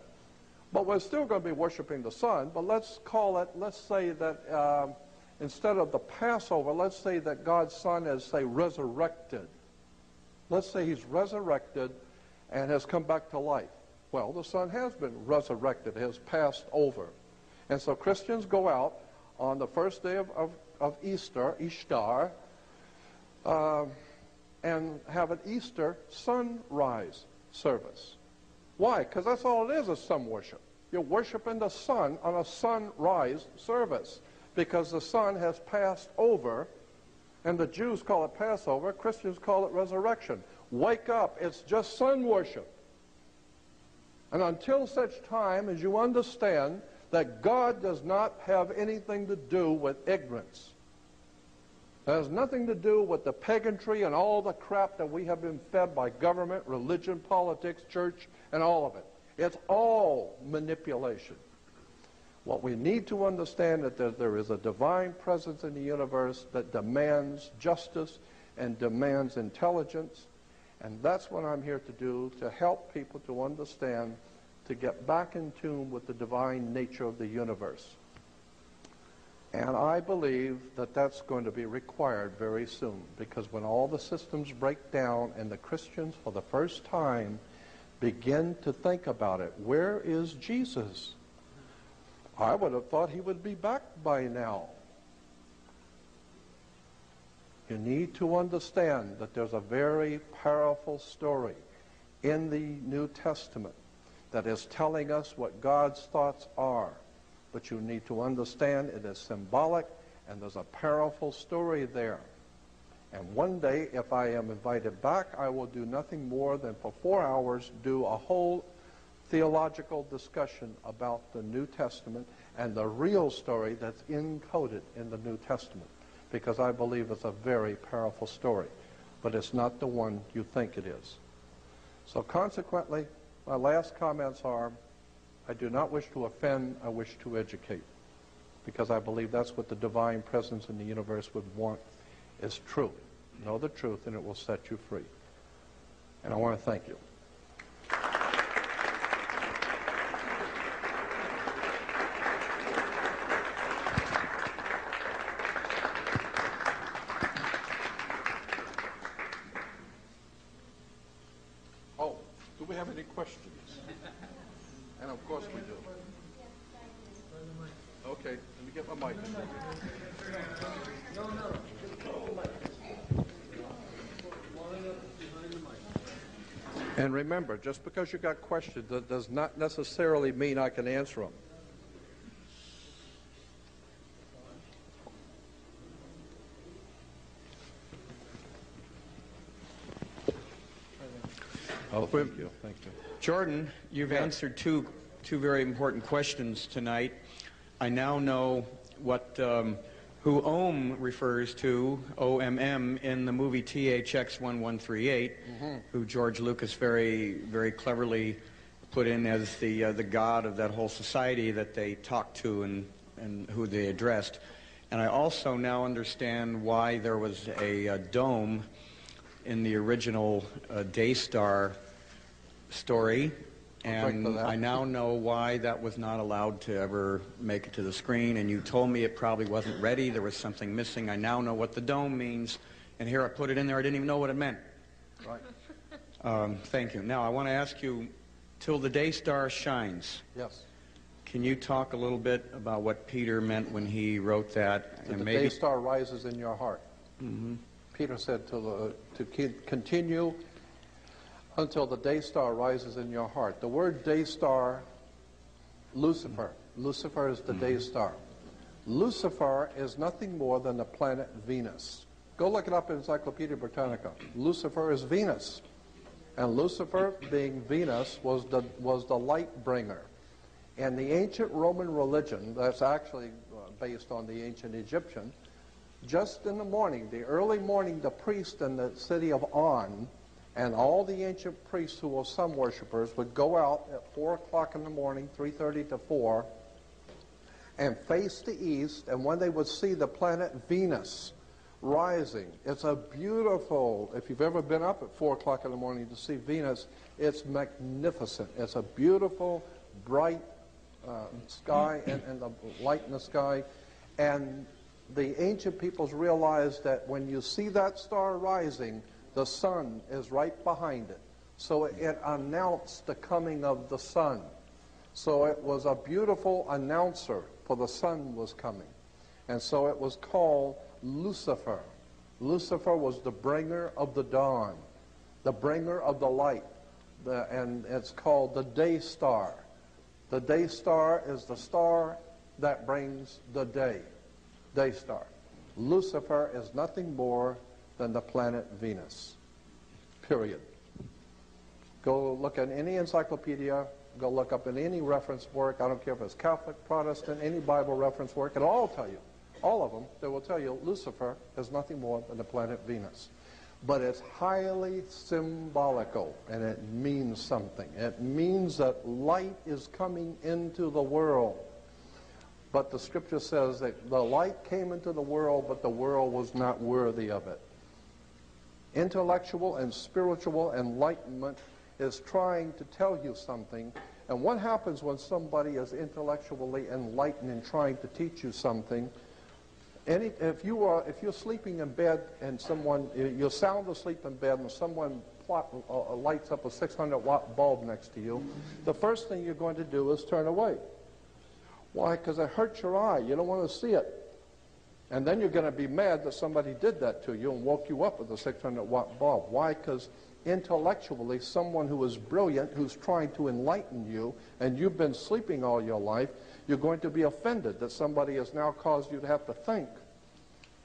But we're still going to be worshiping the sun. But let's call it, let's say that instead of the Passover, let's say that God's Son is, say, resurrected. Let's say he's resurrected and has come back to life. Well, the Son has been resurrected, has passed over. And so Christians go out on the first day of Easter, Ishtar, and have an Easter sunrise service. Why? Because that's all it is sun worship. You're worshiping the sun on a sunrise service because the sun has passed over, and the Jews call it Passover, Christians call it resurrection. Wake up. It's just sun worship. And until such time as you understand that God does not have anything to do with ignorance. It has nothing to do with the pagantry and all the crap that we have been fed by government, religion, politics, church, and all of it. It's all manipulation. What we need to understand is that there is a divine presence in the universe that demands justice and demands intelligence. And that's what I'm here to do, to help people to understand, to get back in tune with the divine nature of the universe. And I believe that that's going to be required very soon, because when all the systems break down and the Christians for the first time begin to think about it, where is Jesus? I would have thought he would be back by now. You need to understand that there's a very powerful story in the New Testament that is telling us what God's thoughts are. But you need to understand it is symbolic, and there's a powerful story there. And one day, if I am invited back, I will do nothing more than for 4 hours do a whole theological discussion about the New Testament and the real story that's encoded in the New Testament, because I believe it's a very powerful story, but it's not the one you think it is. So consequently, my last comments are, I do not wish to offend, I wish to educate, because I believe that's what the divine presence in the universe would want, is truth. Know the truth and it will set you free. And I want to thank you. Oh, do we have any questions? And of course we do. Okay, let me get my mic. And remember, just because you got questions, that does not necessarily mean I can answer them. Oh, thank you. Thank you. Jordan, you've answered two very important questions tonight. I now know what who Ohm refers to, OMM, in the movie THX 1138, who George Lucas very cleverly put in as the god of that whole society that they talked to and who they addressed. And I also now understand why there was a dome in the original Daystar story, And I now know why that was not allowed to ever make it to the screen, and you told me it probably wasn't ready, there was something missing. I now know what the dome means, and here I put it in there, I didn't even know what it meant. Right. Thank you. Now I want to ask you, till the day star shines. Yes. Can you talk a little bit about what Peter meant when he wrote that? And the day star rises in your heart. Mm-hmm. Peter said to continue until the day star rises in your heart. The word day star, Lucifer. Lucifer is the day star. Lucifer is nothing more than the planet Venus. Go look it up in Encyclopedia Britannica. Lucifer is Venus. And Lucifer, being Venus, was the light bringer. And the ancient Roman religion, that's actually based on the ancient Egyptian, just in the morning, the early morning, the priest in the city of On and all the ancient priests who were sun worshippers would go out at 4 o'clock in the morning, 3:30 to 4, and face the east, and when they would see the planet Venus rising, it's a beautiful, if you've ever been up at 4 o'clock in the morning to see Venus, it's magnificent. It's a beautiful, bright sky and the light in the sky. And the ancient peoples realized that when you see that star rising, the sun is right behind it. So it announced the coming of the sun. So it was a beautiful announcer, for the sun was coming. And so it was called Lucifer. Lucifer was the bringer of the dawn, the bringer of the light. And it's called the day star. The day star is the star that brings the day. Day star. Lucifer is nothing more than the planet Venus. Period. Go look at any encyclopedia, go look up in any reference work, I don't care if it's Catholic, Protestant, any Bible reference work, it'll all tell you, all of them, they will tell you Lucifer is nothing more than the planet Venus. But it's highly symbolical, and it means something. It means that light is coming into the world. But the scripture says that the light came into the world, but the world was not worthy of it. Intellectual and spiritual enlightenment is trying to tell you something. And what happens when somebody is intellectually enlightened and trying to teach you something? If you're sleeping in bed and you're sound asleep in bed and someone lights up a 600-watt bulb next to you, the first thing you're going to do is turn away. Why? Because it hurts your eye. You don't want to see it. And then you're going to be mad that somebody did that to you and woke you up with a 600-watt bulb. Why? Because intellectually, someone who is brilliant, who's trying to enlighten you, and you've been sleeping all your life, you're going to be offended that somebody has now caused you to have to think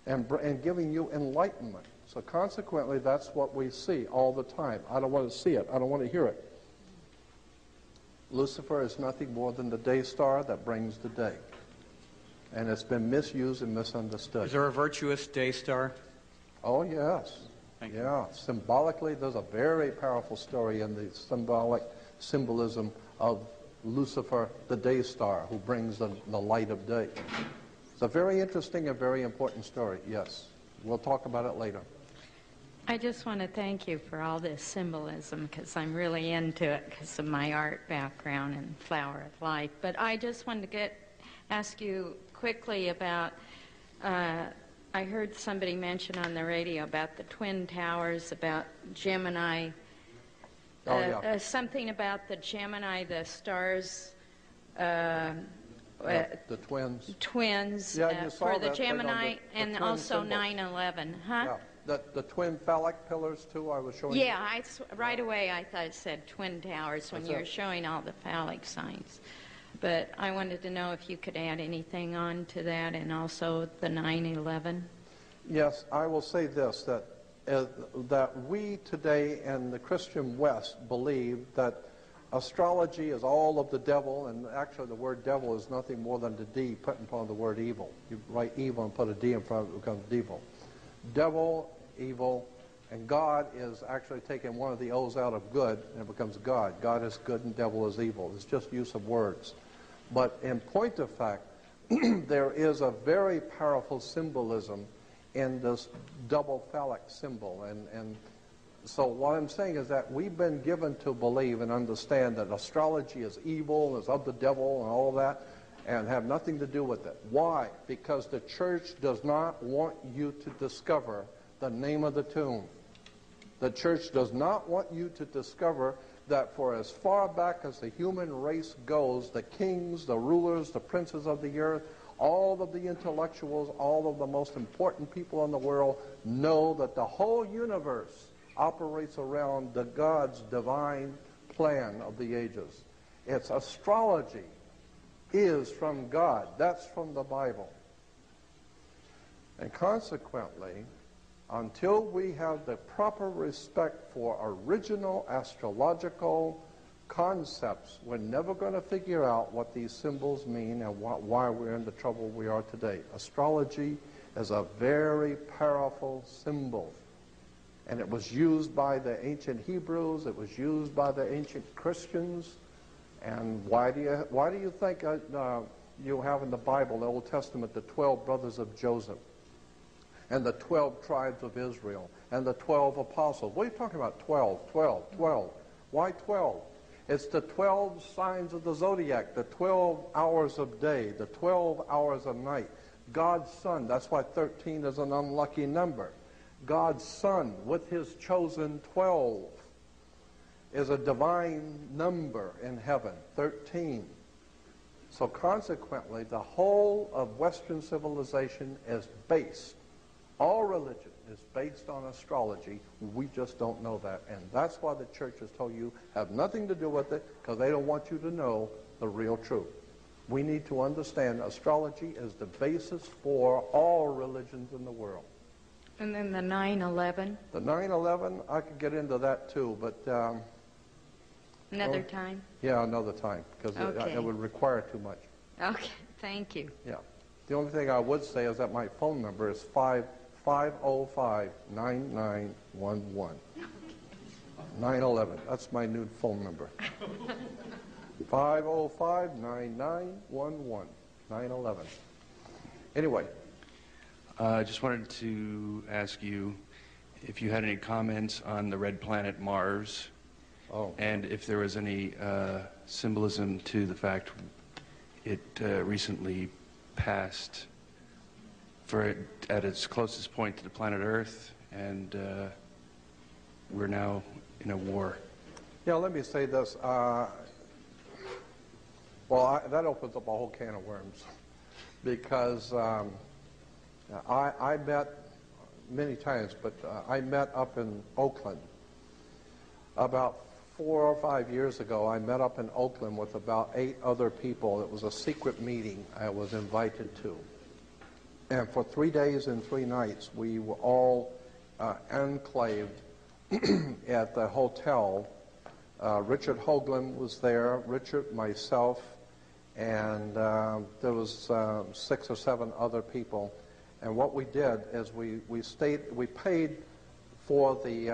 and giving you enlightenment. So consequently, that's what we see all the time. I don't want to see it. I don't want to hear it. Lucifer is nothing more than the day star that brings the day. And it's been misused and misunderstood. Is there a virtuous day star? Oh, yes. Thank you. Yeah. Symbolically, there's a very powerful story in the symbolism of Lucifer, the day star, who brings the light of day. It's a very interesting and very important story, yes. We'll talk about it later. I just want to thank you for all this symbolism, because I'm really into it because of my art background and Flower of Life. But I just wanted to ask you quickly about, I heard somebody mention on the radio about the Twin Towers, about Gemini. Something about the Gemini, the stars. The twins. Twins Yeah, you saw for the that Gemini, the and twin also symbol. 9/11, huh? Yeah, the twin phallic pillars, too, I was showing you. Yeah, right away I thought it said Twin Towers when That's you were it. showing all the phallic signs. But I wanted to know if you could add anything on to that, and also the 9/11. Yes, I will say this, that we today in the Christian West believe that astrology is all of the devil, and actually the word devil is nothing more than the D put upon the word evil. You write evil and put a D in front of it, it becomes devil. Devil, evil, and God is actually taking one of the O's out of good, and it becomes God. God is good and devil is evil. It's just use of words. But in point of fact, there is a very powerful symbolism in this double phallic symbol. And So what I'm saying is that we've been given to believe and understand that astrology is evil, is of the devil and all that, and have nothing to do with it. Why? Because the church does not want you to discover the name of the tomb. The church does not want you to discover that for as far back as the human race goes, the kings, the rulers, the princes of the earth, all of the intellectuals, all of the most important people in the world know that the whole universe operates around the God's divine plan of the ages. It's astrology is from God. That's from the Bible. And consequently, until we have the proper respect for original astrological concepts, we're never going to figure out what these symbols mean and why we're in the trouble we are today. Astrology is a very powerful symbol. And it was used by the ancient Hebrews. It was used by the ancient Christians. And why do you think you have in the Bible, the Old Testament, the 12 brothers of Joseph, and the 12 tribes of Israel, and the 12 apostles? What are you talking about? 12, 12, 12. Why 12? It's the 12 signs of the zodiac, the 12 hours of day, the 12 hours of night. God's Son, that's why 13 is an unlucky number. God's Son, with his chosen 12, is a divine number in heaven, 13. So consequently, the whole of Western civilization is based, all religion is based on astrology. We just don't know that. And that's why the church has told you have nothing to do with it, because they don't want you to know the real truth. We need to understand astrology is the basis for all religions in the world. And then the 9/11? The 9/11, I could get into that too, but... Another time? Yeah, another time, because Okay. it would require too much. Okay, thank you. Yeah. The only thing I would say is that my phone number is 505-9911. 9/11. That's my new phone number. 505-9911. 9/11. Anyway. I just wanted to ask you if you had any comments on the red planet Mars, and if there was any symbolism to the fact it recently passed at its closest point to the planet Earth, and we're now in a war. Yeah, let me say this. That opens up a whole can of worms, because I met many times, but I met up in Oakland about 4 or 5 years ago. I met up in Oakland with about 8 other people. It was a secret meeting I was invited to. And for 3 days and 3 nights, we were all enclaved at the hotel. Richard Hoagland was there, Richard, myself, and there was 6 or 7 other people. And what we did is we paid for the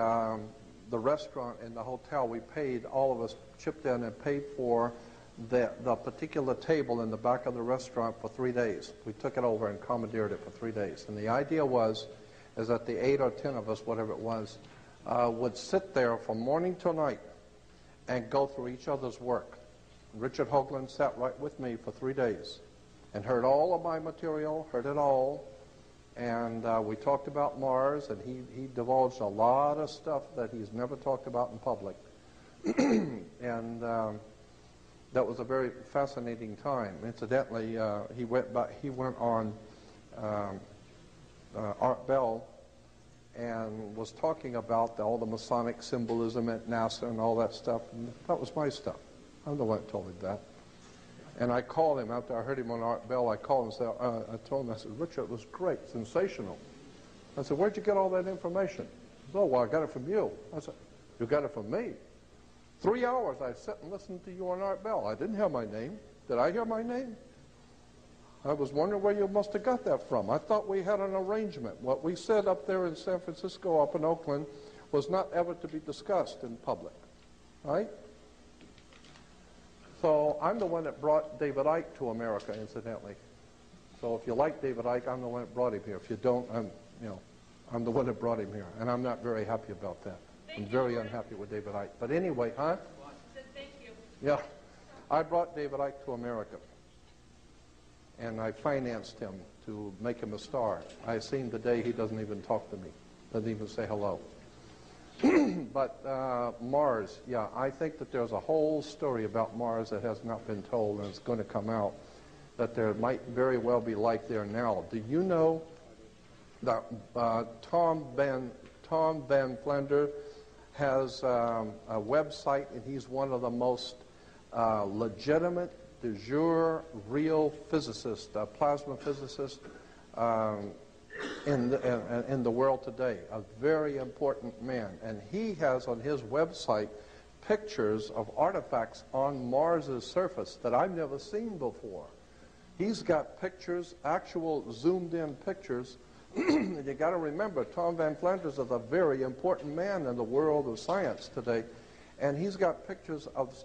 restaurant and the hotel. We paid, all of us chipped in and paid for the particular table in the back of the restaurant for 3 days. We took it over and commandeered it for 3 days. And the idea is that the 8 or 10 of us, whatever it was, would sit there from morning till night and go through each other's work. Richard Hoagland sat right with me for 3 days and heard all of my material, heard it all. And we talked about Mars, and he divulged a lot of stuff that he's never talked about in public. And that was a very fascinating time. Incidentally, he went on Art Bell and was talking about all the Masonic symbolism at NASA and all that stuff. And that was my stuff. I'm the one that told him that. And I called him after I heard him on Art Bell. I called him and said, I told him, I said, Richard, it was great, sensational. I said, where'd you get all that information? He said, oh, well, I got it from you. I said, you got it from me? 3 hours I sat and listened to you on Art Bell. I didn't hear my name. Did I hear my name? I was wondering where you must have got that from. I thought we had an arrangement. What we said up there in San Francisco, up in Oakland, was not ever to be discussed in public, right? So I'm the one that brought David Icke to America, incidentally. So if you like David Icke, I'm the one that brought him here. If you don't, I'm the one that brought him here, and I'm not very happy about that. I'm very unhappy with David Icke. But anyway, huh? Thank you. Yeah. I brought David Icke to America, and I financed him to make him a star. I seen the day he doesn't even talk to me, doesn't even say hello. But Mars, yeah, I think that there's a whole story about Mars that has not been told, and it's going to come out, that there might very well be life there now. Do you know that Tom Van Flender has a website, and he's one of the most legitimate, de jure, real physicists, plasma physicists in the world today, a very important man. And he has on his website pictures of artifacts on Mars's surface that I've never seen before. He's got pictures, actual zoomed-in pictures. And you got to remember, Tom Van Flanders is a very important man in the world of science today. And he's got pictures of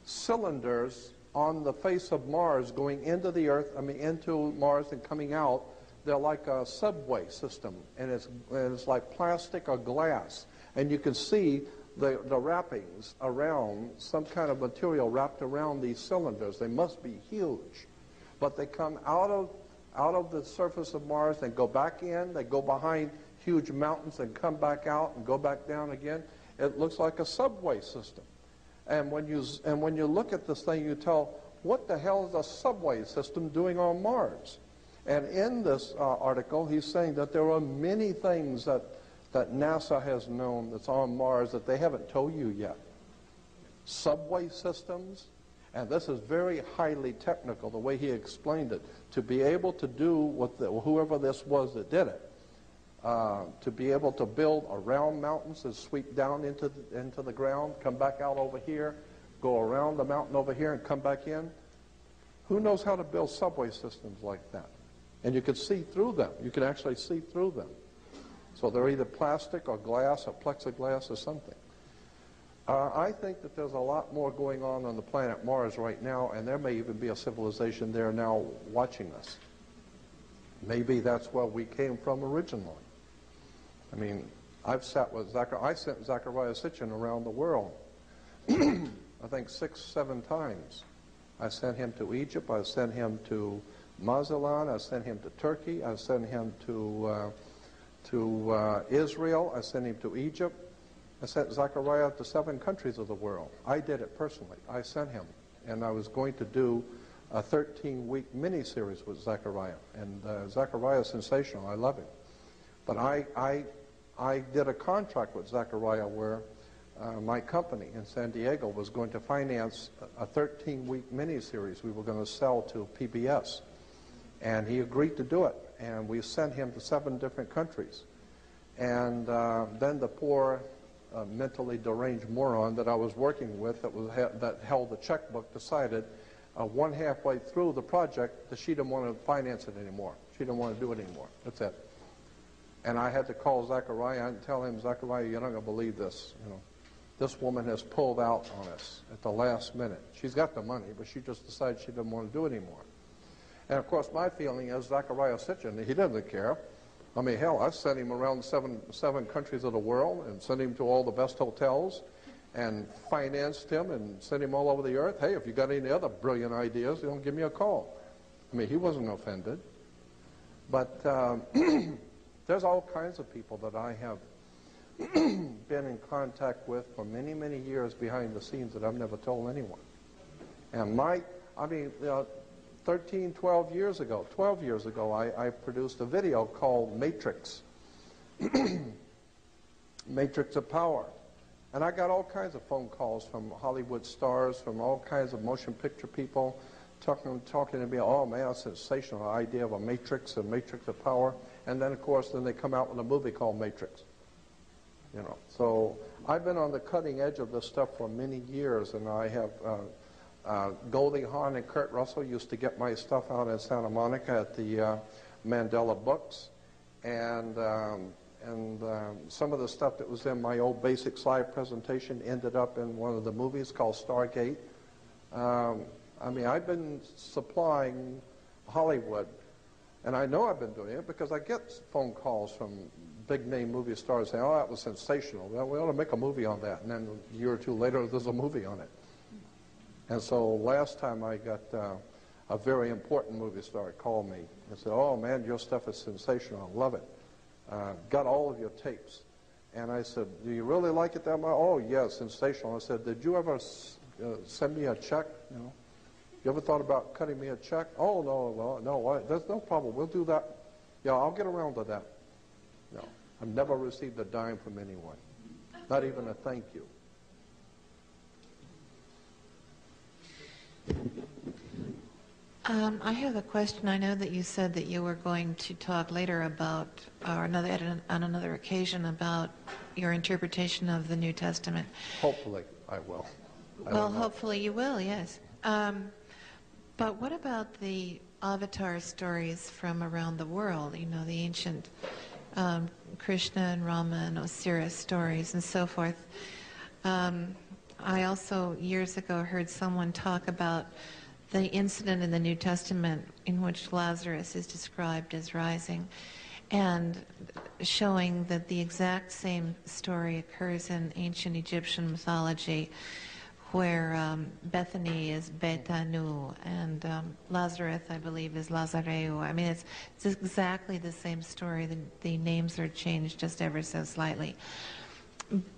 cylinders on the face of Mars going into the Earth, into Mars and coming out. They're like a subway system, and it's like plastic or glass. And you can see the wrappings around, some kind of material wrapped around these cylinders. They must be huge. But they come out of the surface of Mars and go back in. They go behind huge mountains and come back out and go back down again. It looks like a subway system. And when you look at this thing, you tell, what the hell is a subway system doing on Mars? And in this article, he's saying that there are many things that NASA has known that's on Mars that they haven't told you yet. Subway systems, and this is very highly technical, the way he explained it, to be able to do what whoever this was that did it, to be able to build around mountains and sweep down into the ground, come back out over here, go around the mountain over here and come back in. Who knows how to build subway systems like that? And you could see through them. You can actually see through them. So they're either plastic or glass or plexiglass or something. I think that there's a lot more going on the planet Mars right now, and there may even be a civilization there now watching us. Maybe that's where we came from originally. I mean, I've sat with Zachariah. I sent Zachariah Sitchin around the world, I think 6, 7 times. I sent him to Egypt. I sent him to Mazatlan. I sent him to Turkey. I sent him to Israel. I sent him to Egypt. I sent Zachariah to 7 countries of the world. I did it personally. I sent him. And I was going to do a 13-week mini-series with Zachariah. And Zachariah is sensational. I love him. But I did a contract with Zachariah where my company in San Diego was going to finance a 13-week mini-series we were going to sell to PBS. And he agreed to do it. And we sent him to 7 different countries. And then the poor mentally deranged moron that I was working with that held the checkbook decided one halfway through the project that she didn't want to finance it anymore. She didn't want to do it anymore. That's it. And I had to call Zachariah and tell him, Zachariah, you're not going to believe this. You know, this woman has pulled out on us at the last minute. She's got the money, but she just decided she didn't want to do it anymore. And of course, my feeling is Zachariah Sitchin, he doesn't care. I mean, hell, I sent him around seven countries of the world and sent him to all the best hotels and financed him and sent him all over the earth. Hey, if you got any other brilliant ideas, you know, give me a call. I mean, he wasn't offended. But there's all kinds of people that I have been in contact with for many, many years behind the scenes that I've never told anyone. And 12 years ago, I produced a video called Matrix, Matrix of Power. And I got all kinds of phone calls from Hollywood stars, from all kinds of motion picture people, talking to me, oh man, a sensational idea of a matrix, of power. And then, of course, they come out with a movie called Matrix. You know, so I've been on the cutting edge of this stuff for many years, and I have Goldie Hawn and Kurt Russell used to get my stuff out in Santa Monica at the Mandela Books, and some of the stuff that was in my old basic slide presentation ended up in one of the movies called Stargate. I mean, I've been supplying Hollywood, and I know I've been doing it because I get phone calls from big-name movie stars say, oh, that was sensational. Well, we ought to make a movie on that. And then a year or two later, there's a movie on it. And so last time I got a very important movie star called me and said, oh, man, your stuff is sensational. I love it. Got all of your tapes. And I said, do you really like it that much? Oh, yeah, sensational. I said, did you ever send me a check? You know, you ever thought about cutting me a check? Oh, no, there's no problem. We'll do that. Yeah, I'll get around to that. No, I've never received a dime from anyone, not even a thank you. I have a question. I know that you said that you were going to talk later about, or on another occasion, about your interpretation of the New Testament. Hopefully, I will. Well, hopefully you will, yes. But what about the avatar stories from around the world? You know, the ancient Krishna and Rama and Osiris stories and so forth. I also, years ago, heard someone talk about the incident in the New Testament in which Lazarus is described as rising, and showing that the exact same story occurs in ancient Egyptian mythology, where Bethany is Betanu, and Lazarus, I believe, is Lazareu. I mean, it's exactly the same story. The names are changed just ever so slightly.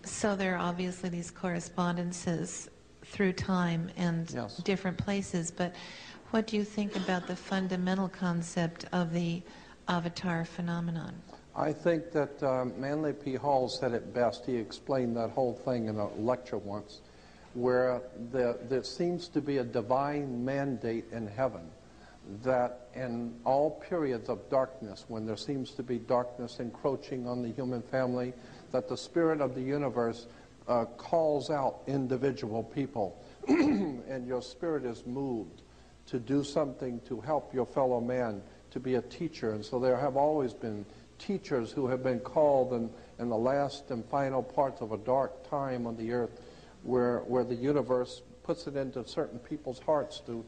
So there are obviously these correspondences through time and yes. different places, but what do you think about the fundamental concept of the avatar phenomenon? I think that Manly P. Hall said it best. He explained that whole thing in a lecture once, where there seems to be a divine mandate in heaven that in all periods of darkness, when there seems to be darkness encroaching on the human family, that the spirit of the universe calls out individual people, and your spirit is moved to do something to help your fellow man, to be a teacher. And so there have always been teachers who have been called in the last and final parts of a dark time on the earth, where the universe puts it into certain people's hearts to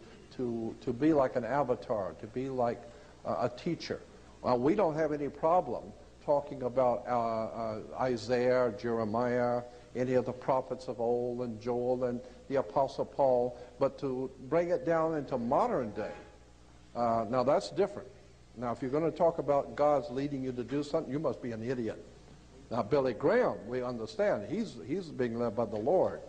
be like an avatar, to be like a teacher. Well, we don't have any problem talking about Isaiah, Jeremiah, any of the prophets of old, and Joel, and the Apostle Paul, but to bring it down into modern day, now that's different. Now, if you're going to talk about God's leading you to do something, you must be an idiot. Now, Billy Graham, we understand, he's being led by the Lord.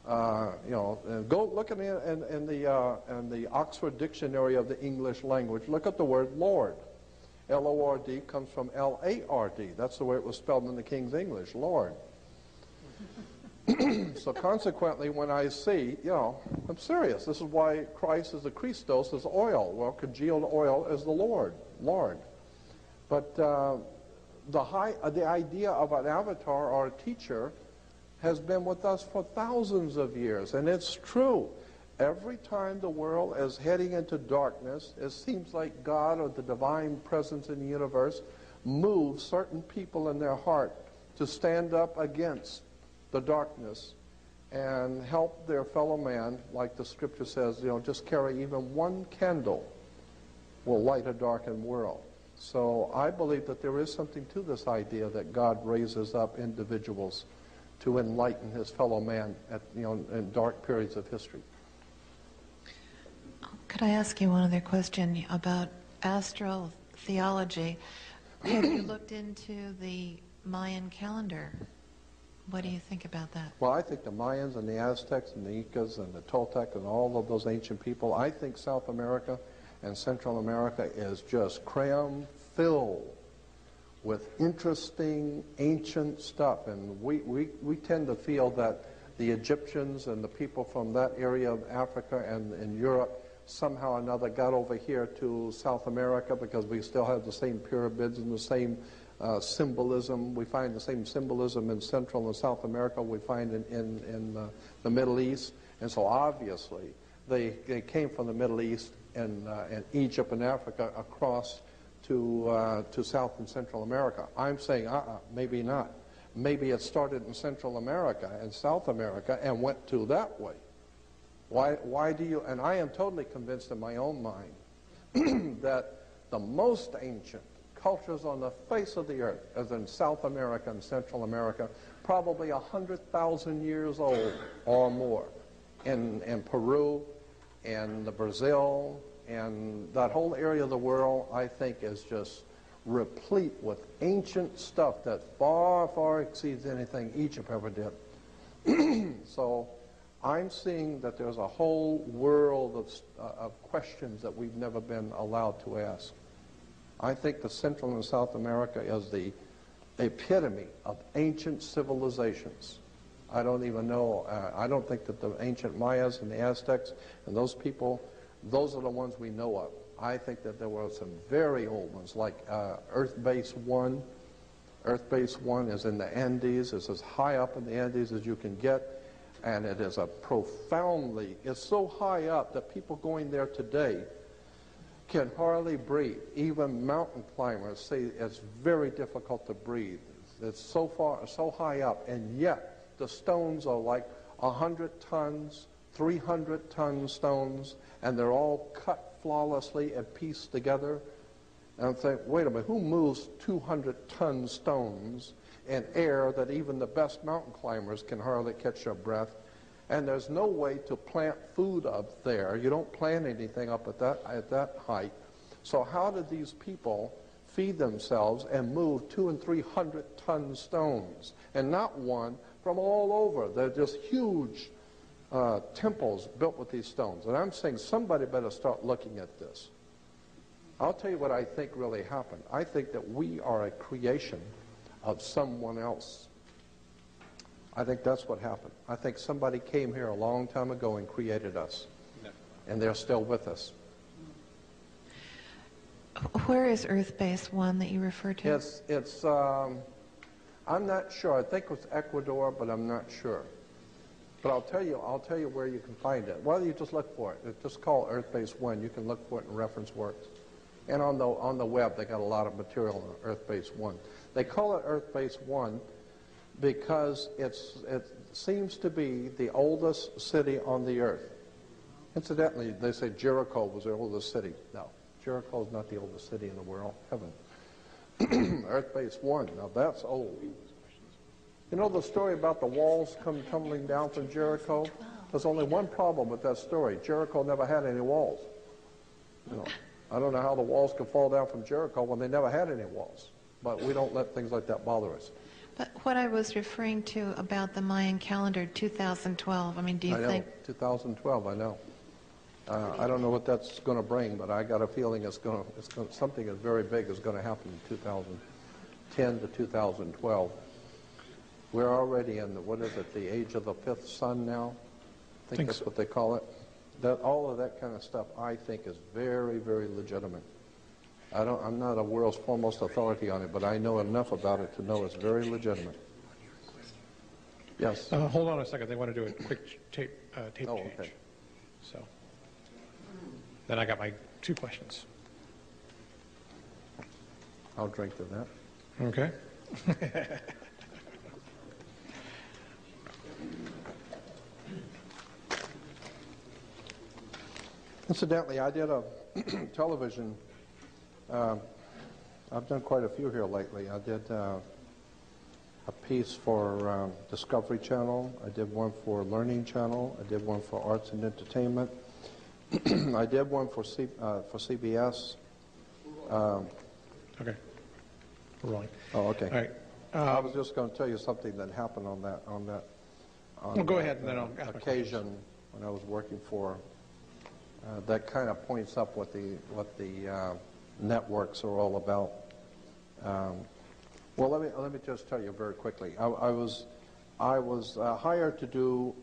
You know, go look in the Oxford Dictionary of the English language. Look at the word Lord. L-O-R-D comes from L-A-R-D. That's the way it was spelled in the King's English, Lord. So consequently, when I see, you know, I'm serious. This is why Christ is the Christos, is oil. Well, congealed oil is the Lord. But the idea of an avatar or a teacher has been with us for thousands of years, and it's true. Every time the world is heading into darkness, it seems like God or the divine presence in the universe moves certain people in their heart to stand up against the darkness and help their fellow man, like the scripture says, you know, just carry even one candle will light a darkened world. So I believe that there is something to this idea that God raises up individuals to enlighten his fellow man at, you know, in dark periods of history. Could I ask you one other question about astral theology? Have you looked into the Mayan calendar? What do you think about that? Well, I think the Mayans and the Aztecs and the Incas and the Toltec and all of those ancient people, I think South America and Central America is just cram-filled with interesting ancient stuff. And we tend to feel that the Egyptians and the people from that area of Africa and in Europe somehow or another got over here to South America because we still have the same pyramids and the same symbolism. We find the same symbolism in Central and South America we find in the Middle East. And so obviously they came from the Middle East and Egypt and Africa across to South and Central America. I'm saying, maybe not. Maybe it started in Central America and South America and went to that way. Why do you, and I am totally convinced in my own mind that the most ancient cultures on the face of the earth, as in South America and Central America, probably 100,000 years old or more. In Peru, in Brazil, and that whole area of the world, I think, is just replete with ancient stuff that far, far exceeds anything Egypt ever did. So I'm seeing that there's a whole world of questions that we've never been allowed to ask. I think that Central and South America is the epitome of ancient civilizations. I don't even know, I don't think that the ancient Mayas and the Aztecs and those people, those are the ones we know of. I think that there were some very old ones, like Earth Base 1. Earth Base 1 is in the Andes. It's as high up in the Andes as you can get, and it is a profoundly, it's so high up that people going there today can hardly breathe. Even mountain climbers say it's very difficult to breathe. It's so far, so high up, and yet the stones are like 100 tons, 300-ton stones, and they're all cut flawlessly and pieced together. And I'm thinking, wait a minute, who moves 200-ton stones in air that even the best mountain climbers can hardly catch their breath? And there's no way to plant food up there. You don't plant anything up at that height. So how did these people feed themselves and move 200 and 300-ton stones? And not one, from all over. They're just huge temples built with these stones. And I'm saying somebody better start looking at this. I'll tell you what I think really happened. I think that we are a creation of someone else. I think that's what happened. I think somebody came here a long time ago and created us. And they're still with us. Where is Earth Base 1 that you refer to? It's I'm not sure. I think it was Ecuador, but I'm not sure. But I'll tell you where you can find it. Well, you just look for it. It's just called Earth Base 1. You can look for it in reference works. And on the web, they got a lot of material on Earth Base 1. They call it Earth Base 1 because it seems to be the oldest city on the earth. Incidentally, they say Jericho was the oldest city. No, Jericho is not the oldest city in the world. Heaven. Earth Base 1, now that's old. You know the story about the walls come tumbling down from Jericho? There's only one problem with that story. Jericho never had any walls. You know, I don't know how the walls could fall down from Jericho when they never had any walls. But we don't let things like that bother us. But what I was referring to about the Mayan calendar, 2012, I mean, do you think... 2012, I know. I don't know what that's going to bring, but I got a feeling something as very big is going to happen in 2010 to 2012. We're already in the age of the fifth sun now? I think that's what they call it. All of that kind of stuff, I think, is very, very legitimate. I'm not a world's foremost authority on it, but I know enough about it to know it's very legitimate. Yes? Hold on a second. They want to do a quick tape change. Okay. So then I got my two questions. I'll drink to that. Okay. Incidentally, I did a television. I've done quite a few here lately. I did a piece for Discovery Channel. I did one for Learning Channel. I did one for Arts and Entertainment. I did one for CBS. Okay. We're rolling. Oh, okay. All right. I was just going to tell you something that happened on well, go ahead, and then I'll ask my occasion when I was working for. That kind of points up what the networks are all about. Well, let me just tell you very quickly. I was hired to do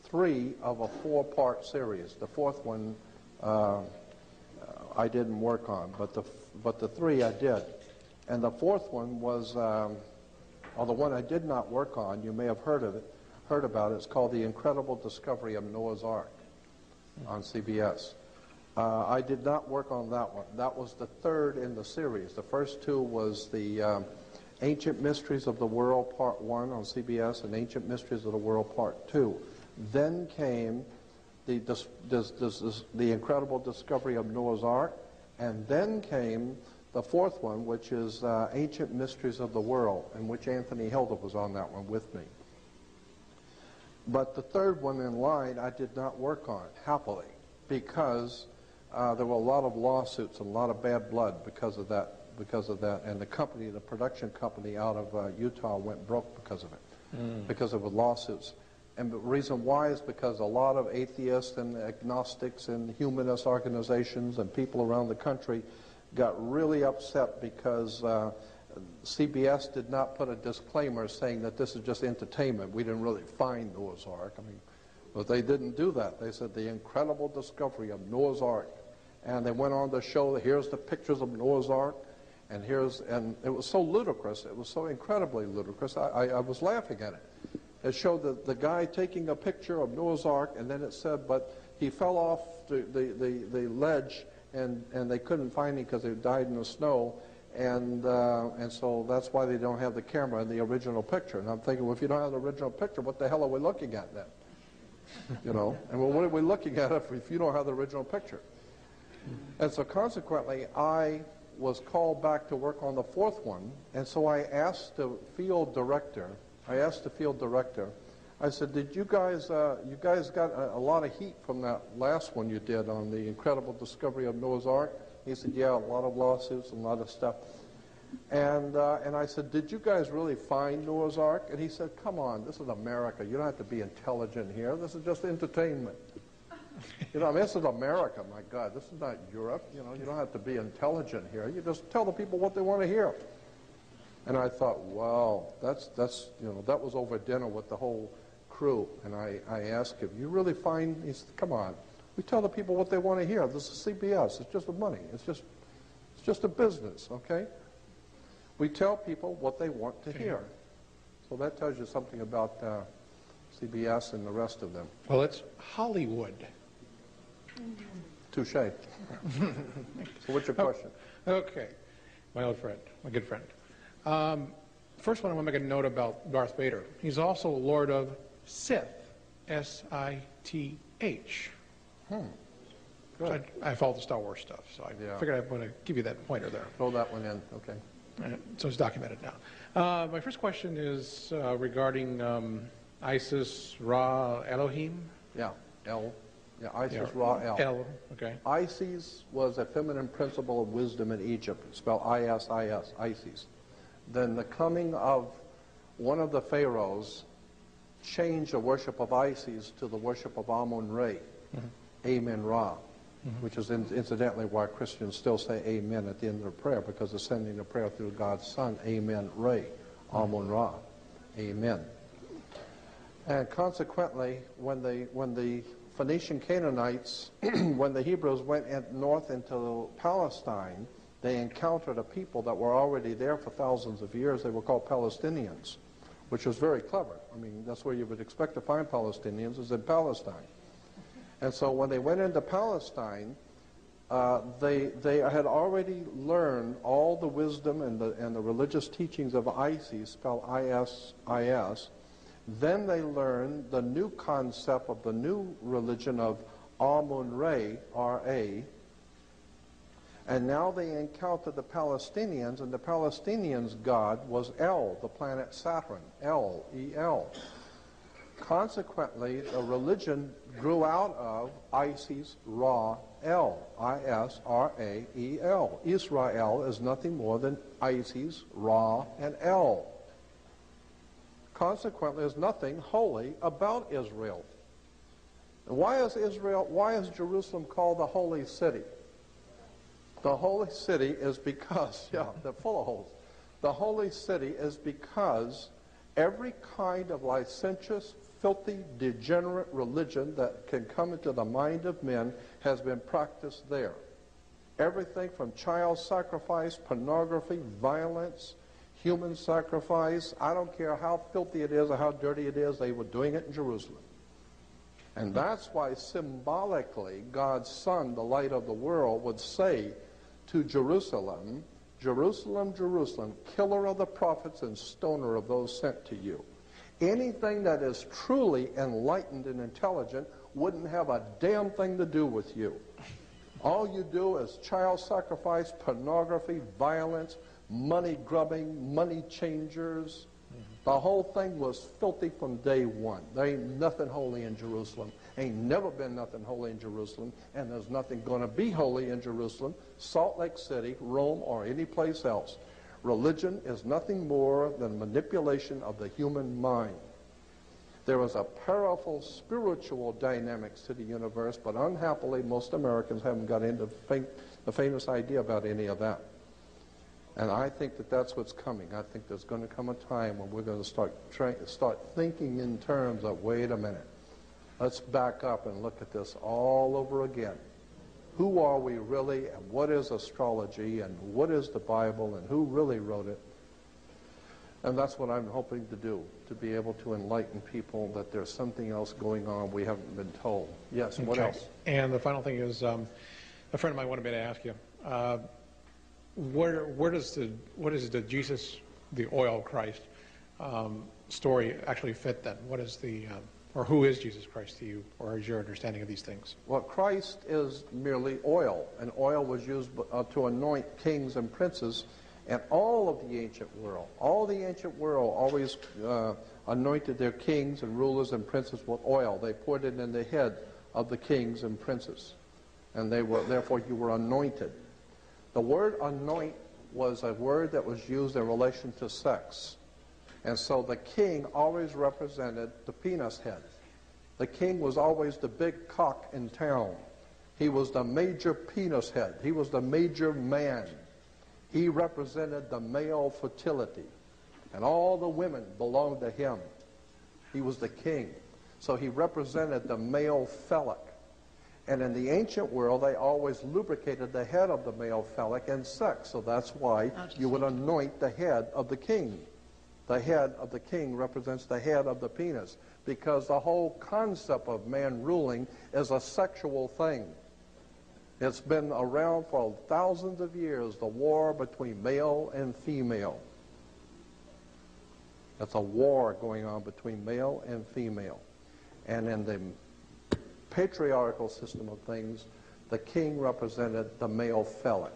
3 of a 4-part series. The 4th one I didn't work on, but the 3 I did. And the 4th one was, the one I did not work on. You may have heard about it. It's called The Incredible Discovery of Noah's Ark on CBS. I did not work on that one. That was the 3rd in the series. The first 2 was the Ancient Mysteries of the World Part 1 on CBS and Ancient Mysteries of the World Part 2. Then came the Incredible Discovery of Noah's Ark, and then came the fourth one, which is Ancient Mysteries of the World, in which Anthony Hilda was on that one with me. But the third one in line I did not work on, happily, because there were a lot of lawsuits and a lot of bad blood because of that. And the company, the production company out of Utah went broke because of it, because of the lawsuits. And the reason why is because a lot of atheists and agnostics and humanist organizations and people around the country got really upset because CBS did not put a disclaimer saying that this is just entertainment. We didn't really find Noah's Ark. I mean, but they didn't do that. They said the incredible discovery of Noah's Ark. And they went on to show, here's the pictures of Noah's Ark. And it was so ludicrous. It was so incredibly ludicrous. I was laughing at it. It showed the guy taking a picture of Noah's Ark, and then it said, but he fell off the ledge, and they couldn't find him because he died in the snow, and so that's why they don't have the camera in the original picture. And I'm thinking, well, if you don't have the original picture, what the hell are we looking at then? You know, and well, what are we looking at if you don't have the original picture? And so consequently, I was called back to work on the fourth one, and so I asked the field director, I said, did you guys got a lot of heat from that last one you did on the incredible discovery of Noah's Ark? He said, yeah, a lot of lawsuits, a lot of stuff. And I said, did you guys really find Noah's Ark? And he said, come on, this is America. You don't have to be intelligent here. This is just entertainment. You know, I mean, this is America, my God. This is not Europe. You know, you don't have to be intelligent here. You just tell the people what they want to hear. And I thought, wow, that's you know, that was over dinner with the whole crew. And I asked him, you really find, he said, come on. We tell the people what they want to hear. This is CBS. It's just the money. It's just a business, okay? We tell people what they want to hear. So that tells you something about CBS and the rest of them. Well, it's Hollywood. Touche. So what's your question? Okay. My old friend, my good friend. First one, I want to make a note about Darth Vader. He's also Lord of Sith, S-I-T-H. Good. I follow the Star Wars stuff, so I figured I'd want to give you that pointer there. Throw that one in, okay. So it's documented now. My first question is regarding Isis, Ra, Elohim. Yeah, El. Yeah, Isis, Ra, El. El, okay. Isis was a feminine principle of wisdom in Egypt. It's spelled I-S-I-S, Isis. Then the coming of one of the pharaohs changed the worship of Isis to the worship of Amun-Re, Amen Ra, which is incidentally why Christians still say Amen at the end of the prayer, because they're sending the prayer through God's Son, Amen Re, Amun Ra, Amen. And consequently, when the Phoenician Canaanites, when the Hebrews went north into Palestine, they encountered a people that were already there for thousands of years. They were called Palestinians, which was very clever. I mean, that's where you would expect to find Palestinians, is in Palestine. And so when they went into Palestine, they had already learned all the wisdom and the religious teachings of Isis, spelled I-S-I-S. Then they learned the new concept of the new religion of Amun-Re, R-A. And now they encountered the Palestinians, and the Palestinians' god was El, the planet Saturn, El, E-L. Consequently, the religion grew out of Isis, Ra, El, I-S-R-A-E-L. Israel is nothing more than Isis, Ra, and El. Consequently, there's nothing holy about Israel. And why is Jerusalem called the holy city? The holy city is because, yeah, they're full of holes. The holy city is because every kind of licentious, filthy, degenerate religion that can come into the mind of men has been practiced there. Everything from child sacrifice, pornography, violence, human sacrifice, I don't care how filthy it is or how dirty it is, they were doing it in Jerusalem. And that's why symbolically God's Son, the light of the world, would say to Jerusalem, Jerusalem, Jerusalem, killer of the prophets and stoner of those sent to you. Anything that is truly enlightened and intelligent wouldn't have a damn thing to do with you. All you do is child sacrifice, pornography, violence, money grubbing, money changers. The whole thing was filthy from day one. There ain't nothing holy in Jerusalem. Ain't never been nothing holy in Jerusalem, and there's nothing going to be holy in Jerusalem, Salt Lake City, Rome, or any place else. Religion is nothing more than manipulation of the human mind. There is a powerful spiritual dynamics to the universe, but unhappily most Americans haven't got into the faintest idea about any of that. And I think that that's what's coming. I think there's going to come a time when we're going to start thinking in terms of, wait a minute, let's back up and look at this all over again. Who are we really, and what is astrology, and what is the Bible, and who really wrote it? And that's what I'm hoping to do, to be able to enlighten people that there's something else going on we haven't been told. Yes, what else? And the final thing is, a friend of mine wanted me to ask you, where does the Jesus, the oil of Christ, story actually fit then? What is the, or who is Jesus Christ to you, or is your understanding of these things? Well, Christ is merely oil, and oil was used to anoint kings and princes, and all of the ancient world. All the ancient world always anointed their kings and rulers and princes with oil. They poured it in the head of the kings and princes, and therefore you were anointed. The word anoint was a word that was used in relation to sex. And so the king always represented the penis head. The king was always the big cock in town. He was the major penis head. He was the major man. He represented the male fertility. And all the women belonged to him. He was the king. So he represented the male phallic. And in the ancient world, they always lubricated the head of the male phallic in sex. So that's why you would anoint the head of the king. The head of the king represents the head of the penis, because the whole concept of man ruling is a sexual thing. It's been around for thousands of years, the war between male and female. It's a war going on between male and female. And in the patriarchal system of things, the king represented the male phallic.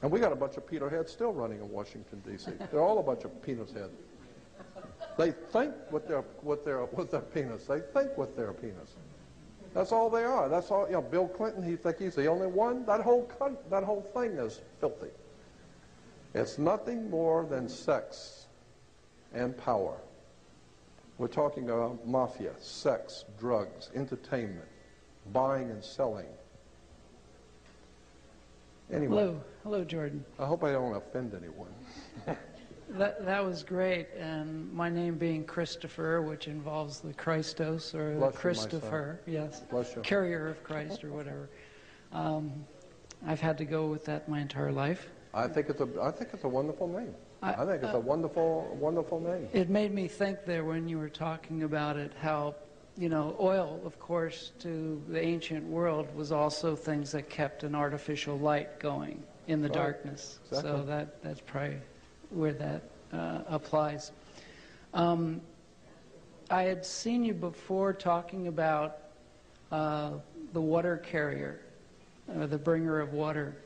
And we got a bunch of Peter heads still running in Washington, D.C. They're all a bunch of penis heads. They think with their penis. They think with their penis. That's all they are. That's all. You know, Bill Clinton, he thinks he's the only one. That whole thing is filthy. It's nothing more than sex and power. We're talking about mafia, sex, drugs, entertainment, buying and selling. Anyway. Hello, Jordan. I hope I don't offend anyone. That was great, and my name being Christopher, which involves the Christos, or Bless the you, Christopher, yes, Bless you. Carrier of Christ, or whatever. I've had to go with that my entire life. I think it's a wonderful name. I think it's a wonderful name. It made me think there when you were talking about it, how, you know, oil, of course, to the ancient world was also things that kept an artificial light going in the darkness. Exactly. So that's probably where that applies. I had seen you before talking about the water carrier, the bringer of water,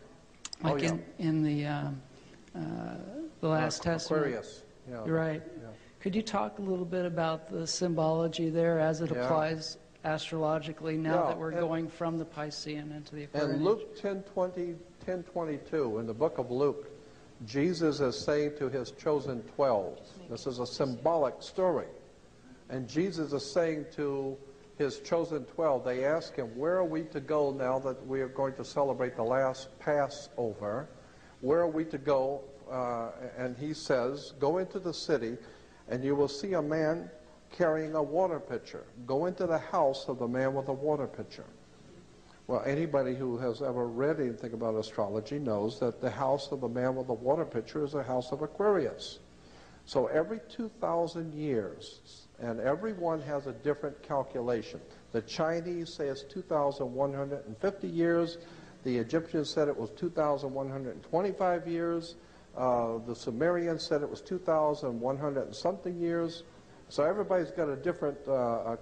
like in the Last Testament. Aquarius. Yeah. Right. Yeah. Could you talk a little bit about the symbology there as it applies astrologically now that we're going from the Piscean into the Aquarian? In Luke 10:22, in the book of Luke, Jesus is saying to his chosen 12, this is a symbolic story, and Jesus is saying to his chosen 12, they ask him, where are we to go now that we are going to celebrate the last Passover? Where are we to go? And he says, go into the city, and you will see a man carrying a water pitcher. Go into the house of the man with the water pitcher. Well, anybody who has ever read anything about astrology knows that the house of the man with the water pitcher is a house of Aquarius. So every 2,000 years, and everyone has a different calculation. The Chinese say it's 2,150 years. The Egyptians said it was 2,125 years. The Sumerians said it was 2,100 and something years. So everybody's got a different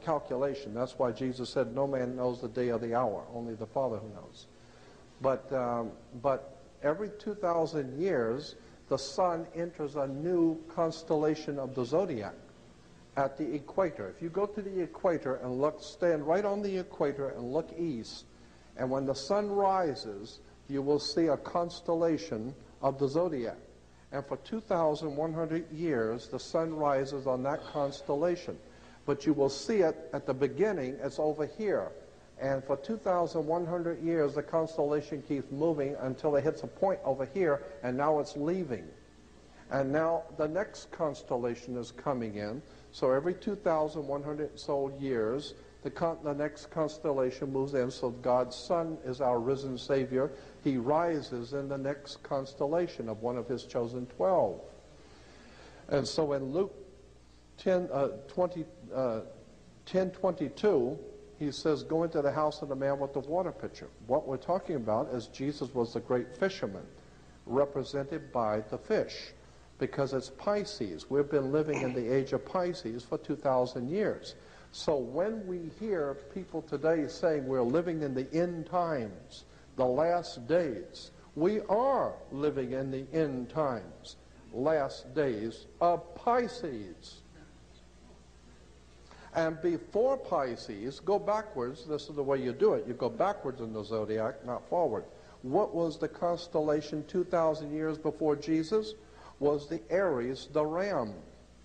calculation. That's why Jesus said, no man knows the day or the hour, only the Father who knows. But every 2,000 years, the sun enters a new constellation of the zodiac at the equator. If you go to the equator and look, stand right on the equator and look east, and when the sun rises, you will see a constellation of the zodiac. And for 2,100 years, the sun rises on that constellation. But you will see it at the beginning, it's over here. And for 2,100 years, the constellation keeps moving until it hits a point over here, and now it's leaving. And now the next constellation is coming in. So every 2,100 so years, the next constellation moves in. So God's Son is our risen Savior. He rises in the next constellation of one of his chosen 12. And so in Luke 10:22, he says, go into the house of the man with the water pitcher. What we're talking about is Jesus was the great fisherman, represented by the fish, because it's Pisces. We've been living in the age of Pisces for 2,000 years. So when we hear people today saying we're living in the end times, the last days, we are living in the end times, last days of Pisces. And before Pisces, go backwards. This is the way you do it. You go backwards in the zodiac, not forward. What was the constellation 2,000 years before Jesus? Was the Aries, the ram.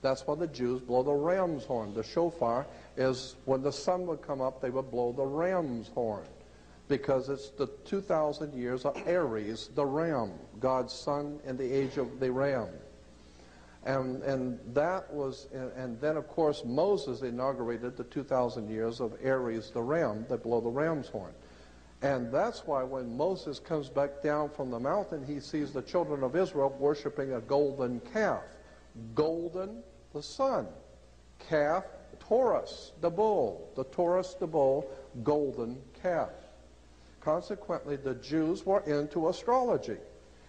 That's why the Jews blow the ram's horn. The shofar is when the sun would come up, they would blow the ram's horn, because it's the 2,000 years of Aries, the ram, God's son in the age of the ram. And that was, and then of course Moses inaugurated the 2,000 years of Aries, the ram, that blow the ram's horn. And that's why when Moses comes back down from the mountain, he sees the children of Israel worshiping a golden calf. Golden, the sun. Calf, Taurus, the bull. The Taurus, the bull, golden calf. Consequently, the Jews were into astrology.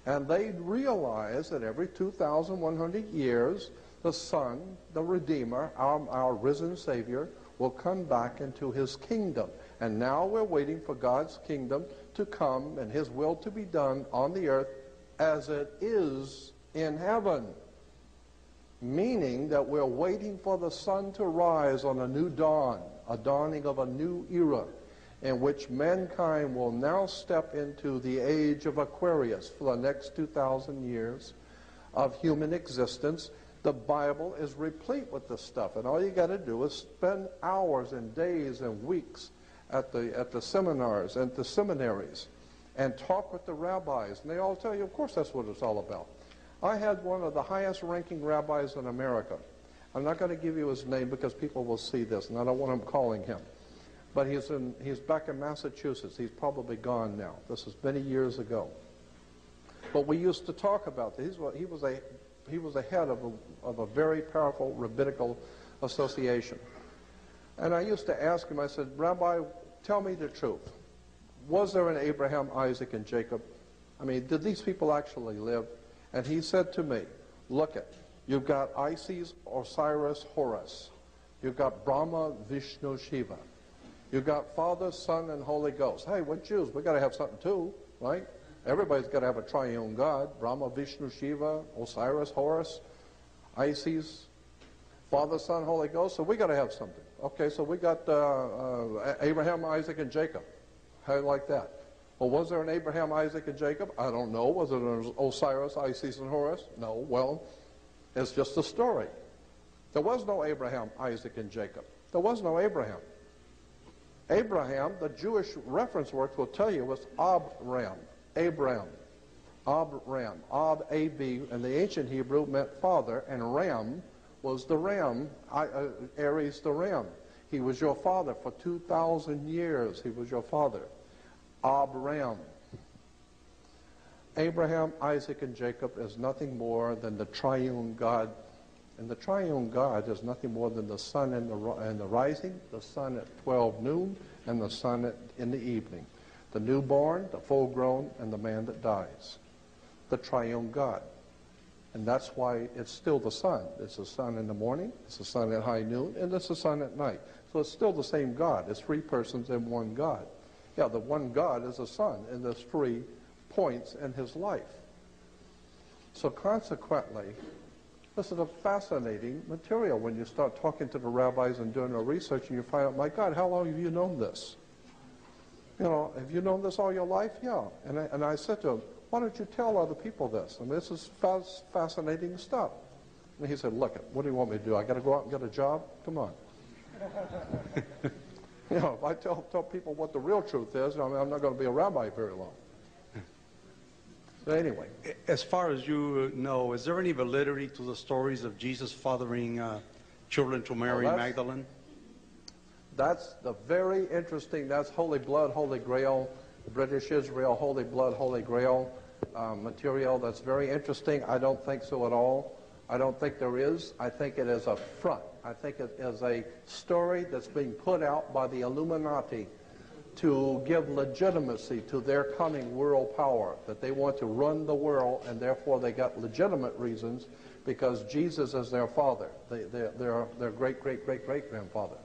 And they realized that every 2,100 years, the Son, the Redeemer, our risen Savior, will come back into his kingdom. And now we're waiting for God's kingdom to come and his will to be done on the earth as it is in heaven. Meaning that we're waiting for the sun to rise on a new dawn, a dawning of a new era, in which mankind will now step into the age of Aquarius for the next 2,000 years of human existence. The Bible is replete with this stuff, and all you got to do is spend hours and days and weeks at the seminars and the seminaries and talk with the rabbis, and they all tell you, of course, that's what it's all about. I had one of the highest ranking rabbis in America. I'm not going to give you his name because people will see this, and I don't want them calling him. But he's back in Massachusetts. He's probably gone now. This is many years ago. But we used to talk about this. He was a head of a very powerful rabbinical association. And I used to ask him, I said, Rabbi, tell me the truth. Was there an Abraham, Isaac, and Jacob? I mean, did these people actually live? And he said to me, look it, you've got Isis, Osiris, Horus. You've got Brahma, Vishnu, Shiva. You've got Father, Son, and Holy Ghost. Hey, we're Jews. We've got to have something too, right? Everybody's got to have a triune God. Brahma, Vishnu, Shiva, Osiris, Horus, Isis, Father, Son, Holy Ghost. So we got to have something. Okay, so we got Abraham, Isaac, and Jacob. How do you like that? Well, was there an Abraham, Isaac, and Jacob? I don't know. Was there an Osiris, Isis, and Horus? No. Well, it's just a story. There was no Abraham, Isaac, and Jacob. There was no Abraham. Abraham, the Jewish reference works will tell you, was Abram. Abram. Abram. Ab, A-B, in the ancient Hebrew meant father, and Ram was the ram, Aries the ram. He was your father for 2,000 years. He was your father. Abram. Abraham, Isaac, and Jacob is nothing more than the triune God. And the triune God is nothing more than the sun in the rising, the sun at 12 noon, and the sun in the evening. The newborn, the full-grown, and the man that dies. The triune God. And that's why it's still the sun. It's the sun in the morning, it's the sun at high noon, and it's the sun at night. So it's still the same God. It's three persons in one God. Yeah, the one God is the Son in those 3 points in his life. So consequently, this is a fascinating material when you start talking to the rabbis and doing the research and you find out, my God, how long have you known this? You know, have you known this all your life? Yeah. And I said to him, why don't you tell other people this? I mean, this is fascinating stuff. And he said, look, what do you want me to do? I got to go out and get a job? Come on. You know, if I tell people what the real truth is, I mean, I'm not going to be a rabbi very long. So anyway. As far as you know, is there any validity to the stories of Jesus fathering children to Mary Magdalene? That's the very interesting, that's Holy Blood, Holy Grail, British Israel, Holy Blood, Holy Grail material. That's very interesting. I don't think so at all. I don't think there is. I think it is a front. I think it is a story that's being put out by the Illuminati to give legitimacy to their coming world power, that they want to run the world, and therefore they got legitimate reasons because Jesus is their father, their great-great-great-great-grandfather.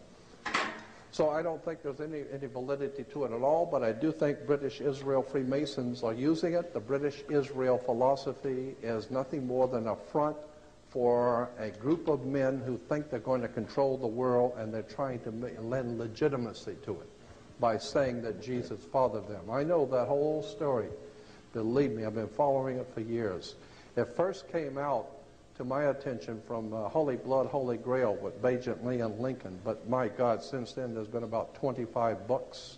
So I don't think there's any validity to it at all, but I do think British Israel Freemasons are using it. The British Israel philosophy is nothing more than a front for a group of men who think they're going to control the world, and they're trying to lend legitimacy to it by saying that Jesus fathered them. I know that whole story. Believe me, I've been following it for years. It first came out to my attention from Holy Blood, Holy Grail with Agent Lee and Lincoln, but my God, since then there's been about 25 books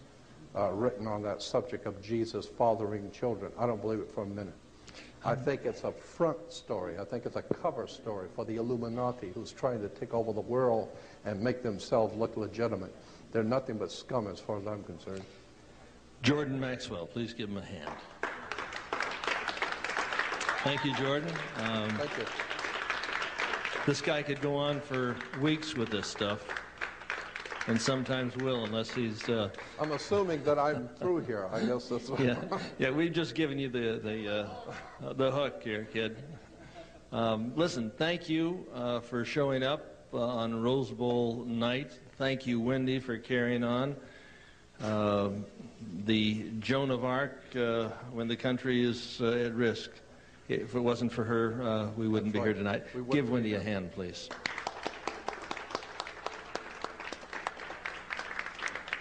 written on that subject of Jesus fathering children. I don't believe it for a minute. I think it's a front story. I think it's a cover story for the Illuminati who's trying to take over the world and make themselves look legitimate. They're nothing but scum as far as I'm concerned. Jordan Maxwell, please give him a hand. Thank you, Jordan. Thank you. This guy could go on for weeks with this stuff, and sometimes will, unless he's... I'm assuming that I'm through here. I guess that's what... Yeah, we've just given you the hook here, kid. Listen, thank you for showing up on Rose Bowl night. Thank you, Wendy, for carrying on. The Joan of Arc, when the country is at risk. If it wasn't for her, we wouldn't be here tonight. Give Wendy a hand, please.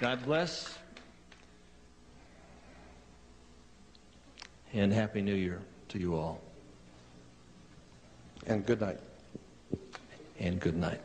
God bless. And Happy New Year to you all. And good night. And good night.